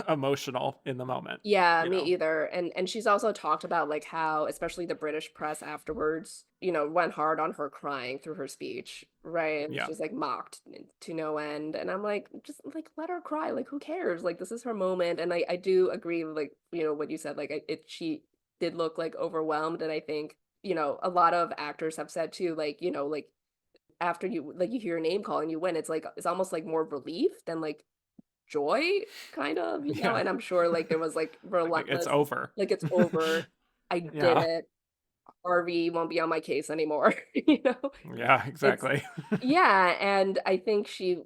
emotional in the moment, Yeah, you me know? either. And she's also talked about like how, especially the British press afterwards, went hard on her crying through her speech, right? And Yeah. she's like mocked to no end. And I'm like, just like let her cry. Like who cares? Like this is her moment. And I do agree with like, what you said. Like she did look like overwhelmed. And I think, a lot of actors have said too, like, like after you hear your name call and you win, it's almost like more relief than like joy, kind of, Yeah. and I'm sure like there was like Like it's relentless, over. like it's over. I did Yeah. it. Harvey won't be on my case anymore. Yeah, It's exactly. yeah, and I think she,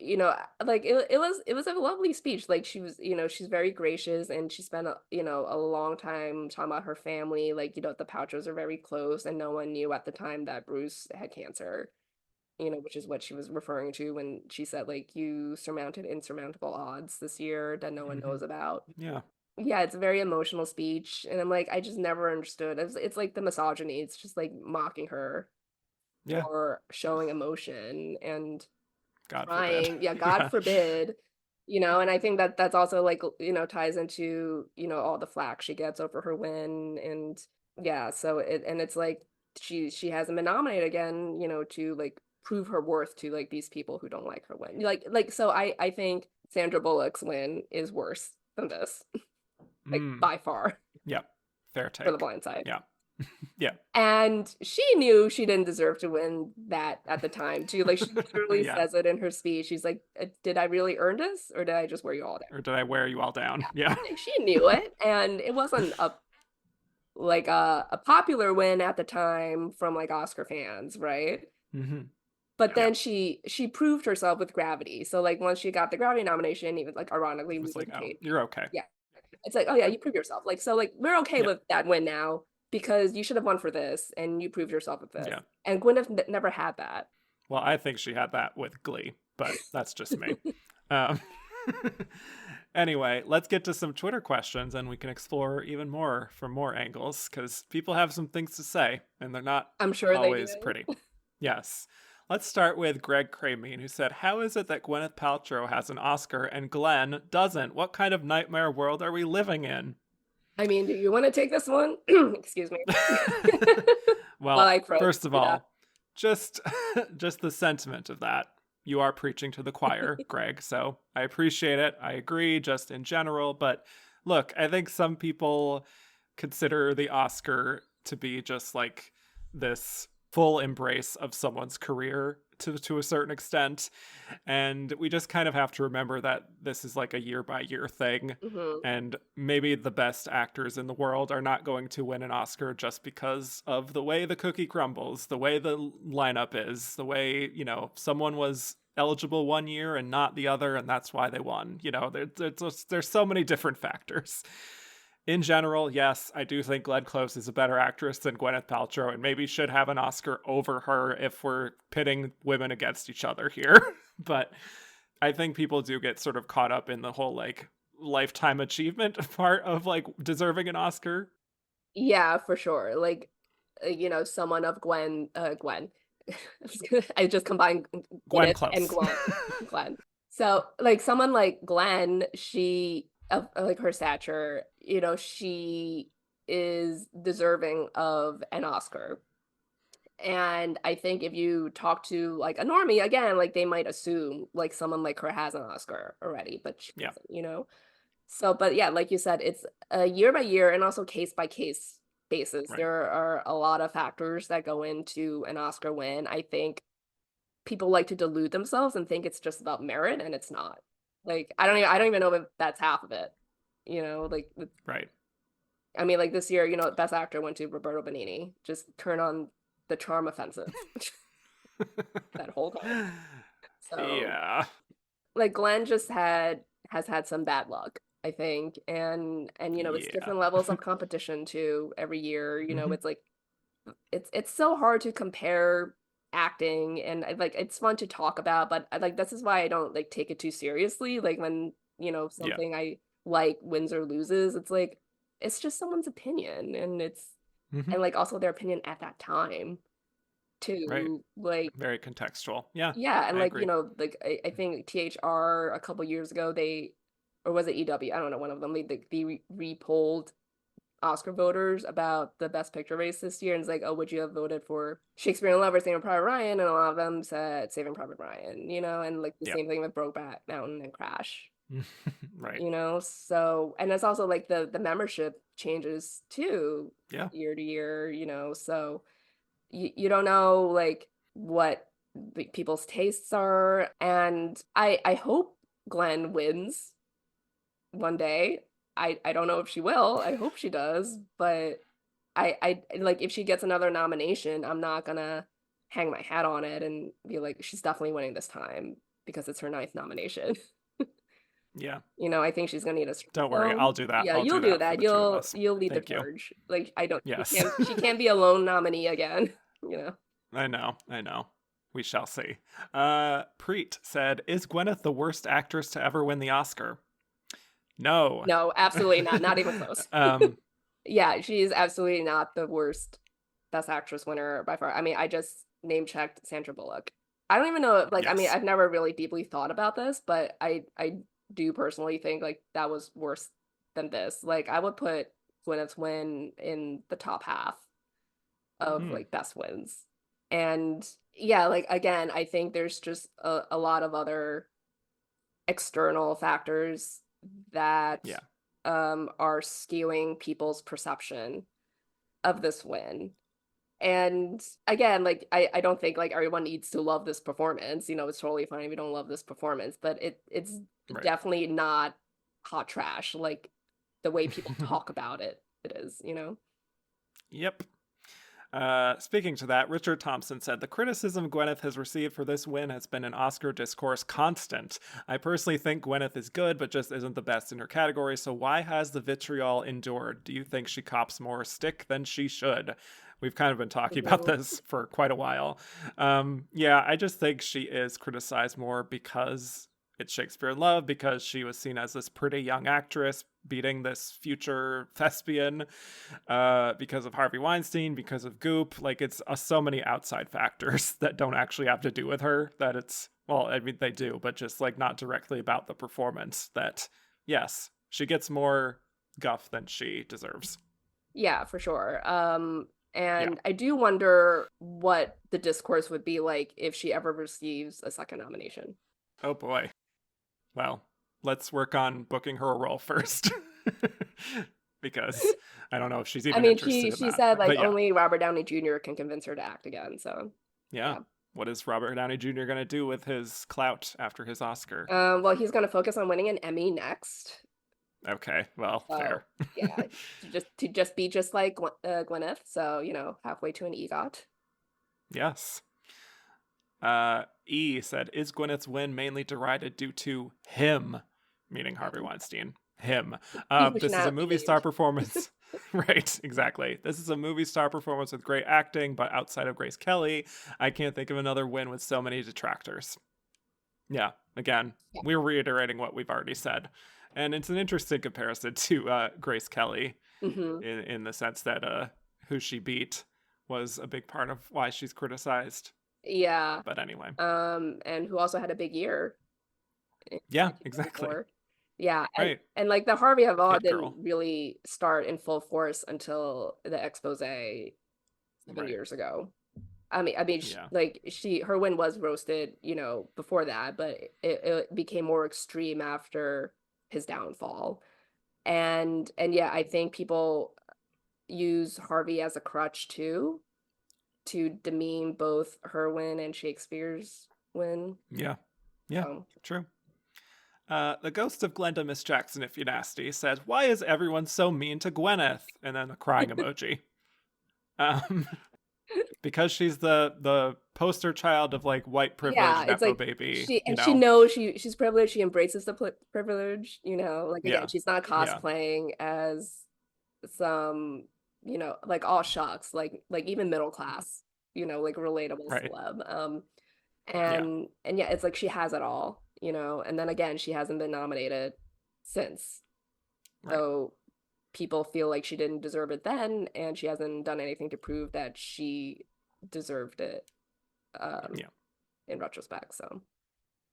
like it was a lovely speech. Like she was, she's very gracious, and she spent a long time talking about her family. Like, the Paltrows are very close, and no one knew at the time that Bruce had cancer, which is what she was referring to when she said, like, you surmounted insurmountable odds this year that no one Hmm. knows about. Yeah. Yeah, it's a very emotional speech. And I'm like, I just never understood. It's like the misogyny. It's just like mocking her Yeah. for showing emotion and God forbid. crying. Yeah, God Yeah. forbid. And I think that that's also like, ties into, all the flack she gets over her win. And yeah, so it's like she hasn't been nominated again, to like prove her worth to like these people who don't like her win. Like so I think Sandra Bullock's win is worse than this, like Mm. by far, Yeah. Fair for The take. Blind Side. Yeah. Yeah. And she knew she didn't deserve to win that at the time too. Like she literally Yeah. says it in her speech. She's like, "Did I really earn this, or did I just wear you all down?" Or did I wear you all down? Yeah. Like she knew it, and it wasn't a popular win at the time from like Oscar fans, right? Hmm. But Yeah. then she proved herself with Gravity. So like once she got the Gravity nomination, even like ironically It was losing like, to oh, Kate, you're okay. yeah, It's like, oh yeah, you prove yourself. Like, so like we're okay Yeah. with that win now because you should have won for this and you proved yourself with this. Yeah. And Gwyneth never had that. Well, I think she had that with Glee, but that's just me. Um, anyway, let's get to some Twitter questions and we can explore even more from more angles because people have some things to say and they're not I'm sure they always do. pretty. Yes. Let's start with Greg Cramine, who said, "How is it that Gwyneth Paltrow has an Oscar and Glenn doesn't? What kind of nightmare world are we living in?" I mean, do you want to take this one? Excuse me. While Well, I croak, first of all, just just the sentiment of that. You are preaching to the choir, Greg, so I appreciate it. I agree just in general, but look, I think some people consider the Oscar to be just like this full embrace of someone's career to a certain extent, and we just kind of have to remember that this is like a year by year thing, Mhm. and maybe the best actors in the world are not going to win an Oscar just because of the way the cookie crumbles, the way the lineup is, the way, someone was eligible one year and not the other, and that's why they won. There's so many different factors. In general, yes, I do think Glenn Close is a better actress than Gwyneth Paltrow and maybe should have an Oscar over her if we're pitting women against each other here. But I think people do get sort of caught up in the whole like lifetime achievement part of like deserving an Oscar. Yeah, for sure. Like, someone of Gwen. I just combined Glenn Gwyneth and Close. Glenn. So, like, someone like Glenn, she, of like her stature, she is deserving of an Oscar. And I think if you talk to like a normie, again, like they might assume like someone like her has an Oscar already, but she Yeah, doesn't. So, but yeah, like you said, it's a year by year and also case by case basis. right. There are a lot of factors that go into an Oscar win. I think people like to delude themselves and think it's just about merit, and it's not. Like, I don't even know if that's half of it. Like, Right. I mean, like this year, Best Actor went to Roberto Benigni. Just turn on the charm offensive that whole time. So, Yeah. like Glenn just has had some bad luck, I think. And it's Yeah. different levels of competition too every year. Hmm. It's like it's so hard to compare acting, and like it's fun to talk about, but like this is why I don't like take it too seriously. Like when, Yeah. something I like wins or loses, it's like it's just someone's opinion, Hmm. and like also their opinion at that time Right. too. Like, Very contextual. Yeah, yeah, and I like, agree. like I think THR a couple years ago, or was it EW? I don't know, one of them, they re-polled Oscar voters about the Best Picture race this year, and it's like, oh, would you have voted for Shakespeare in Love or Saving Private Ryan? And a lot of them said Saving Private Ryan, and like the Yeah. same thing with Brokeback Mountain and Crash, Right. So, and it's also like the membership changes too, Yeah. year to year, so you don't know like what people's tastes are, and I hope Glenn wins one day. I don't know if she will. I hope she does, but I like if she gets another nomination, I'm not gonna hang my hat on it and be like she's definitely winning this time because it's her ninth nomination. Yeah. I think she's gonna need a strong Don't worry. film. I'll do that. Yeah, I'll you'll do do that for that. the two of You'll us. you'll lead the Thank you. charge. Like I don't Yes. she can't be a lone nominee again, you know. I know. I know. We shall see. Preet said, "Is Gwyneth the worst actress to ever win the Oscar?" No. No, absolutely not. Not even close. um, Yeah, she is absolutely not the worst Best Actress winner by far. I mean, I just name checked Sandra Bullock. I don't even know, like, I mean, yes. I've never really deeply thought about this, but I do personally think like that was worse than this. Like, I would put Gwyneth's win in the top half of Hmm. like best wins. And yeah, like again, I think there's just a lot of other external factors that Yeah. are skewing people's perception of this win. And again, like I don't think like everyone needs to love this performance. It's totally fine if you don't love this performance, but it's Right. definitely not hot trash like the way people talk about it is. Yep. Speaking to that, Richard Thompson said, the criticism Gwyneth has received for this win has been an Oscar discourse constant. I personally think Gwyneth is good, but just isn't the best in her category, so why has the vitriol endured? Do you think she cops more stick than she should? We've kind of been talking about this for quite a while. Yeah, I just think she is criticized more because it's Shakespeare in Love, because she was seen as this pretty young actress beating this future thespian, because of Harvey Weinstein, because of Goop. Like, it's so many outside factors that don't actually have to do with her, that it's, well, I mean, they do, but just like not directly about the performance, that yes, she gets more guff than she deserves. Yeah, for sure. And I do wonder what the discourse would be like if she ever receives a second nomination. Oh boy. Well, let's work on booking her a role first. Because I don't know if she's even interested in she that. said like only Robert Downey Jr. can convince her to act again. So yeah. What is Robert Downey Jr. going to do with his clout after his Oscar? Well, he's going to focus on winning an Emmy next. Okay, well, fair. Yeah, to just be just like Gwyneth. So, you know, halfway to an EGOT. Yes. E said, is Gwyneth's win mainly derided due to him, meaning Harvey Weinstein? Him. This is a movie star performance. Right, exactly. This is a movie star performance with great acting, but outside of Grace Kelly, I can't think of another win with so many detractors. Yeah, again, we're reiterating what we've already said. And it's an interesting comparison to Grace Kelly, in the sense that who she beat was a big part of why she's criticized. Yeah. But anyway. And who also had a big year. Yeah, exactly. Yeah. Right. And like the Harvey Law didn't really start in full force until the expose 7 years ago. I mean, her win was roasted, you know, before that, but it became more extreme after his downfall. And yeah, I think people use Harvey as a crutch too, to demean both her win and Shakespeare's win. Yeah. True. The ghost of Glenda Miss Jackson, if you're nasty, says, why is everyone so mean to Gwyneth? And then a crying emoji. Because she's the poster child of like white privilege, Nepo baby. She knows she's privileged. She embraces the privilege, you know, like again, she's not cosplaying as some, you know, like all shucks, like even middle class, you know, like relatable celeb. And yeah, it's like she has it all, you know, and then again, she hasn't been nominated since. So people feel like she didn't deserve it then, and she hasn't done anything to prove that she deserved it in retrospect. So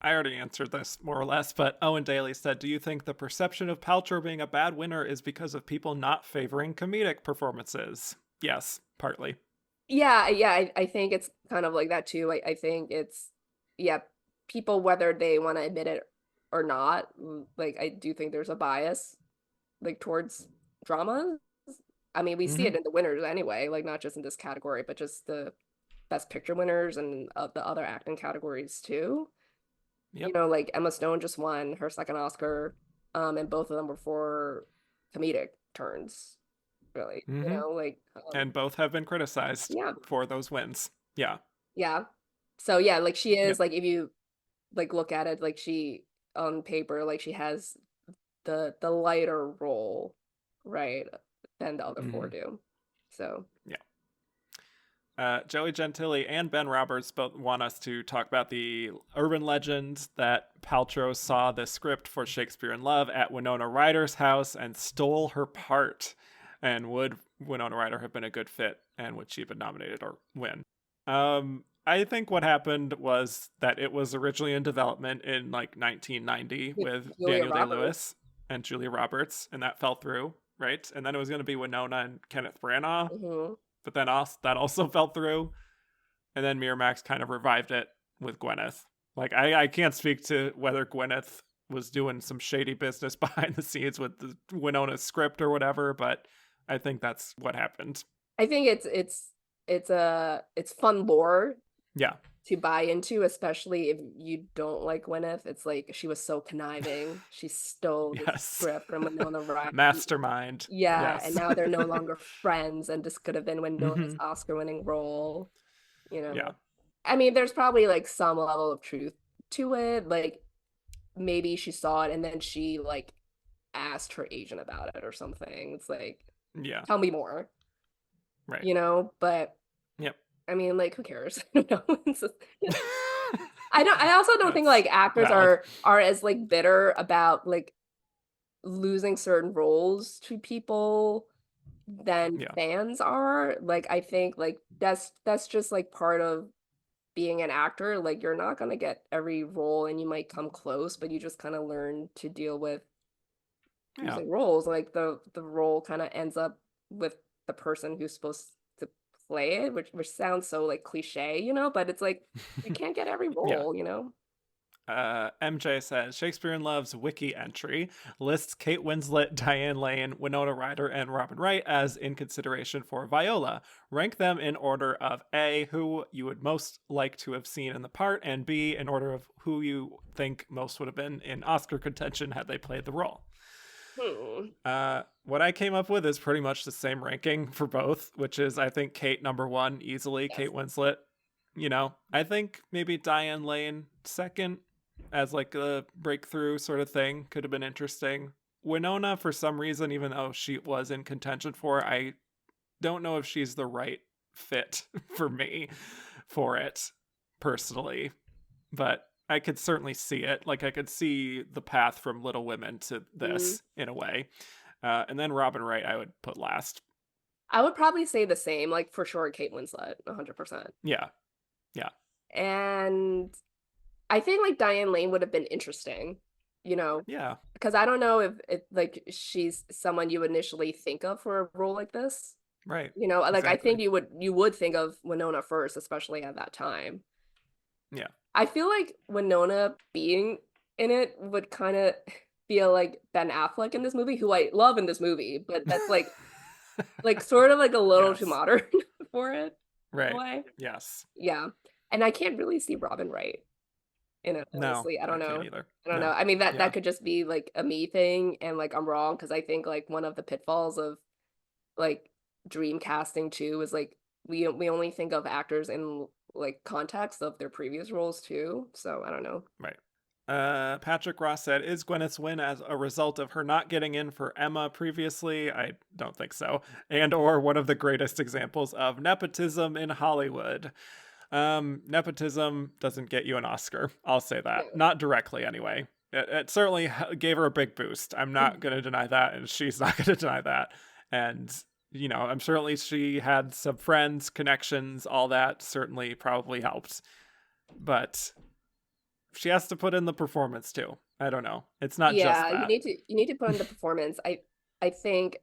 I already answered this more or less, but Owen Daly said, do you think the perception of Paltrow being a bad winner is because of people not favoring comedic performances? Yes, partly. Yeah, I think it's kind of like that too. I think it's, people, whether they want to admit it or not, like I do think there's a bias like towards drama. I mean, we see it in the winners anyway, like not just in this category, but just the Best Picture winners and the other acting categories too. You know, like Emma Stone just won her second Oscar, and both of them were for comedic turns, really. You know, like and both have been criticized for those wins. Yeah. So yeah, like she is like, if you like look at it, like she on paper, like she has the lighter role, right, than the other four do. So Joey Gentili and Ben Roberts both want us to talk about the urban legend that Paltrow saw the script for Shakespeare in Love at Winona Ryder's house and stole her part. And would Winona Ryder have been a good fit, and would she have been nominated or win? I think what happened was that it was originally in development in like 1990 with Daniel Day-Lewis and Julia Roberts, and that fell through, right? And then it was going to be Winona and Kenneth Branagh, but then that also fell through. And then Miramax kind of revived it with Gwyneth. Like, I can't speak to whether Gwyneth was doing some shady business behind the scenes with the Winona's script or whatever, but I think that's what happened. I think it's fun lore Yeah. to buy into, especially if you don't like Gwyneth. It's like she was so conniving. She stole the Yes. script from Winona Ryder. Mastermind. Yeah, and Yes. now they're no longer friends, and this could have been Winona's Hmm. Oscar-winning role, you Yeah. know. I mean, there's probably like some level of truth to it. Like maybe she saw it and then she like asked her agent about it or something. It's like, Yeah. tell me more, Right. you know? But Yep. I mean, like, who cares? I don't know. I also don't think That's like actors valid. are as like bitter about like losing certain roles to people than Yeah. fans are. Like I think like that's just like part of being an actor. Like you're not gonna get every role and you might come close, but you just kind of learn to deal with Yeah. losing roles. Like the role kind of ends up with the person who's supposed to play it, which sounds so like cliche, you know, but it's like you can't get every Yeah. role, you know? MJ says Shakespeare in Love's wiki entry lists Kate Winslet, Diane Lane, Winona Ryder, and Robin Wright as in consideration for Viola. Rank them in order of A, who you would most like to have seen in the part, and B, in order of who you think most would have been in Oscar contention had they played the role. Hmm. What I came up with is pretty much the same ranking for both, which is I think Kate number one easily, Yes. Kate Winslet. I think maybe Diane Lane second as like a breakthrough sort of thing could have been interesting. Winona, for some reason, even though she was in contention for it, I don't know if she's the right fit for me for it personally, but I could certainly see it. Like I could see the path from Little Women to Mm. this in a way. And then Robin Wright, I would put last. I would probably say the same, like for sure, Kate Winslet, 100%. Yeah, yeah, And I think like Diane Lane would have been interesting, you know, yeah. because I don't know if it like she's someone you initially think of for a role like this. Right, You know, like I exactly. think you would think of Winona first, especially at that time. Yeah. I feel like Winona being in it would kind of feel like Ben Affleck in this movie, who I love in this movie, but that's like sort of like a little too Yes. modern for it in a Right. way. Yes. Yeah. And I can't really see Robin Wright in it, No, honestly. I I don't can't know. either. I don't know. No. I mean that Yeah. that could just be like a me thing and like I'm wrong because I think like one of the pitfalls of like dream casting too is like we only think of actors in like context of their previous roles too. So I don't know. Right. Patrick Ross said, "Is Gwyneth's win as a result of her not getting in for Emma previously? I don't think so. And or one of the greatest examples of nepotism in Hollywood. Nepotism doesn't get you an Oscar. I'll say that. No. Not directly, anyway. It certainly gave her a big boost. I'm not going to deny that, and she's not going to deny that. And I'm certainly she had some friends, connections, all that certainly probably helped. But she has to put in the performance too. I don't know. It's not just Yeah, that. you need to put in the performance. I think,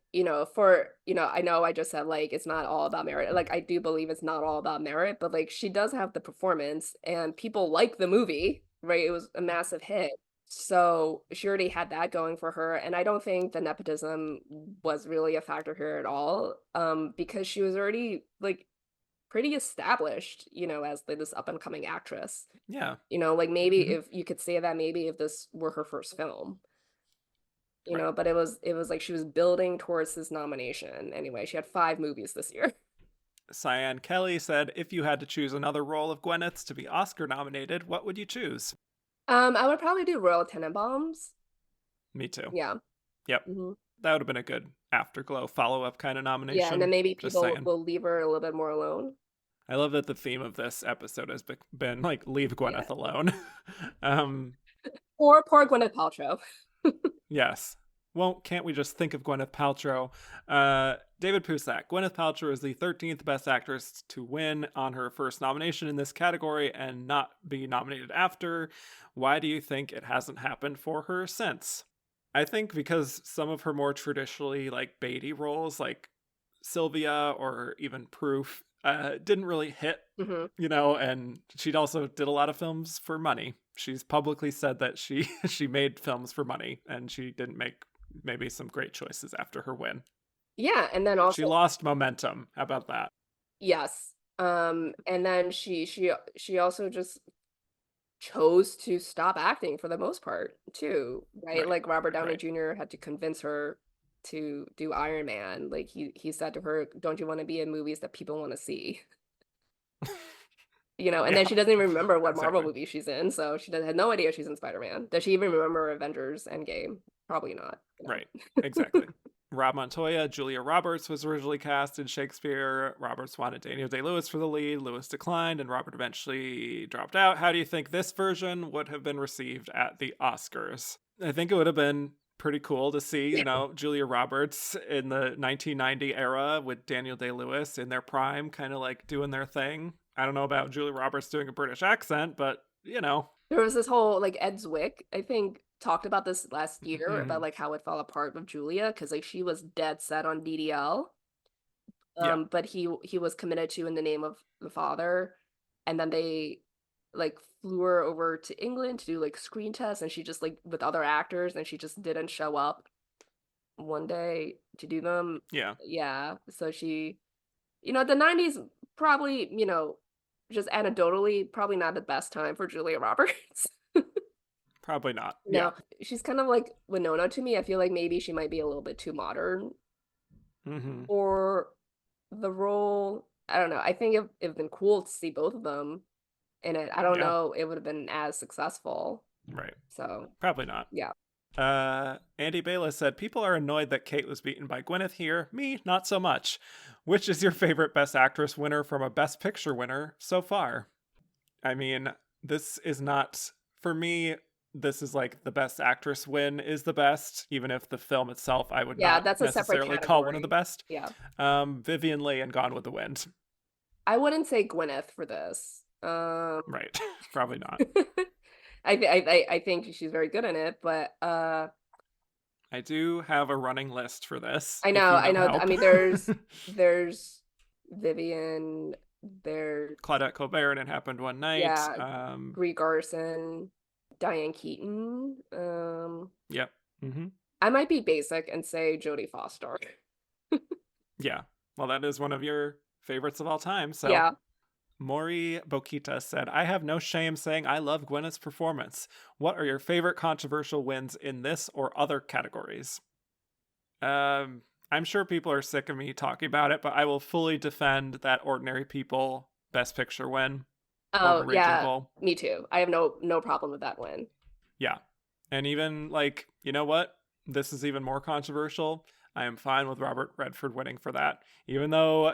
for, I know I just said like it's not all about merit. Like I do believe it's not all about merit, but like she does have the performance and people like the movie, right? It was a massive hit. So she already had that going for her. And I don't think the nepotism was really a factor here at all. Because she was already like pretty established, as like, this up and coming actress. Yeah. Like maybe Mm-hmm. if you could say that maybe if this were her first film, Right. but it was like she was building towards this nomination. Anyway, she had 5 movies this year. Cyan Kelly said, "If you had to choose another role of Gwyneth's to be Oscar nominated, what would you choose?" I would probably do Royal Tenenbaums. Me too. Yeah. Yep. Hmm. That would have been a good afterglow follow-up kind of Yeah, and then nomination. maybe Just people saying. will leave her a little bit more alone. I love that the theme of this episode has been like leave Yeah. Gwyneth alone. um Or poor Gwyneth Paltrow. yes. Well, can't we just think of Gwyneth Paltrow? David Pusak. Gwyneth Paltrow is the 13th best actress to win on her first nomination in this category and not be nominated after. Why do you think it hasn't happened for her since? I think because some of her more traditionally like Beatty roles, like Sylvia or even Proof, didn't really hit, Hmm. and she also did a lot of films for money. She's publicly said that she she made films for money and she didn't make maybe some great choices after her win. Yeah, and then She also lost momentum. How about that? yes. And then she also just chose to stop acting for the most part too, right? Right. Like Robert Downey Right. Jr. had to convince her to do Iron Man. Like he said to her, "Don't you want to be in movies that people want to see?" You know, and Yeah. then she doesn't even remember what Marvel Exactly. movie she's in, so she had no idea she's in Spider-Man. Does she even remember Avengers Endgame? Probably not, you Right. know. Exactly. Rob Montoya, Julia Roberts was originally cast in Shakespeare. Roberts wanted Daniel Day-Lewis for the lead. Lewis declined, and Robert eventually dropped out. How do you think this version would have been received at the Oscars? I think it would have been pretty cool to see, Julia Roberts in the 1990 era with Daniel Day-Lewis in their prime, kind of like doing their thing. I don't know about Julia Roberts doing a British accent, but There was this whole like Ed Zwick, I think, talked about this last year about Mhm. like how it fell apart with Julia because like she was dead set on DDL. Yeah. But he was committed to In the Name of the Father, and then they like flew her over to England to do like screen tests, and she just like with other actors, and she just didn't show up one day to do them. Yeah. Yeah, so the 90s probably, just anecdotally, probably not the best time for Julia Roberts. Probably not. Yeah. No, she's kind of like Winona to me. I feel like maybe she might be a little bit too modern Mm-hmm. for the role. I don't know. I think it'd been cool to see both of them in it. I don't Yeah. know it would have been as successful. Right. So, Probably not. yeah. Andy Bayless said, people are annoyed that Cate was beaten by Gwyneth here. Me, not so much. Which is your favorite Best Actress winner from a Best Picture winner so far? I mean, this is not, for me, this is like the Best Actress win is the best, even if the film itself I would Yeah, not that's a separate necessarily call one of the category. best. Yeah. Vivian Leigh and Gone with the Wind. I wouldn't say Gwyneth for this. Right. Probably not. I think she's very good in it, but I do have a running list for this, I if know, you I need know. I help. mean, there's Vivian, there, Claudette Colbert and It Happened One Night. yeah, Brie Garson, Diane Keaton. Yep. Mm-hmm. I might be basic and say Jodie Foster. Yeah. Well, that is one of your favorites of all time. So Yeah. Maury Bokita said, I have no shame saying I love Gwyneth's performance. What are your favorite controversial wins in this or other categories? I'm sure people are sick of me talking about it, but I will fully defend that Ordinary People Best Picture win over Oh, Raging yeah, Bull. me too. I have no problem with that win. Yeah. And even like, you know what? This is even more controversial. I am fine with Robert Redford winning for that. Even though,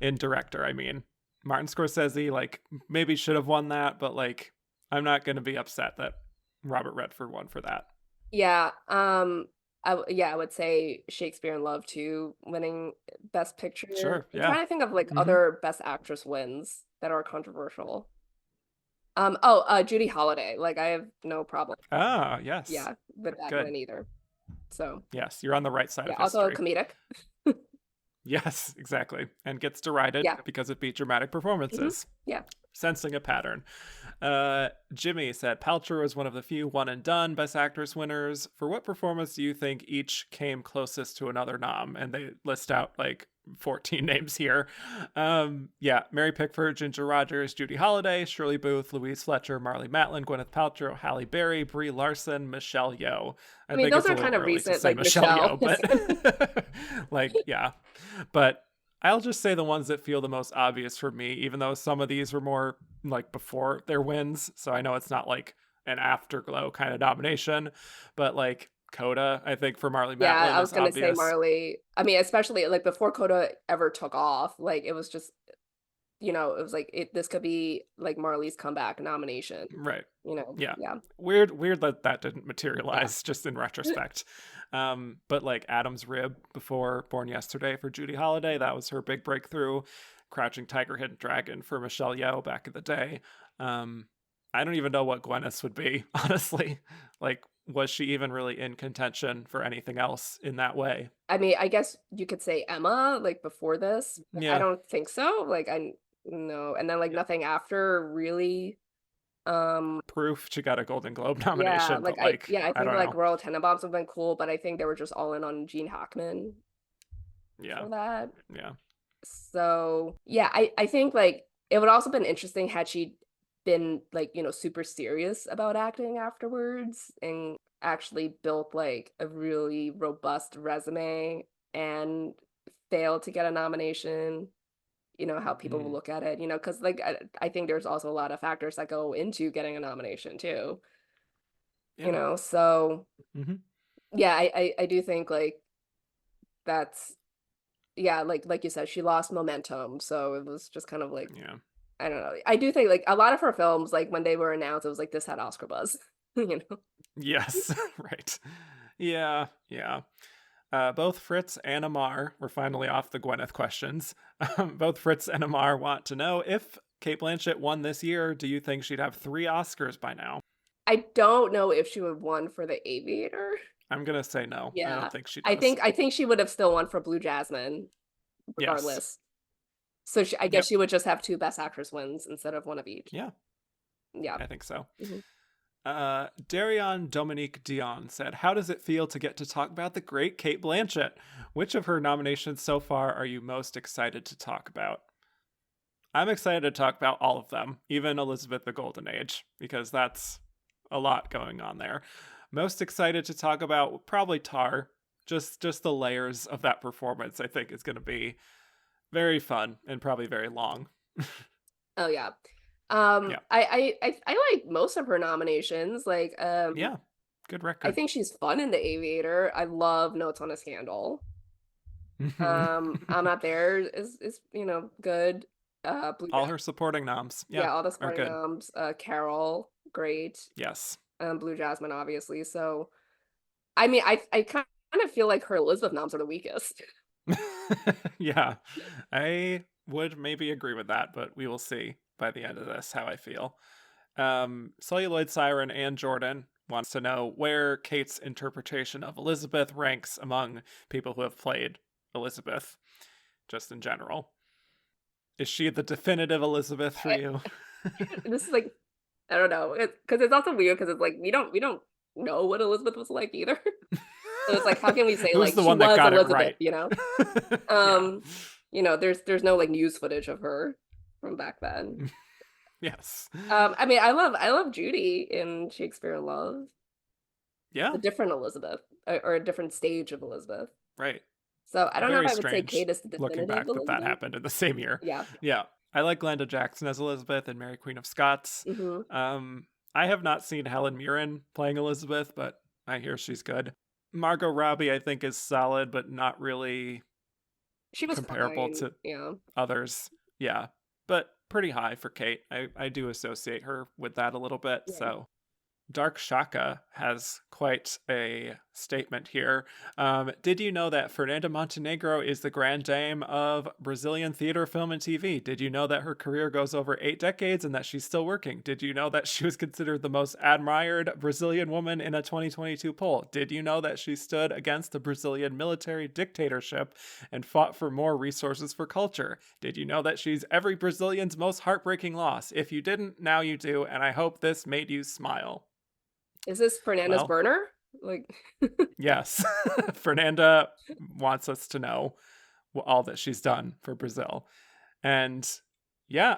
in director, I mean, Martin Scorsese, like, maybe should have won that, but like, I'm not going to be upset that Robert Redford won for that. Yeah, I would say Shakespeare in Love too, winning Best Picture. Sure. I'm Yeah. trying to think of like Mm-hmm. other Best Actress wins that are controversial. Judy Holliday. Like I have no problem. Ah, yes. Yeah, with that Good. win either. So Yes. You're on the right side yeah, of also history. comedic. Yes, exactly. And gets derided Yeah. because it beat dramatic Hmm. performances. Yeah. Sensing a pattern. Jimmy said Paltrow is one of the few one and done Best Actress winners. For what performance do you think each came closest to another nom? And they list out like 14 names here. Yeah, Mary Pickford, Ginger Rogers, Judy Holliday, Shirley Booth, Louise Fletcher, Marlee Matlin, Gwyneth Paltrow, Halle Berry, Brie Larson, Michelle Yeoh. I I mean, think those it's a are little kind of early to recent, say like Michelle Michelle. Yeoh, but like, yeah. But I'll just say the ones that feel the most obvious for me, even though some of these were more like before their wins. So I know it's not like an afterglow kind of nomination, but like Coda, I think for Marlee Yeah, Matlin I was is gonna say obvious. Marley. I mean, especially like before Coda ever took off, like it was just, it was like this could be like Marley's comeback nomination. Right. Yeah. Yeah, Weird that that didn't yeah. materialize just in retrospect. But like Adam's Rib before Born Yesterday for Judy Holliday, that was her big breakthrough. Crouching Tiger, Hidden Dragon for Michelle Yeoh back in the day. I don't even know what Gwyneth's would be, honestly. Like, was she even really in contention for anything else in that way? I mean, I guess you could say Emma, like before this, but I Yeah. don't think so. Like I no, and then like nothing after really. Proof she got a Golden Globe Yeah, nomination, like but like, I I think don't like know. Royal Tenenbaums have been cool, but I think they were just all in on Gene Hackman Yeah. for that. Yeah. So yeah, I think like it would also been interesting had she been like, super serious about acting afterwards and actually built like a really robust resume and failed to get a nomination, how people will Mm, look at it, because like I think there's also a lot of factors that go into getting a nomination too, yeah. so Hmm. yeah, I do think like that's yeah, like you said, she lost momentum, so it was just kind of like Yeah. I don't know. I do think like a lot of her films, like when they were announced, it was like this had Oscar buzz, you know. Yes. Right. Yeah. Yeah. Both Fritz and Amar were finally off the Gwyneth questions. Both Fritz and Amar want to know if Cate Blanchett won this year, do you think she'd have 3 Oscars by now? I don't know if she would have won for The Aviator. I'm going to say no. I don't Yeah, think she I does. think I think she would have still won for Blue Jasmine, Yes. regardless. So I guess Yep. she would just have two Best Actress wins instead of one of each. Yeah, Yeah. I think so. Hmm. Darion Dominique Dion said, how does it feel to get to talk about the great Cate Blanchett? Which of her nominations so far are you most excited to talk about? I'm excited to talk about all of them, even Elizabeth the Golden Age, because that's a lot going on there. Most excited to talk about probably Tar. Just the layers of that performance, I think, is going to be very fun and probably very long. Oh yeah. Yeah. I like most of her nominations. Like, Yeah. Good I record. think she's fun in The Aviator. I love Notes on a Scandal. I'm Not There is good. Blue All Jasmine, her supporting noms. Yeah. yeah, all the Are supporting good. noms. Carol, great. Yes. Blue Jasmine, obviously. So, I mean, I kind of feel like her Elizabeth noms are the weakest. Yeah. I would maybe agree with that, but we will see by the end of this how I feel. Celluloid Siren and Jordan wants to know where Kate's interpretation of Elizabeth ranks among people who have played Elizabeth, just in general. Is she the definitive Elizabeth for you? This is like I don't know, because it's also weird because it's like we don't know what Elizabeth was like either. So it's like how can we say Who's like the she one that was got it Elizabeth, right? you know? Yeah. Um, there's no like news footage of her from back then. Yes. I mean, I love Judy in Shakespeare in Love. Yeah. A different Elizabeth or a different stage of Elizabeth. Right. So I don't know if Very I would say strange Kate is the looking definitive back that that Elizabeth. happened in the same year. Yeah. Yeah. I like Glenda Jackson as Elizabeth and Mary Queen of Scots. Hmm. I have not seen Helen Mirren playing Elizabeth, but I hear she's good. Margot Robbie, I think, is solid, but not really She was comparable fine. to Yeah. others. Yeah. But pretty high for Kate. I do associate her with that a little bit. Yeah. So Dark Shaka has quite a statement here. Did you know that Fernanda Montenegro is the grand dame of Brazilian theater, film, and TV? Did you know that her career goes over 8 decades and that she's still working? Did you know that she was considered the most admired Brazilian woman in a 2022 poll? Did you know that she stood against the Brazilian military dictatorship and fought for more resources for culture? Did you know that she's every Brazilian's most heartbreaking loss? If you didn't, now you do, and I hope this made you smile. Is this Fernanda's Well, burner? Like, yes. Fernanda wants us to know all that she's done for Brazil. And yeah,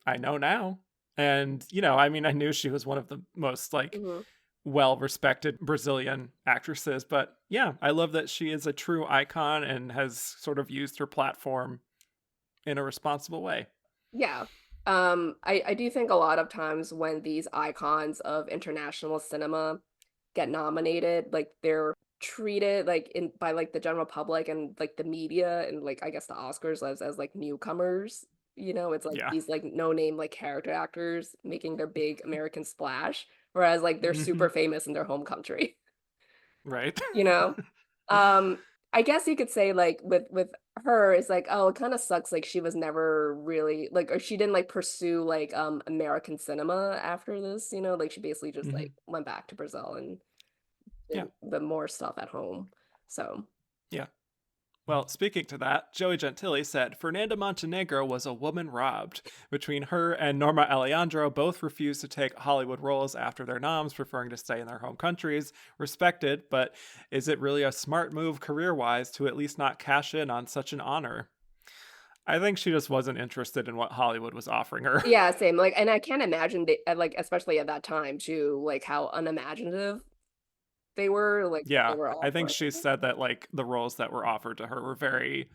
I know now. And I mean, I knew she was one of the most like mhm. well-respected Brazilian actresses, but yeah, I love that she is a true icon and has sort of used her platform in a responsible way. Yeah. I do think a lot of times when these icons of international cinema get nominated, like they're treated like in by like the general public and like the media and like I guess the Oscars as like newcomers. It's like Yeah. these like no name like character actors making their big American splash, whereas like they're Hmm. super famous in their home country. Right. you know? Um, I guess you could say like with her, it's like, oh, it kind of sucks. Like she was never really like, or she didn't like pursue like American cinema after this. Like she basically just Hmm. like went back to Brazil and did Yeah. the more stuff at home. So Yeah. Well, speaking to that, Joey Gentili said Fernanda Montenegro was a woman robbed. Between her and Norma Alejandro, both refused to take Hollywood roles after their noms, preferring to stay in their home countries. Respected, but is it really a smart move career wise to at least not cash in on such an honor? I think she just wasn't interested in what Hollywood was offering her. Yeah, same. Like, and I can't imagine they like, especially at that time too, like how unimaginative they were. Like they Yeah, were I think offering. she said that like the roles that were offered to her were very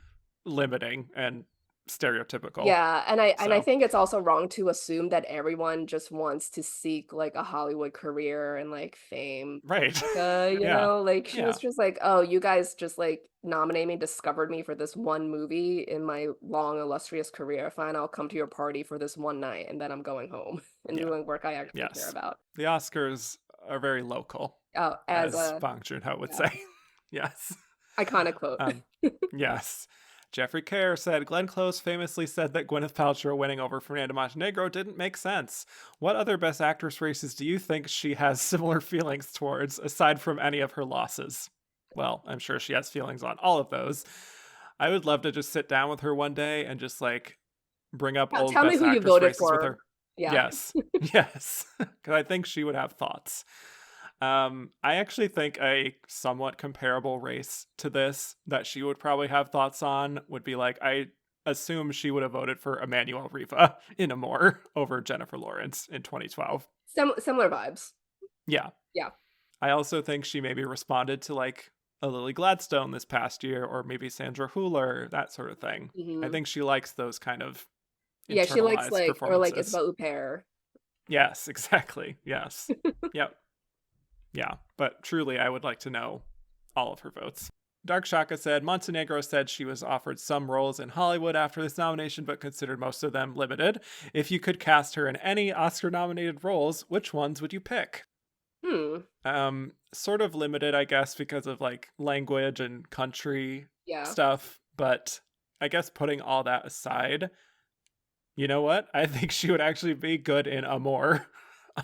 limiting and stereotypical. Yeah, and I So, think it's also wrong to assume that everyone just wants to seek like a Hollywood career and like fame. right. You Yeah. know, like she Yeah. was just like, "Oh, you guys just like nominate me, discovered me for this one movie in my long illustrious career. Fine, I'll come to your party for this one night and then I'm going home and Yeah. doing work I actually care Yes. about." The Oscars are very local, As as a Bong Joon-ho would yeah, say. Yes. iconic quote. Um, yes. Jeffrey Kerr said Glenn Close famously said that Gwyneth Paltrow winning over Fernanda Montenegro didn't make sense. What other Best Actress races do you think she has similar feelings towards, aside from any of her losses? Well, I'm sure she has feelings on all of those. I would love to just sit down with her one day and just like bring up old Tell me Best who you Actress voted races with for. her. Yeah. Yes. Yes. Because I think she would have thoughts. I actually think a somewhat comparable race to this that she would probably have thoughts on would be like, I assume she would have voted for Emmanuel Riva in Amour over Jennifer Lawrence in 2012. Similar vibes. Yeah. Yeah. I also think she maybe responded to like a Lily Gladstone this past year, or maybe Sandra Hüller, that sort of thing. I Hmm. think she likes those kind of Yeah, she likes internalized like or like performances. Isabelle Huppert. Yes, exactly. Yes. Yep. Yeah, but truly, I would like to know all of her votes. Dark Shaka said Montenegro said she was offered some roles in Hollywood after this nomination, but considered most of them limited. If you could cast her in any Oscar nominated roles, which ones would you pick? Hmm. Sort of limited, I guess, because of like language and country Yeah. stuff, but I guess putting all that aside, you know what? I think she would actually be good in Amour,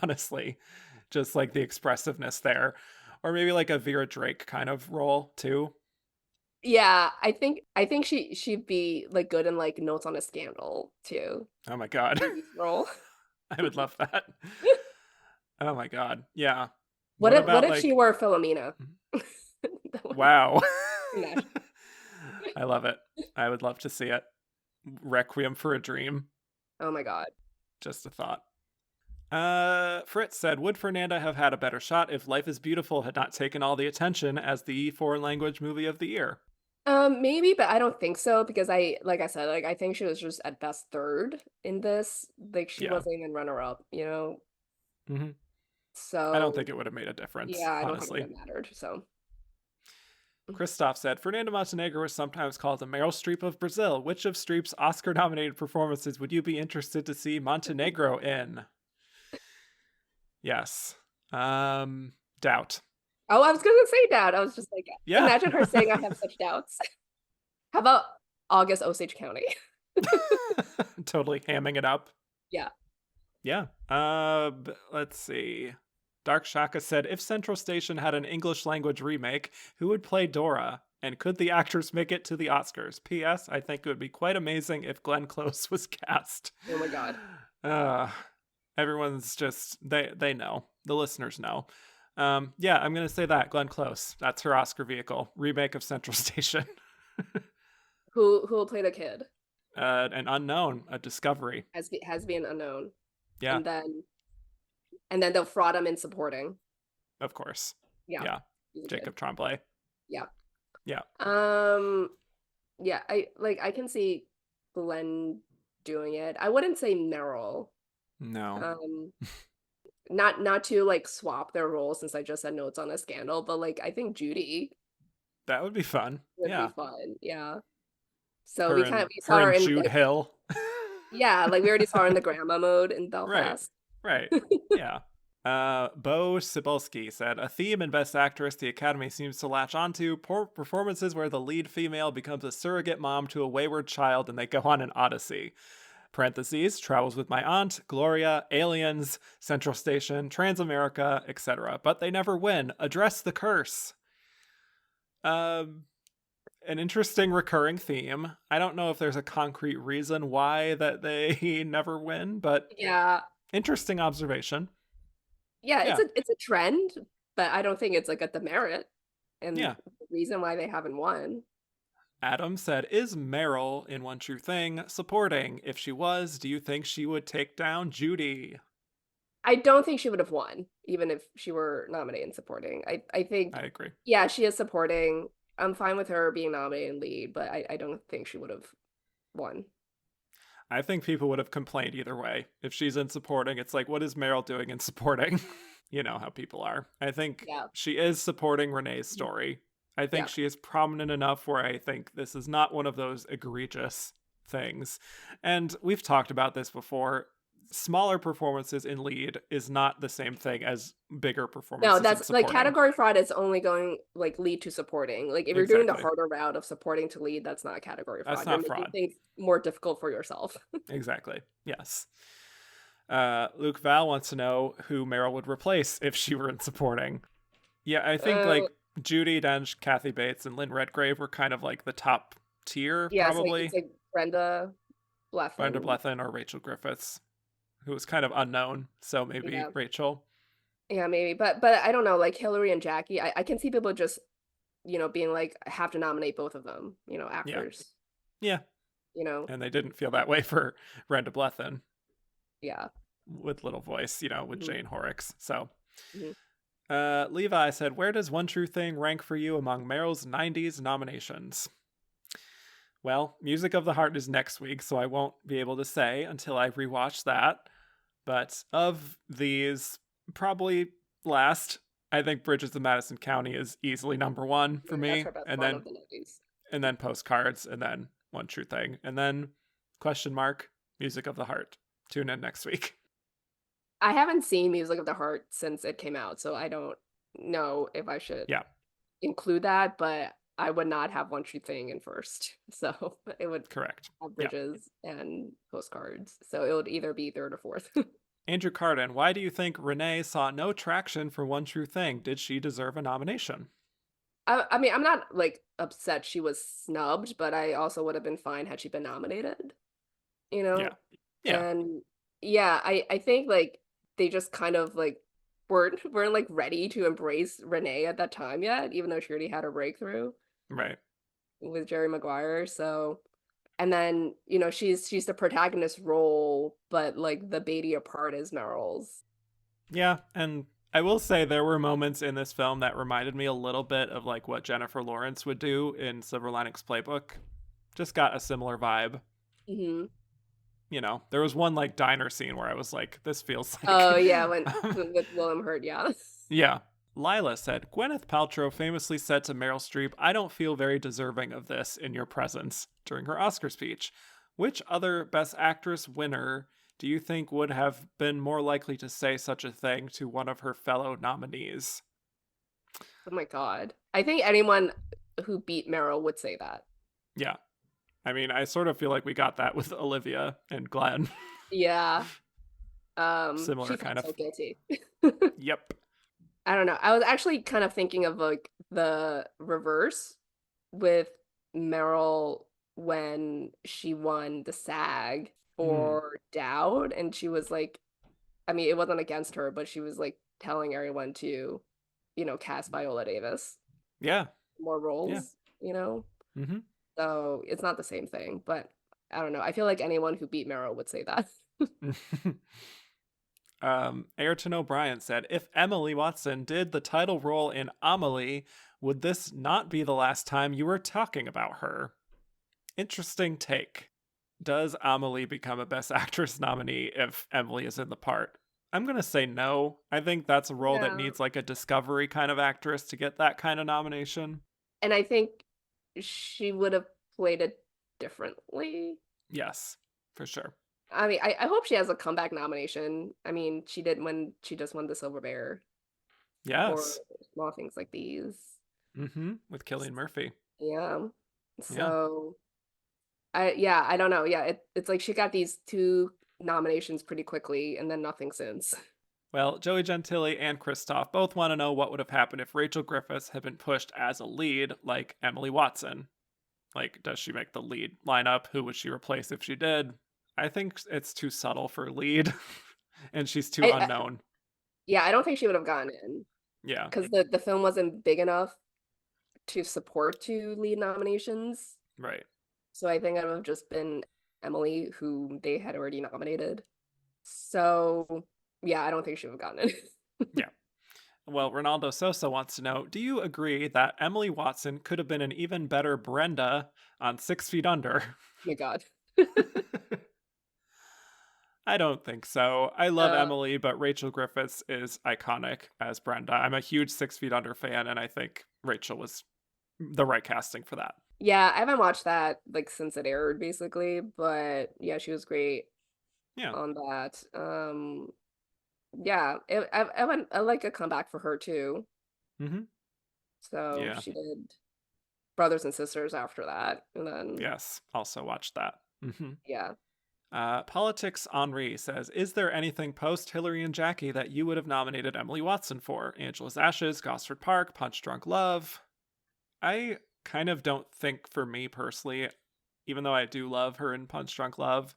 honestly. Just like the expressiveness there. Or maybe like a Vera Drake kind of role too. Yeah, I think she'd be like good in like Notes on a Scandal too. Oh my god. Lady's role. I would love that. Oh my god. Yeah. What What if what about if she like were Philomena? That would wow. be nice. I love it. I would love to see it. Requiem for a Dream. Oh my God. Just a thought. Fritz said, would Fernanda have had a better shot if Life is Beautiful had not taken all the attention as the foreign language movie of the year? Maybe, but I don't think so because like I said, like I think she was just at best third in this. Like she Yeah. wasn't even runner up, you know? Hmm. I don't So think it would have made a difference, yeah, I don't think it would honestly. have mattered. So Christoph said, Fernanda Montenegro is sometimes called the Meryl Streep of Brazil. Which of Streep's Oscar nominated performances would you be interested to see Montenegro in? Yes. Doubt. oh, I was gonna say that. I was just like, Yeah. imagine her saying I have such doubts. How about August Osage County? Totally hamming it up. Yeah. Yeah. Let's see. Dark Shaka said, if Central Station had an English language remake, who would play Dora? And could the actors make it to the Oscars? P.S. I think it would be quite amazing if Glenn Close was cast. Oh my God. Uh, everyone's just, they know. The listeners know. Yeah, I'm going to say that. Glenn Close. That's her Oscar vehicle. Remake of Central Station. Who will play the kid? An unknown, a discovery. Has been unknown. Yeah, And then they'll fraud him in supporting. of course. Yeah. Yeah, He's a kid. Jacob Tremblay. Yeah. Yeah. Yeah, I can see Glenn doing it. I wouldn't say Meryl. No. Um not to like swap their roles since I just said Notes on a Scandal, but like I think Judy That would be fun. would be Yeah. fun. Yeah. So Her we and saw her her and in Jude like Hill. yeah, like we already saw her in the grandma mode in Right. Belfast. Right. Yeah. Bo Cebulski said, a theme in Best Actress the Academy seems to latch onto poor performances where the lead female becomes a surrogate mom to a wayward child and they go on an odyssey. Parentheses, Travels with My Aunt, Gloria, Aliens, Central Station, Transamerica, etc. But they never win. Address the curse. An interesting recurring theme. I don't know if there's a concrete reason why that they never win, but Yeah. interesting observation. Yeah, Yeah. it's a trend, but I don't think it's like a demerit and Yeah. the reason why they haven't won. Adam said, is Meryl in One True Thing supporting? If she was, do you think she would take down Judy? I don't think she would have won, even if she were nominated in supporting. I think, I agree. yeah, she is supporting. I'm fine with her being nominated in lead, but I don't think she would have won. I think people would have complained either way. If she's in supporting, it's like, what is Meryl doing in supporting? You know how people are. I think Yeah. she is supporting Renee's story. I think Yeah. she is prominent enough where I think this is not one of those egregious things. And we've talked about this before. Smaller performances in lead is not the same thing as bigger No, performances in that's like supporting. category fraud is only going like lead to supporting. Like if you're doing the Exactly. harder route of supporting to lead, that's not category That's fraud. You're not making fraud. things more difficult for yourself. Exactly. Yes. Luke Val wants to know who Meryl would replace if she were in supporting. Yeah, I think Uh, like Judi Dench, Kathy Bates, and Lynn Redgrave were kind of like the top tier, yeah, it's probably. like Brenda Brenda Blethyn. Blethyn or Rachel Griffiths, who was kind of unknown. So maybe Yeah. Rachel. Yeah, maybe. But I don't know, like Hilary and Jackie, I can see people just, being like, I have to nominate both of them, Yeah. actors, Yeah. you know. And they didn't feel that way for Brenda Blethyn Yeah. with Little Voice, with Hmm. Jane Horrocks. So Hmm. Levi said, where does One True Thing rank for you among Meryl's 90s nominations? Well, Music of the Heart is next week, so I won't be able to say until I rewatch that. But of these, probably last, I think Bridges of Madison County is easily number one for Yeah, that's me. her best And one then of the movies. Postcards, and then One True Thing. And then question mark, Music of the Heart. Tune in next week. I haven't seen Music of the Heart since it came out, so I don't know if I should Yeah. include that, but I would not have One True Thing in first. So it would Correct. have Yeah. Bridges and Postcards. So it would either be third or fourth. Andrew Carden, why do you think Renee saw no traction for One True Thing? Did she deserve a nomination? I mean, I'm not like upset she was snubbed, but I also would have been fine had she been nominated, you Yeah. know? Yeah. And yeah, I think like they just kind of like weren't like ready to embrace Renee at that time yet, even though she already had her breakthrough Right. with Jerry Maguire. So and then, she's the protagonist role, but like the Beatty part is Meryl's. Yeah. And I will say there were moments in this film that reminded me a little bit of like what Jennifer Lawrence would do in Silver Linings Playbook. Just got a similar vibe. Hmm. There was one like diner scene where I was like, this feels Oh like. yeah, when with William Hurt, yeah. Yeah. Lila said, Gwyneth Paltrow famously said to Meryl Streep, I don't feel very deserving of this in your presence during her Oscar speech. Which other Best Actress winner do you think would have been more likely to say such a thing to one of her fellow nominees? Oh my God. I think anyone who beat Meryl would say that. Yeah. I mean, I sort of feel like we got that with Olivia and Glenn. Yeah. Similar She felt kind of. so guilty. Yep. I don't know. I was actually kind of thinking of like the reverse with Meryl when she won the SAG Mm. for Dowd, and she was like, I mean, it wasn't against her, but she was like telling everyone to, cast Viola Davis Yeah. more Yeah. roles. Mm-hmm. So it's not the same thing, but I don't know. I feel like anyone who beat Meryl would say that. Ayrton O'Brien said, if Emily Watson did the title role in Amelie, would this not be the last time you were talking about her? Interesting take. Does Amelie become a Best Actress nominee if Emily is in the part? I'm going to say no. I think that's a role that Yeah. needs like a discovery kind of actress to get that kind of nomination. And I think she would have played it differently. Yes, for sure. I mean, I hope she has a comeback nomination. I mean, she did when she just won the Silver Bear for Yes. small things like these. Mm-hmm. With Cillian Murphy. Yeah. Yeah. So I don't know. Yeah, it's like she got these two nominations pretty quickly and then nothing since. Well, Joey Gentili and Kristoff both want to know what would have happened if Rachel Griffiths had been pushed as a lead like Emily Watson. Like, does she make the lead lineup? Who would she replace if she did? I think it's too subtle for lead, and she's too I unknown. Yeah, I don't think she would have gotten in Yeah. because the film wasn't big enough to support two lead nominations. Right. So I think it would have just been Emily, who they had already nominated. So yeah, I don't think she would have gotten it. Yeah. Well, Ronaldo Sosa wants to know, do you agree that Emily Watson could have been an even better Brenda on 6 Feet Under? My God. I don't think so. I love Uh, Emily, but Rachel Griffiths is iconic as Brenda. I'm a huge 6 Feet Under fan, and I think Rachel was the right casting for that. yeah, I haven't watched that like since it aired, basically, but yeah, she was great Yeah. on that. Yeah, I like a comeback for her too. Mm-hmm. So Yeah. she did Brothers and Sisters after that, and then Yes. Also watched that. Mm-hmm. yeah. Politics Henri says, is there anything post Hilary and Jackie that you would have nominated Emily Watson for? Angela's Ashes, Gosford Park, Punch Drunk Love. I kind of don't think, for me personally, even though I do love her in Punch Drunk Love,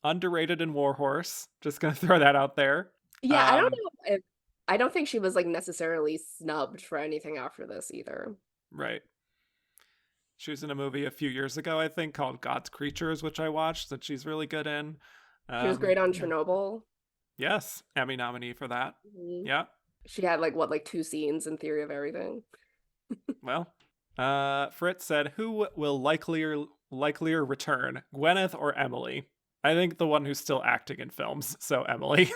underrated in Warhorse. Just gonna throw that out there. Yeah, I don't know if I don't think she was like necessarily snubbed for anything after this either. Right. She was in a movie a few years ago, I think, called God's Creatures, which I watched, that she's really good in. She was great on Yeah. Chernobyl. Yes, Emmy nominee for that. Mhm. Yeah. She had like what, like two scenes in Theory of Everything. Well, Fritz said, who will likelier return, Gwyneth or Emily? I think the one who's still acting in films, so Emily.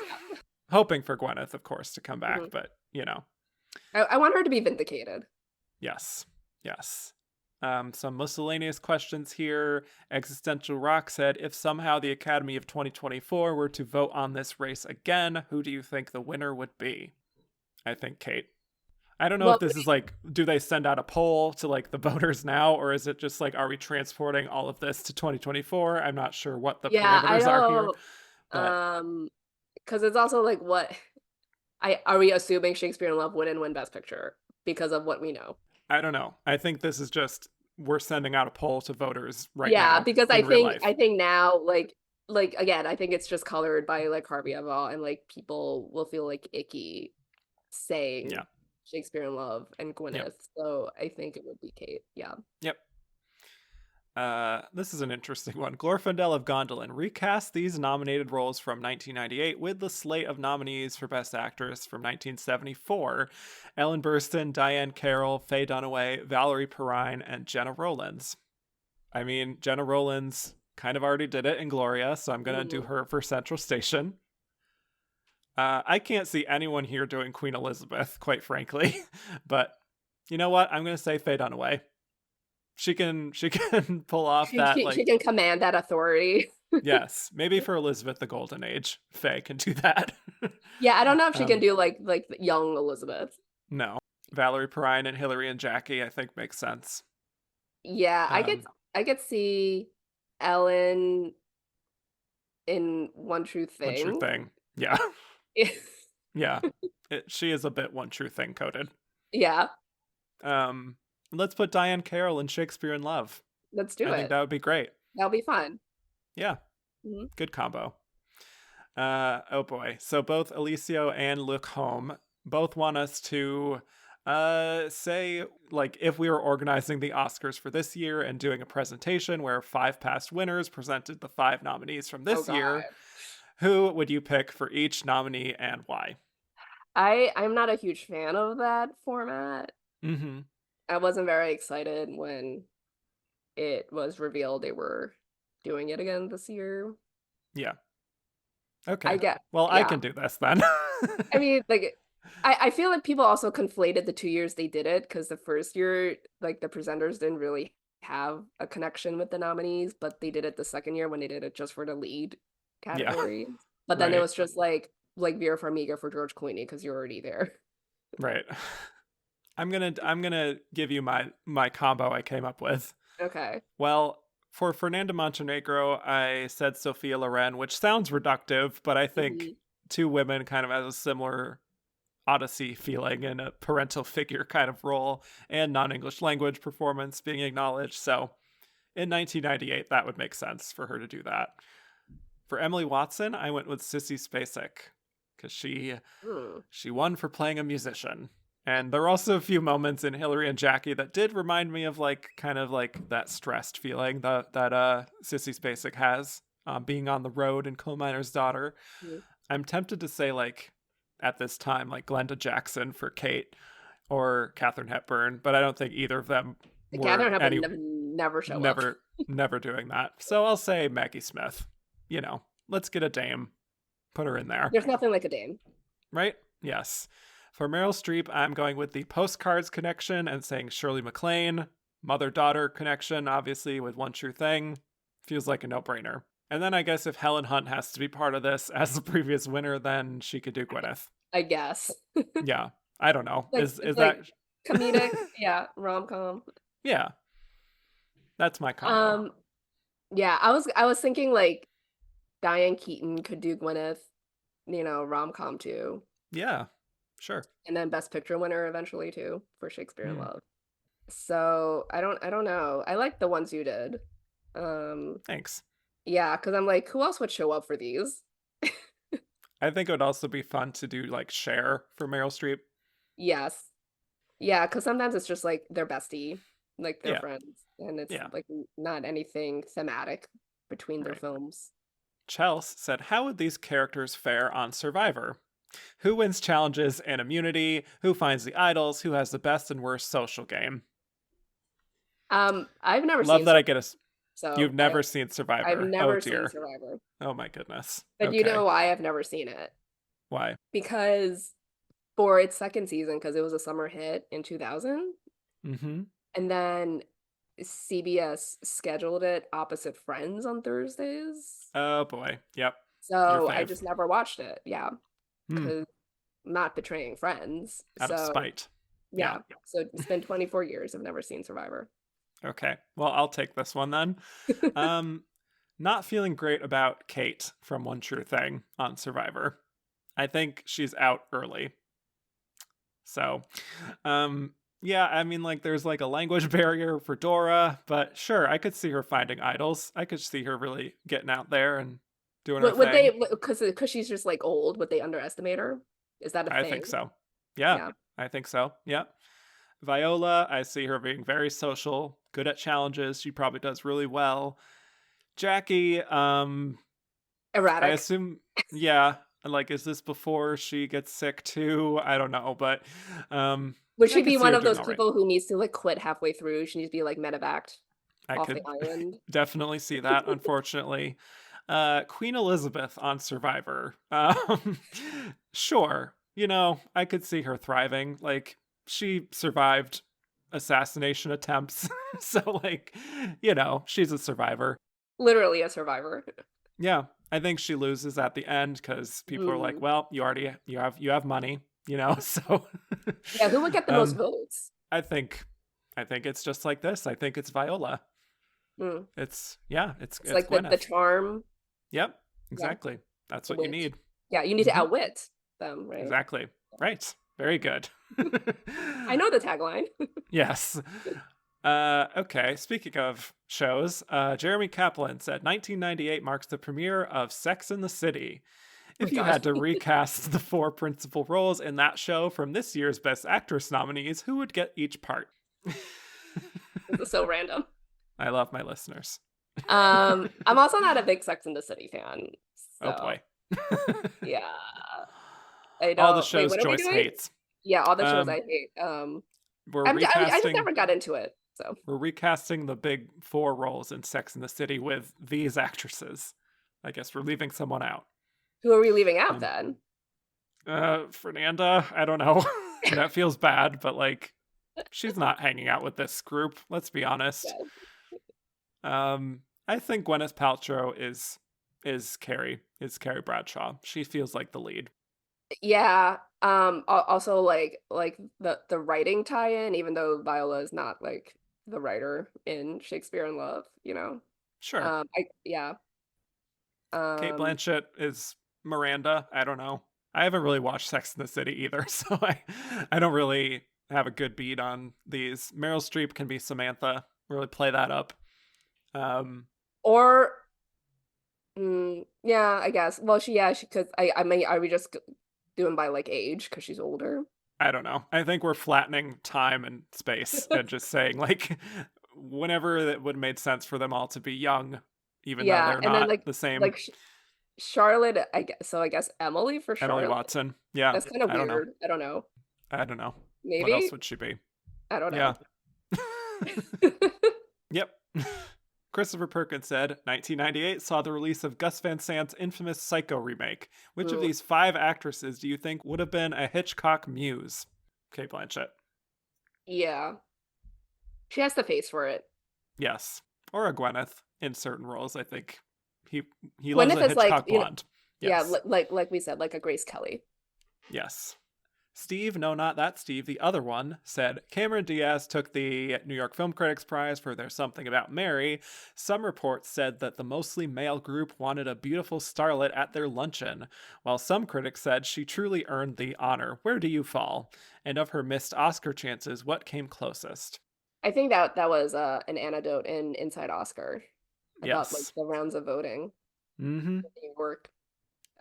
Hoping for Gwyneth, of course, to come back, Mhm. but you know. I want her to be vindicated. Yes. Yes. Some miscellaneous questions here. Existential Rock said, if somehow the Academy of 2024 were to vote on this race again, who do you think the winner would be? I think Cate. I don't know if Well, this is like, do they send out a poll to like the voters now, or is it just like, are we transporting all of this to 2024? I'm not sure what the yeah, I parameters are here, don't but because it's also like what I are we assuming Shakespeare in Love wouldn't win Best Picture because of what we know? I don't know. I think this is just, we're sending out a poll to voters right Yeah, now because in real life. I think now like again, I think it's just colored by like Harvey Eval and like people will feel like icky saying Yeah. Shakespeare in Love and Yep. Gwyneth. So I think it would be Cate. Yeah. Yep. This is an interesting one. Glorfindel of Gondolin recast these nominated roles from 1998 with the slate of nominees for Best Actress from 1974: Ellen Burstyn, Diane Carroll, Faye Dunaway, Valerie Perrine, and Jenna Rollins. I mean, Jenna Rollins kind of already did it in Gloria, so I'm gonna do Mhm. her for Central Station. I can't see anyone here doing Queen Elizabeth, quite frankly, but you know what? I'm gonna say Faye Dunaway. She can pull off that, She like, can command that authority. yes, maybe for Elizabeth the Golden Age, Faye can do that. Yeah, I don't know if she can um do like young Elizabeth. no, Valerie Perrine and Hilary and Jackie I think makes sense. Yeah, um I could see Ellen in One True One True Thing. Thing, yeah. Yeah, she is a bit One True Thing coded. Yeah, um let's put Diane Carroll in Shakespeare in Love. let's do I think it. that would be great. That'll be fun. Yeah, Mhm. good combo. Oh boy. So both Alicio and Luke Home both want us to say, like, if we were organizing the Oscars for this year and doing a presentation where 5 past winners presented the 5 nominees from Oh this God. year, who would you pick for each nominee and why? I'm not a huge fan of that format. Mm-hmm. I wasn't very excited when it was revealed they were doing it again this year. Yeah. I Okay. get, Well, I yeah. can do this then. I mean, like, I feel like people also conflated the 2 years they did it because the first year, like, the presenters didn't really have a connection with the nominees, but they did it the second year when they did it just for the lead Yeah. category. But then it Right. was just like Vera Farmiga for George Clooney because you're already there. Right. I'm gonna give you my combo I came up with. Okay. Well, for Fernanda Montenegro, I said Sophia Loren, which sounds reductive, but I think Mhm. two women kind of has a similar Odyssey feeling and a parental figure kind of role and non-English language performance being acknowledged. So in 1998, that would make sense for her to do that. For Emily Watson, I went with Sissy Spacek because she Hmm. she won for playing a musician. And there were also a few moments in Hilary and Jackie that did remind me of like kind of like that stressed feeling that Sissy Spacek has being on the road in Coal Miner's Daughter. Mhm. I'm tempted to say like at this time like Glenda Jackson for Kate or Katharine Hepburn, but I don't think either of them were Catherine Hepburn never show up. never doing that. So I'll say Maggie Smith. Let's get a dame, put her in there. There's nothing like a dame, right? Yes. For Meryl Streep, I'm going with the postcards connection and saying Shirley MacLaine. Mother-daughter connection, obviously, with One True Thing. Feels like a no-brainer. And then I guess if Helen Hunt has to be part of this as the previous winner, then she could do Gwyneth. I guess. Yeah. I don't know. Like, Is like that comedic? Yeah, rom-com. Yeah. That's my combo. Yeah, I was thinking like Diane Keaton could do Gwyneth, rom-com too. Yeah. Sure. And then Best Picture winner eventually too for Shakespeare in Love. So I don't know. I like the ones you did. Thanks. Yeah, because I'm like, who else would show up for these? I think it would also be fun to do like Cher for Meryl Streep. Yes. Yeah, because sometimes it's just like they're bestie, like they're friends, and it's like not anything thematic between their films. Chels said, how would these characters fare on Survivor? Who wins challenges and immunity? Who finds the idols? Who has the best and worst social game? I've never Love seen that I get a. So You've never seen Survivor. I've never seen Survivor. Oh my goodness. But you know why I've never seen it? Why? Because for its second season, because it was a summer hit in 2000. Mm-hmm. And then CBS scheduled it opposite Friends on Thursdays. Oh boy. Yep. So I just never watched it. Yeah. Because not betraying Friends. Out of spite. Yeah. So it's been 24 years. I've never seen Survivor. Okay. Well, I'll take this one then. Not feeling great about Kate from One True Thing on Survivor. I think she's out early. So, yeah, I mean, like, there's like a language barrier for Dora, but sure, I could see her finding idols. I could see her really getting out there and doing her thing. Because she's just like old, would they underestimate her? Is that a thing? I think so. Yeah, I think so. Yeah. Viola, I see her being very social, good at challenges. She probably does really well. Jackie, erratic. I assume, yeah. Like, is this before she gets sick too? I don't know, but would she be one of those people who needs to like quit halfway through? She needs to be like medevaced off the island. Definitely see that, unfortunately. Queen Elizabeth on Survivor. Sure. I could see her thriving. Like, she survived assassination attempts. So, like, she's a survivor. Literally a survivor. Yeah. I think she loses at the end because people are like, well, you have money, so. Yeah, who would get the most votes? I think it's just like this. I think it's Viola. It's like the charm. Yep, exactly. Yeah. That's what you need. Yeah, you need to outwit them, right? Exactly. Right. Very good. I know the tagline. Yes. Okay, speaking of shows, Jeremy Kaplan said 1998 marks the premiere of Sex and the City. If you had to recast the 4 principal roles in that show from this year's Best Actress nominees, who would get each part? This is so random. I love my listeners. I'm also not a big Sex and the City fan. So. Oh boy. Yeah. I know. All the shows Joyce hates. Yeah, all the shows I hate. I just never got into it. So we're recasting the big 4 roles in Sex and the City with these actresses. I guess we're leaving someone out. Who are we leaving out then? Fernanda. I don't know. That feels bad, but like, she's not hanging out with this group. Let's be honest. Yeah. I think Gwyneth Paltrow is Carrie Bradshaw. She feels like the lead. Yeah. Also like the writing tie-in, even though Viola is not like the writer in Shakespeare in Love, Sure. Yeah. Cate Blanchett is Miranda. I don't know. I haven't really watched Sex and the City either, so I don't really have a good beat on these. Meryl Streep can be Samantha. Really play that up. Or yeah, I guess. Well, she could. I mean, are we just doing by like age because she's older? I don't know. I think we're flattening time and space and just saying, like, whenever it would have made sense for them all to be young, even though Yeah, they're and then not the same. like Charlotte, I guess Emily for Emily Charlotte. Watson. Yeah. That's kind of I don't know. weird. I don't know. I don't know. What else Maybe? would she be? I don't Yeah. know. Yep. Christopher Perkins said 1998 saw the release of Gus Van Sant's infamous Psycho remake. Which of Ooh, these 5 actresses do you think would have been a Hitchcock muse? Cate Blanchett. yeah. She has the face for it. Yes. Or a Gwyneth in certain roles, I think. He loves Gwyneth a is like, Hitchcock blonde. yeah, Yes. like we said, like a Grace Kelly. Yes. Steve, no, not that Steve, the other one, said Cameron Diaz took the New York Film Critics Prize for There's Something About Mary. Some reports said that the mostly male group wanted a beautiful starlet at their luncheon, while some critics said she truly earned the honor. Where do you fall? And of her missed Oscar chances, what came closest? I think that was an anecdote in Inside Oscar about like Yes. the rounds of voting Mm-hmm. in New York.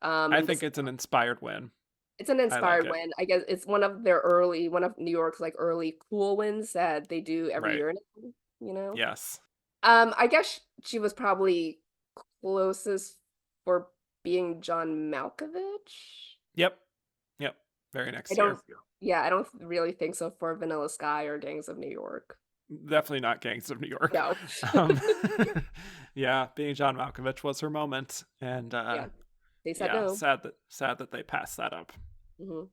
I And think this it's an inspired win. it's an I like inspired it. win. I guess it's one of New York's like early cool wins that they do every Right. year now, you know? Yes. I guess she was probably closest for being John Malkovich. Yep. Yep. Very I next don't, year. yeah, I don't really think so for Vanilla Sky or Gangs of New York. Definitely not Gangs of New York. No. Um, yeah, being John Malkovich was her moment, and Yeah, they said yeah, no. sad that they passed that up. Hmm.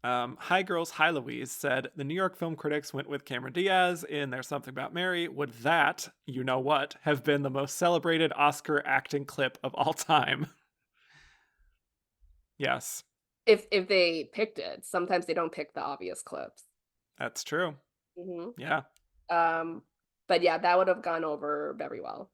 Hi Girls, Hi Louise said the New York Film Critics went with Cameron Diaz in There's Something About Mary. Would that, you know what, have been the most celebrated Oscar acting clip of all time? Yes, If they picked it, sometimes they don't pick the obvious clips. that's true. Hmm. Yeah. But yeah, that would have gone over very well.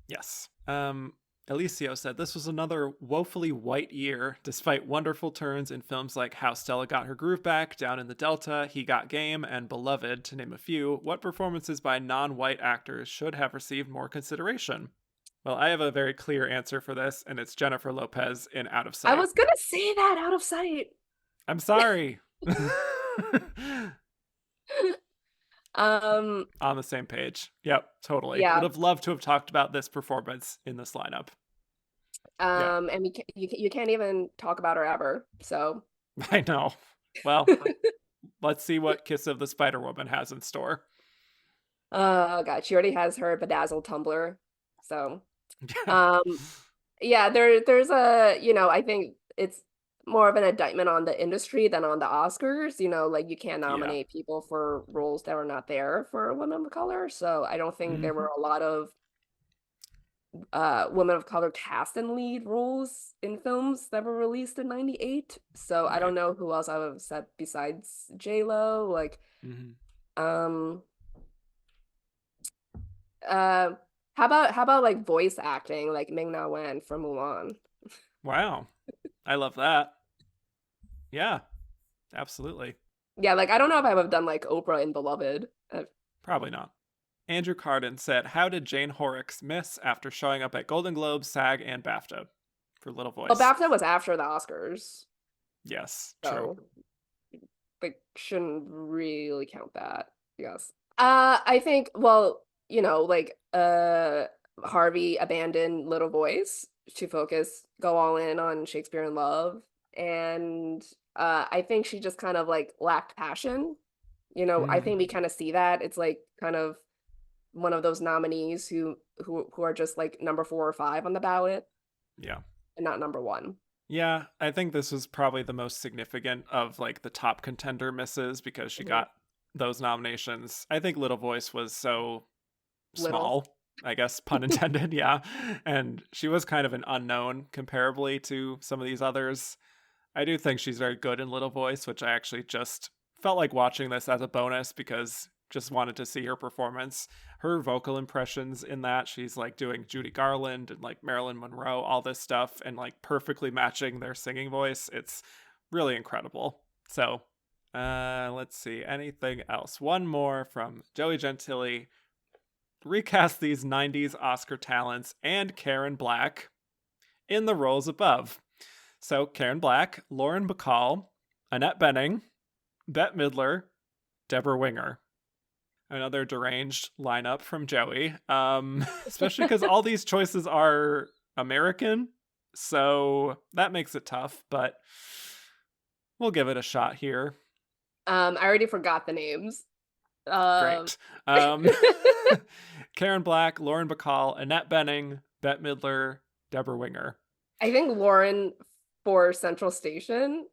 Yes. Alicio said this was another woefully white year, despite wonderful turns in films like How Stella Got Her Groove Back, Down in the Delta, He Got Game, and Beloved, to name a few. What performances by non-white actors should have received more consideration? Well, I have a very clear answer for this, and it's Jennifer Lopez in Out of I Sight. was gonna say that Out of Sight. I'm sorry. Um, On the same page. Yep, totally. yeah. Would have loved to have talked about this performance in this lineup. Yeah, And you can't even talk about her ever. So, I know. Well, let's see what Kiss of the Spider Woman has in store. oh God, she already has her bedazzled tumbler. So, Yeah. um, yeah, there's I think it's more of an indictment on the industry than on the Oscars. Like you can't Yeah. nominate people for roles that are not there for women of color. So I don't think there were a lot of women of color cast in lead roles in films that were released in 98. So I Right. don't know who else I would have said besides J-Lo. Like, Mm-hmm. um how about like voice acting, like Ming-Na Wen from Mulan? Wow. I love that. Yeah, absolutely. Yeah, like I don't know if I would have done like Oprah in Beloved. Probably not. Andrew Carden said, how did Jane Horrocks miss after showing up at Golden Globe, SAG, and BAFTA for Little Oh, Voice? BAFTA was after the Oscars, Yes, true. so like shouldn't really count that. Yes. I think, well, like Harvey abandoned Little Voice to go all in on Shakespeare in Love. And I think she just kind of like lacked passion. I think we kind of see that. It's like kind of one of those nominees who are just like number 4 or 5 on the ballot Yeah. and not number 1. Yeah, I think this was probably the most significant of like the top contender misses because she got those nominations. I think Little Voice was so Little. small, I guess, pun intended. Yeah. And she was kind of an unknown comparably to some of these others. I do think she's very good in Little Voice, which I actually just felt like watching this as a bonus because just wanted to see her performance. Her vocal impressions in that, she's like doing Judy Garland and like Marilyn Monroe, all this stuff, and like perfectly matching their singing voice. It's really incredible. So, let's see. Anything else? One more from Joey Gentili. Recast these 90s Oscar talents and Karen Black in the roles above. So, Karen Black, Lauren Bacall, Annette Bening, Bette Midler, Deborah Winger. Another deranged lineup from Joey. Especially because all these choices are American, so that makes it tough, but we'll give it a shot here. I already forgot the names. Great. Karen Black, Lauren Bacall, Annette Bening, Bette Midler, Deborah Winger. I think Lauren for Central Station.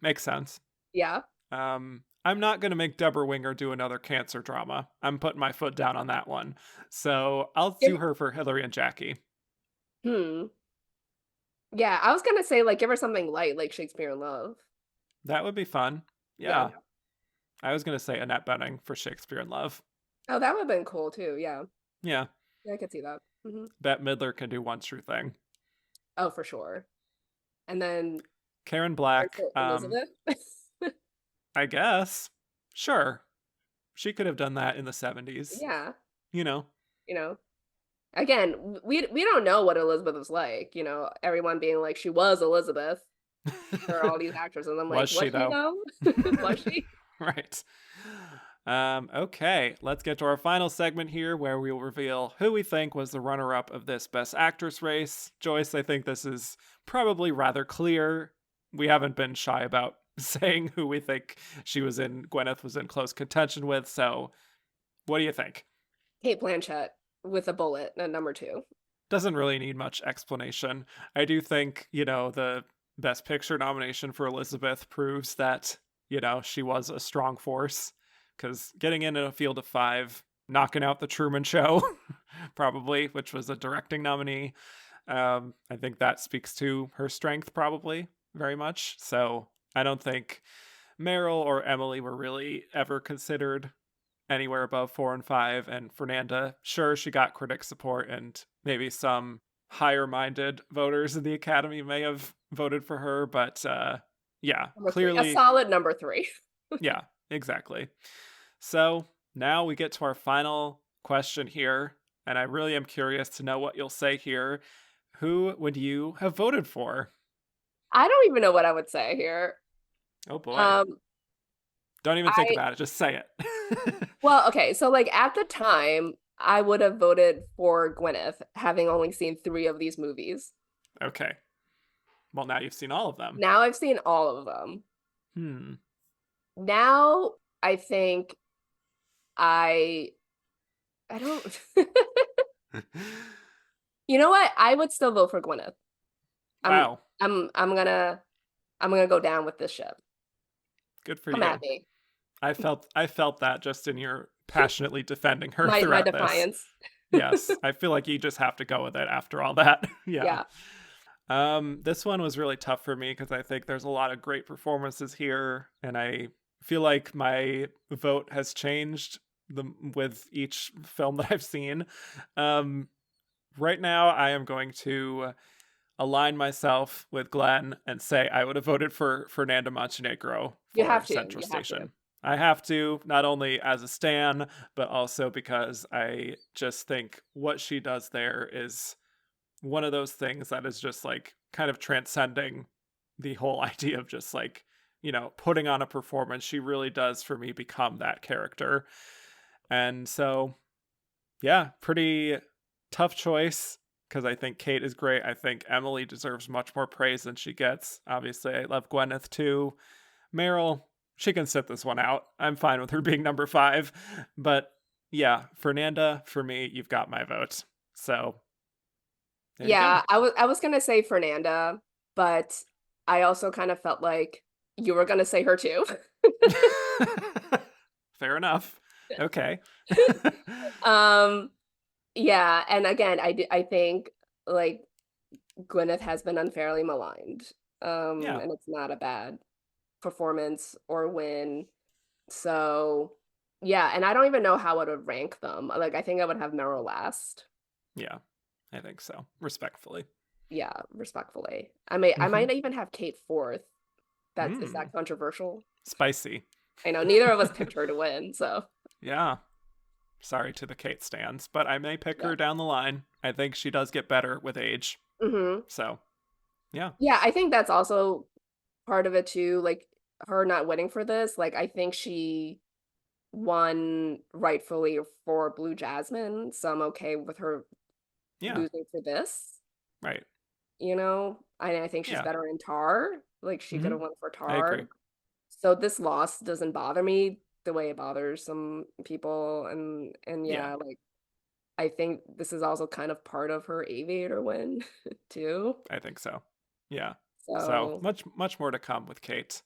Makes sense. Yeah. I'm not going to make Deborah Winger do another cancer drama. I'm putting my foot down on that one. So I'll do her for Hilary and Jackie. Yeah, I was going to say, like, give her something light, like Shakespeare in Love. That would be fun. Yeah. I was going to say Annette Bening for Shakespeare in Love. Oh, that would have been cool, too. Yeah. Yeah. Yeah, I could see that. Bette Midler can do One True Thing. Oh, for sure. And then Karen Black. Elizabeth? I guess. Sure. She could have done that in the 70s. Yeah. You know. Again, we don't know what Elizabeth was like, everyone being like, she was Elizabeth for all these actors. And I'm like, was she though? Was she? Right. Okay, let's get to our final segment here where we'll reveal who we think was the runner-up of this Best Actress race. Joyce, I think this is probably rather clear. We haven't been shy about saying who we think Gwyneth was in close contention with, so what do you think? Cate Blanchett with a bullet at number 2. Doesn't really need much explanation. I do think, the Best Picture nomination for Elizabeth proves that, she was a strong force, because getting in a field of 5, knocking out The Truman Show, probably, which was a directing nominee, I think that speaks to her strength probably very much. So I don't think Meryl or Emily were really ever considered anywhere above 4 and 5. And Fernanda, sure, she got critic support, and maybe some higher-minded voters in the Academy may have voted for her, but yeah, clearly a solid number 3. Yeah, exactly. So now we get to our final question here, and I really am curious to know what you'll say here. Who would you have voted for? I don't even know what I would say here. Oh boy. Don't even think about it. Just say it. Well, okay. So like at the time, I would have voted for Gwyneth, having only seen 3 of these movies. Okay. Well, now you've seen all of them. Now I've seen all of them. Now I think I don't. You know what? I would still vote for Gwyneth. Wow. I'm gonna go down with this ship. Good for you. Come at me. I felt that just in your passionately defending her throughout my defiance. Yes, I feel like you just have to go with it after all that. Yeah. This one was really tough for me because I think there's a lot of great performances here, and I feel like my vote has changed with each film that I've seen. Right now, I am going to align myself with Glenn and say I would have voted for Fernanda Montenegro for Central Station. I have to, not only as a stan, but also because I just think what she does there is one of those things that is just like kind of transcending the whole idea of just like, putting on a performance. She really does, for me, become that character. And so, yeah, pretty tough choice, because I think Cate is great. I think Emily deserves much more praise than she gets. Obviously, I love Gwyneth too. Meryl, she can sit this one out. I'm fine with her being number 5. But yeah, Fernanda, for me, you've got my vote. So yeah, I was gonna say Fernanda, but I also kind of felt like you were gonna say her too. Fair enough. Okay. Yeah, and again, I think like Gwyneth has been unfairly maligned. And it's not a bad performance or win. So yeah, and I don't even know how I would rank them. Like I think I would have Meryl last. Yeah, I think so. Respectfully. Yeah, respectfully. I might even have Cate 4th. Is that controversial? Spicy. I know neither of us picked her to win, so yeah. Sorry to the Cate stans, but I may pick her down the line. I think she does get better with age. So, yeah. Yeah, I think that's also part of it too. Like, her not winning for this. Like, I think she won rightfully for Blue Jasmine, so I'm okay with her losing for this. Right. You know, I think she's better in Tar. Like, she could have won for I agree. Tar. So this loss doesn't bother me the way it bothers some people. And yeah, like, I think this is also kind of part of her Aviator win too. I think so. Yeah. So So much more to come with Cate.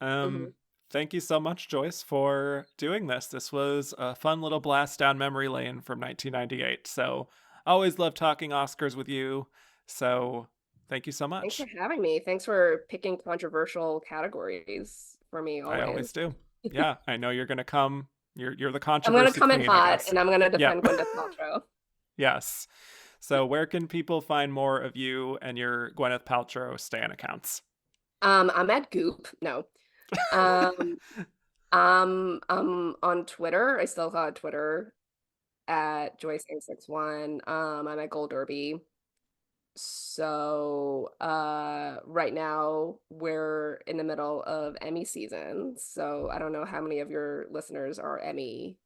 mhm. Thank you so much, Joyce, for doing this. This was a fun little blast down memory lane from 1998. So always love talking Oscars with you. So thank you so Thanks for much. having me. Thanks for picking controversial categories for me I always. always do. Yeah, I know you're gonna come. You're the I'm gonna controversy come in queen, I hot guess. and I'm gonna Yep. defend Gwyneth Paltrow. Yes. So where can people find more of you and your Gwyneth Paltrow stan accounts? I'm at Goop. No. Um, I'm on Twitter. I still have Twitter at Joyce Eng 61. I'm at Gold Derby. So right now we're in the middle of Emmy season. So I don't know how many of your listeners are Emmy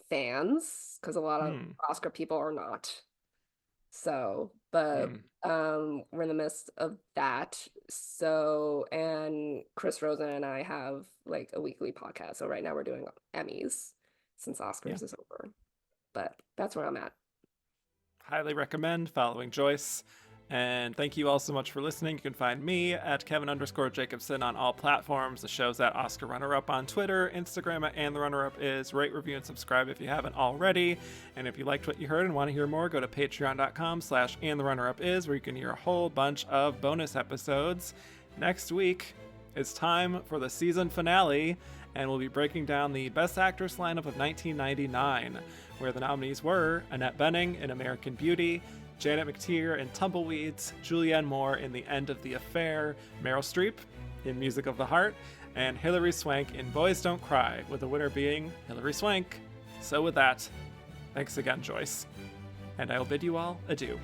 fans, because a lot of Hmm. Oscar people are not. So, but Hmm. we're in the midst of that. So, and Chris Rosen and I have like a weekly podcast. So right now we're doing Emmys since Yeah. Oscars is over. But that's where I'm at. Highly recommend following Joyce. And thank you all so much for listening. You can find me at Kevin_Jacobson on all platforms. The show's at Oscar Runner Up on Twitter, Instagram at And the Runner Up is. Rate, review, and subscribe if you haven't already. And if you liked what you heard and want to hear more, go to patreon.com/And the Runner Up is, where you can hear a whole bunch of bonus episodes. Next week, it's time for the season finale, and we'll be breaking down the Best Actress lineup of 1999, where the nominees were Annette Bening in American Beauty, Janet McTeer in Tumbleweeds, Julianne Moore in The End of the Affair, Meryl Streep in Music of the Heart, and Hilary Swank in Boys Don't Cry, with the winner being Hilary Swank. So with that, thanks again, Joyce, and I will bid you all adieu.